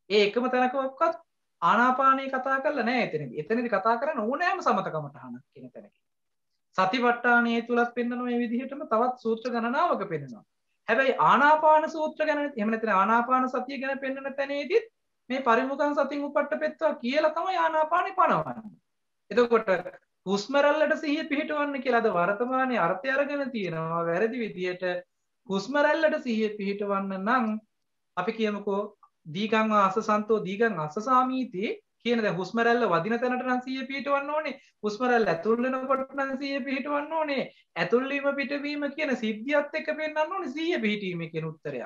ඒ එකම තැනකවත් ආනාපානේ කතා කරලා නැහැ එතනදී. එතනදී කතා කරන ඕනෑම සමත කමඨහනක් කියන තැනක. සතිපට්ඨානයේ තුලත් පෙන්නන මේ විදිහටම තවත් සූත්‍ර ගණනාවක පෙන්නනවා. හැබැයි ආනාපාන සූත්‍ර ගැන එහෙම නැත්නම් ආනාපාන සතිය ගැන පෙන්නන තැනේදීත් මේ පරිමුඛං සතින් උපට්ඨපෙත්වා කියලා තමයි ආනාපානේ පනවන්නේ. එතකොට හුස්ම රැල්ලට සිහිය පිහිටවන්න කියලා අද වර්තමානයේ අර්ථය අරගෙන තියෙනවා වැරදි විදියට හුස්ම රැල්ලට සිහිය පිහිටවන්න නම් අපි කියමුකෝ දීගං ආසසන්තෝ දීගං ආසසාමීති කියන දැන් හුස්ම රැල්ල වදින තැනට නම් සිහිය පිහිටවන්න ඕනේ. හුස්ම රැල්ල ඇතුල් වෙනකොට නම් සිහිය පිහිටවන්න ඕනේ. ඇතුල් වීම පිටවීම කියන සිද්ධියත් එක්ක පෙන්වන්න ඕනේ සිහිය පිහිටීමේ කියන උත්තරය.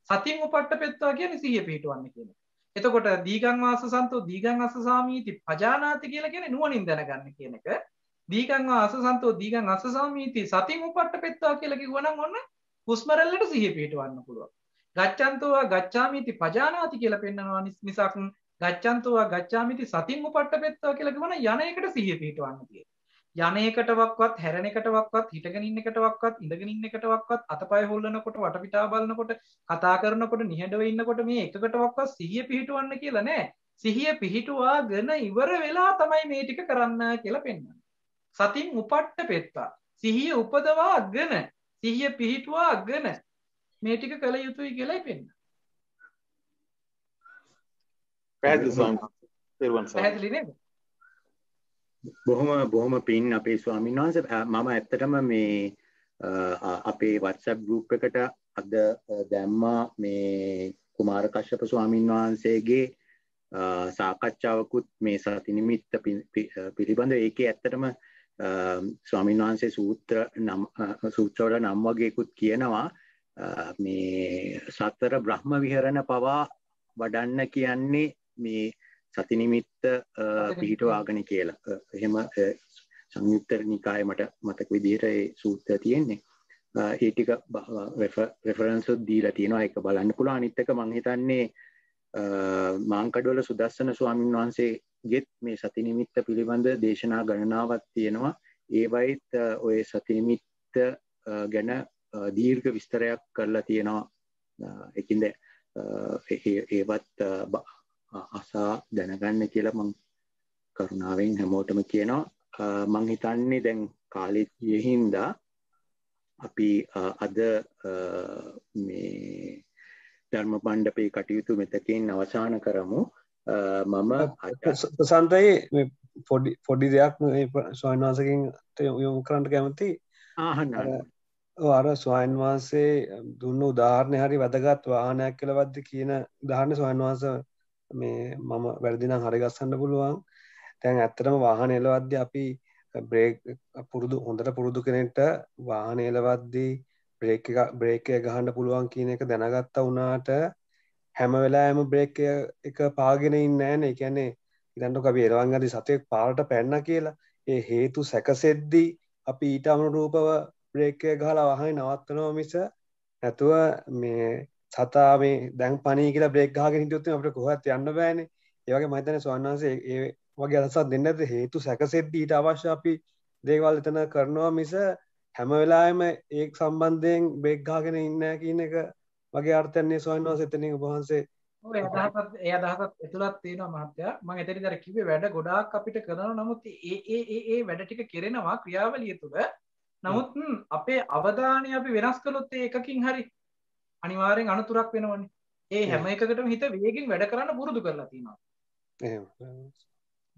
සතින් උපට්ඨපෙත්වා කියන්නේ සිහිය පිහිටවන්න කියන එක. එතකොට දීගං වාසසන්තෝ දීගං අස්සසාමීති පජානාති කියලා කියන්නේ නුවණින් දැනගන්න කියන එක. දීගං වාසසන්තෝ දීගං අස්සසාමීති සතින් උපට්ඨපෙත්වා කියලා කිව්වනම් ඔන්න හුස්ම රැල්ලට සිහිය පිහිටවන්න පුළුවන්. ගච්ඡන්තෝ ගච්ඡාමීති පජානාති කියලා පෙන්නනවා මිසක් ගච්ඡන්තෝ ගච්ඡාමීති සතින් උපට්ඨපෙත්වා කියලා කිව්වනම් යන එකට සිහිය පිහිටවන්න තියෙනවා. යන එකටවත් හැරෙන එකටවත් හිටගෙන ඉන්න එකටවත් ඉඳගෙන ඉන්න එකටවත් අතපය හොල්ලනකොට වටපිටාව බලනකොට කතා කරනකොට නිහඬව ඉන්නකොට මේ එකකටවත් සිහිය පිහිටවන්න කියලා නෑ. සිහිය පිහිටුවාගෙන ඉවර වෙලා තමයි මේ ටික කරන්න කියලා පෙන්නන්නේ. සතින් උපට්ඨපෙත්වා සිහිය උපදවාගෙන සිහිය පිහිටුවාගෙන මේ ටික කළ යුතුයි කියලායි පෙන්නන්නේ. පැහැදිලි ස්වාමීන් වහන්සේ. පැහැදිලි නේද? බොහොම පින් අපේ ස්වාමීන් වහන්සේ. මම ඇත්තටම මේ අපේ WhatsApp group එකට අද දැම්මා මේ කුමාර කශ්‍යප ස්වාමීන් වහන්සේගේ සාකච්ඡාවකුත් මේ සති නිමිත්ත පිළිබඳව. ඒකේ ඇත්තටම ස්වාමීන් වහන්සේ සූත්‍රවල නම් වගේකුත් කියනවා මේ සතර බ්‍රහ්ම විහරණ පවා වඩන්න කියන්නේ මේ සති නිමිත්ත පිහිටවාගෙන කියලා. එහෙම සංයුක්ත නිකායේ මට මතක විදිහට ඒ සූත්‍රය තියෙන්නේ. ඒ ටික රෙෆරන්ස් දීලා තියෙනවා. ඒක බලන්න පුළුවන්. අනිත් එක මම හිතන්නේ මාංකඩවල සුදස්සන ස්වාමීන් වහන්සේගෙත් මේ සති නිමිත්ත පිළිබඳ දේශනා ගණනාවක් තියෙනවා. ඒවයිත් ඔය සති නිමිත්ත ගැන දීර්ඝ විස්තරයක් කරලා තියෙනවා. ඒකින්ද ඒවත් අසා දැනගන්න කියලා මම කරුණාවෙන් හැමෝටම කියනවා. මම හිතන්නේ දැන් කාලේ හින්දා අපි අද මේ ධර්ම මණ්ඩපේ කටයුතු මෙතකින් අවසන් කරමු. මම ප්‍රසන්නයි මේ පොඩි දෙයක් මේ ස්වාමීන් වහන්සේගෙන් යොමු කරන්න කැමතියි. අර ස්වාමීන් වහන්සේ දුන්න උදාහරණය හරි වැදගත්. වාහනයක් කියලා වද්දි කියන උදාහරණය ස්වාමීන් වහන්සේ මේ මම වැරදි නම් හරි ගස්සන්න පුළුවන්. දැන් ඇත්තටම වාහන එලවද්දී අපි බ්‍රේක් හොඳට පුරුදු කෙනෙක්ට වාහන එලවද්දී බ්‍රේක් එක ගහන්න පුළුවන් කියන එක දැනගත්තා වුණාට හැම වෙලාවෙම බ්‍රේක් එක පාගෙන ඉන්නේ නැහැනේ. ඒ කියන්නේ ඊළඟට අපි එලවන් ගදී සතෙක් පාරට පැන්න කියලා ඒ හේතු සැකසෙද්දී අපි ඊට අනුරූපව බ්‍රේක් එක ගහලා වාහනේ නවත්තනවා මිස නැතුව මේ සතා මේ දැන් පණී කියලා බ්‍රේක් ගහගෙන හිටියොත් අපිට කොහෙවත් යන්න බෑනේ. ඒ වගේ මම හිතන්නේ ස්වාමීන් වහන්සේ ඒ වගේ අදහසක් දෙන්නේ නැද්ද? හේතු සැකසෙද්දී ඊට අවශ්‍ය අපි දේවල් එතන කරනවා මිස හැම වෙලාවෙම ඒක සම්බන්ධයෙන් බ්‍රේක් ගහගෙන ඉන්නේ කියන එක වගේ අර්ථයක් නේ ස්වාමීන් වහන්සේ එතනින් ඔබ වහන්සේ. ඔව් ඒ අදහසත් එතුලත් තියෙනවා මහත්තයා. මම එතනදී අර කිව්වේ වැඩ ගොඩාක් අපිට කරනවා. නමුත් ඒ වැඩ ටික කෙරෙනවා ක්‍රියාවලිය තුළ. නමුත් අපේ අවධානය අපි වෙනස් කළොත් ඒ එකකින් හරි අනිවාර්යෙන් අනුතුරක් වෙනවනේ. ඒ හැම එකකටම හිත වේගෙන් වැඩ කරන්න පුරුදු කරලා තියෙනවා. එහෙම.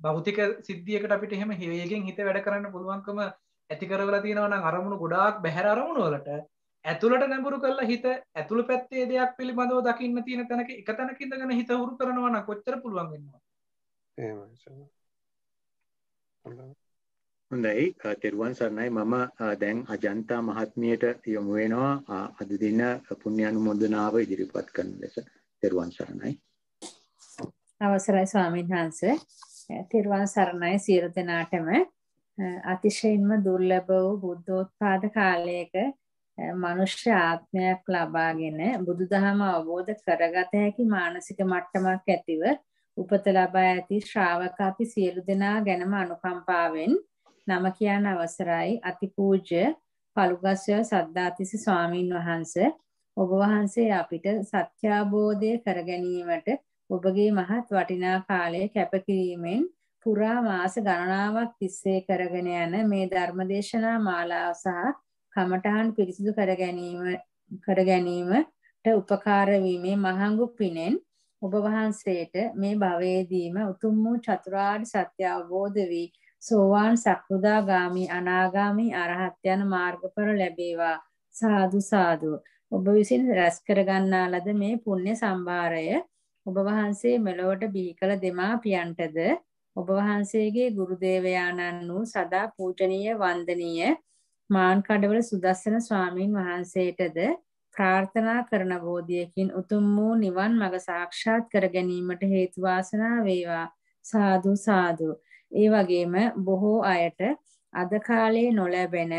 භෞතික සිද්ධියකට අපිට එහෙම වේගෙන් හිත වැඩ කරන්න පුළුවන්කම ඇති කරවලා තියෙනවා නම් අරමුණු ගොඩාක් බැහැර අරමුණු වලට ඇතුළට නැඹුරු කරලා හිත ඇතුළු පැත්තේ දෙයක් පිළිබඳව දකින්න තියෙන තැනක එක තැනක ඉඳගෙන හිත හුරු කරනවා නම් කොච්චර පුළුවන් වෙනවද? එහෙමයි. හොඳයි. තෙරුවන් සරණයි. මම දැන් අජන්තා මහත්මියට යොමු වෙනවා අද දින පුණ්‍ය අනුමෝදනාව ඉදිරිපත් කරන ලෙස. තෙරුවන් සරණයි. අවසරයි ස්වාමීන් වහන්සේ. තෙරුවන් සරණයි සියලු දෙනාටම. අතිශයින්ම දුර්ලභ වූ බුද්ධෝත්පාද කාලයක මනුෂ්‍ය ආත්මයක් ලබාගෙන බුදුදහම අවබෝධ කරගත හැකි මානසික මට්ටමක් ඇතිව උපත ලබා ඇති ශ්‍රාවක අපි සියලු දෙනා ගැනම අනුකම්පාවෙන් නම කියන අවසරයි අතිපූජ්‍ය පළුගස්ය සද්ධාතිස්ස ස්වාමීන් වහන්සේ. ඔබ වහන්සේ අපිට සත්‍ය අවබෝධය කර ගැනීමට ඔබගේ මහත් වටිනා කාලය කැපකිරීමෙන් පුරා මාස ගණනාවක් තිස්සේ කරගෙන යන මේ ධර්මදේශනා මාලාව සහ කමඨහන් පිරිසිදු කර ගැනීමට උපකාර වීමේ මහඟු පිනෙන් ඔබ වහන්සේට මේ භවයේදීම උතුම් වූ චතුරාර්ය සත්‍ය අවබෝධ වී සෝවාන් සක්‍රුදාගාමි අනාගාමි අරහත් යන මාර්ගඵල ලැබේවා. සාදු සාදු. ඔබ විසින් රැස් කර ගන්නා ලද මේ පුණ්‍ය සම්භාරය ඔබ වහන්සේ මෙලොවට බිහි කළ දෙමාපියන්ටද ඔබ වහන්සේගේ ගුරු දේවයාණන් වූ සදා පූජනීය වන්දනීය මාන්කඩවල සුදස්සන ස්වාමීන් වහන්සේටද ප්‍රාර්ථනා කරන බෝධියකින් උතුම් වූ නිවන් මඟ සාක්ෂාත් කර ගැනීමට හේතු වාසනා වේවා. සාදු සාදු. ඒ වගේම බොහෝ අයට අද කාලේ නොලැබෙන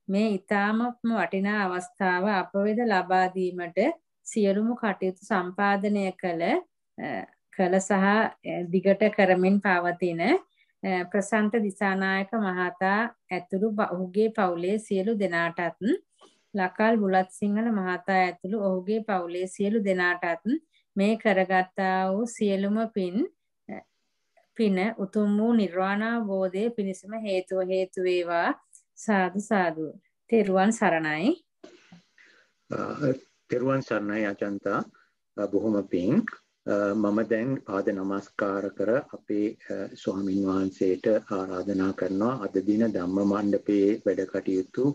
මේ ඊ타මත්ම වටිනා අවස්ථාව අප වෙත ලබා දීමට සියලුම කටයුතු සම්පාදනය කළ සහ දිගට කරමින් පවතින ප්‍රසන්ත දිසානායක මහතා ඇතුළු ඔහුගේ පවුලේ සියලු දෙනාටත් ලකල් බුලත් සිංහල මහතා ඇතුළු ඔහුගේ පවුලේ සියලු දෙනාටත් මේ කරගත්තා වූ සියලුම පින උතුම් වූ නිර්වාණ අවබෝධයේ පිණසම හේතු වේවා. සාදු සාදු. තෙරුවන් සරණයි. තෙරුවන් සරණයි අචන්තා. බොහොම පිං. මම දැන් පාද නමස්කාර කර අපේ ස්වාමින් වහන්සේට ආරාධනා කරනවා අද දින ධම්ම මණ්ඩපයේ වැඩ කටයුතු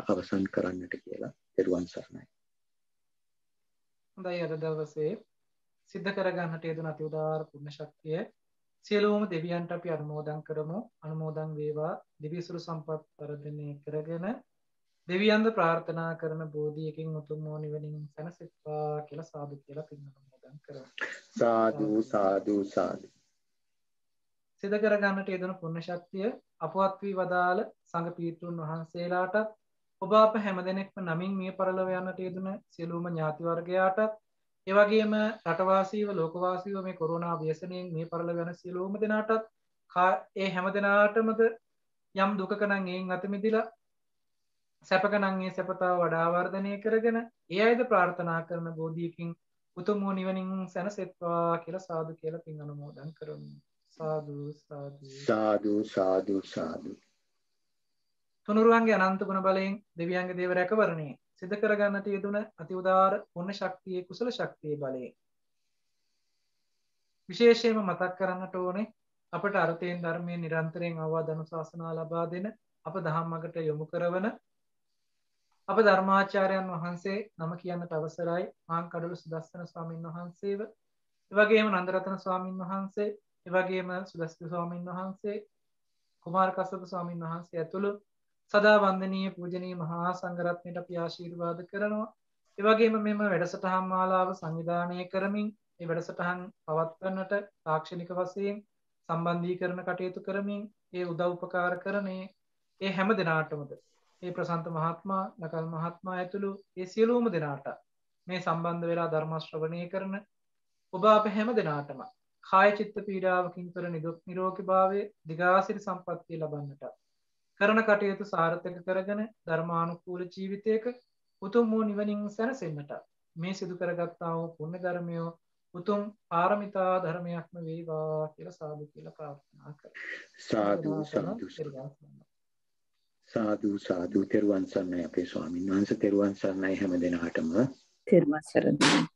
අවසන් කරන්නට කියලා. ත්වන් සරණයි. හොඳයි අද දවසේ සිද්ධ කරගන්නට යෙදුන අති උදාාර පුණ්‍ය ශක්තිය සියලුම දෙවියන්ට අපි අනුමෝදන් කරමු. අනුමෝදන් වේවා. දිවිසුරු සම්පත් වර්ධනය කරගෙන දෙවියන්ද ප්‍රාර්ථනා කරන බෝධියකින් උතුම් වූ නිවනින් සැනසෙත්වා කියලා සාදු කියලා පින් අනුමෝදන් කරමු. සාදු සාදු සාදු. සිද්ධ කරගන්නට යෙදුන පුණ්‍ය ශක්තිය අපවත් වී වදාළ සංඝ පීඨුන් වහන්සේලාටත් ඔබ අප හැමදෙනෙක්ම නමින් මිය පරලොව යන්නට යෙදුන සියලුම ඥාති වර්ගයාටත් ඒ වගේම රටවාසීව ලෝකවාසීව මේ කොරෝනා ව්‍යසනයෙන් මිය පරලොව යන සියලුම දෙනාටත් ඒ හැම දෙනාටමද යම් දුකක නම් එයින් අත මිදලා සැපක නම් ඒ සැපතාව වඩා වර්ධනය කරගෙන ඒ අයද ප්‍රාර්ථනා කරන බෝධියකින් උතුම් වූ නිවනින් සැනසෙත්වා කියලා සාදු කියලා පින් අනුමෝදන් කරමු. සාදු සාදු සාදු සාදු සාදු. තුනුරුවන්ගේ අනන්ත ගුණ බලයෙන් දෙවියන්ගේ දේව රැකවරණය සිදු කරගන්නට යෙදුන අති උදාාර පුණ්‍ය ශක්තියේ කුසල ශක්තියේ බලයෙන් විශේෂයෙන්ම මතක් කරන්නට ඕනේ අපට අර්ථයෙන් ධර්මයෙන් නිරන්තරයෙන් අවවාද අනුශාසනා ලබා දෙන අප දහම් මගට යොමු කරවන අප ධර්මාචාර්යයන් වහන්සේ නම කියන්නට අවසරයි මාංකඩොළු සුදස්සන ස්වාමීන් වහන්සේව, එවැගේම නන්දරතන ස්වාමීන් වහන්සේ, එවැගේම සුදස්ස ස්වාමීන් වහන්සේ, කුමාර කස්සප ස්වාමීන් වහන්සේ ඇතුළු සදා වන්දනීය පූජනීය මහා සංඝරත්නයට අපි ආශිර්වාද කරනවා. ඒ වගේම මෙම වැඩසටහන් මාලාව සංවිධානය කරමින් මේ වැඩසටහන් පවත්වන්නට තාක්ෂණික වශයෙන් සම්බන්ධීකරණ කටයුතු කරමින් ඒ උදව් උපකාර කරන්නේ ඒ හැම දෙනාටමද ඒ ප්‍රසන්ත මහත්මයා, නකල් මහත්මයා ඇතුළු ඒ සියලුම දෙනාට මේ සම්බන්ධ වෙලා ධර්ම ශ්‍රවණය කරන ඔබ අප හැම දෙනාටම කාය චිත්ත පීඩාවකින් තොර නිදුක් නිරෝගී භාවයේ දිගාසිරි සම්පන්නිය ලබන්නට කරන කටයුතු සාර්ථක කරගෙන ධර්මානුකූල ජීවිතයක උතුම් වූ නිවනින් සැනසෙන්නට මේ සිදු කරගත්තා වූ පුණ්‍ය ධර්මය උතුම් පාරමිතා ධර්මයක්ම වේවා කියලා සාදු කියලා ප්‍රාර්ථනා කරමු. සාදු සාදු සාදු සාදු. ත්වන් සරණයි අපේ ස්වාමීන් වහන්සේ. ත්වන් සරණයි හැම දිනකටම. ත්වන් සරණයි.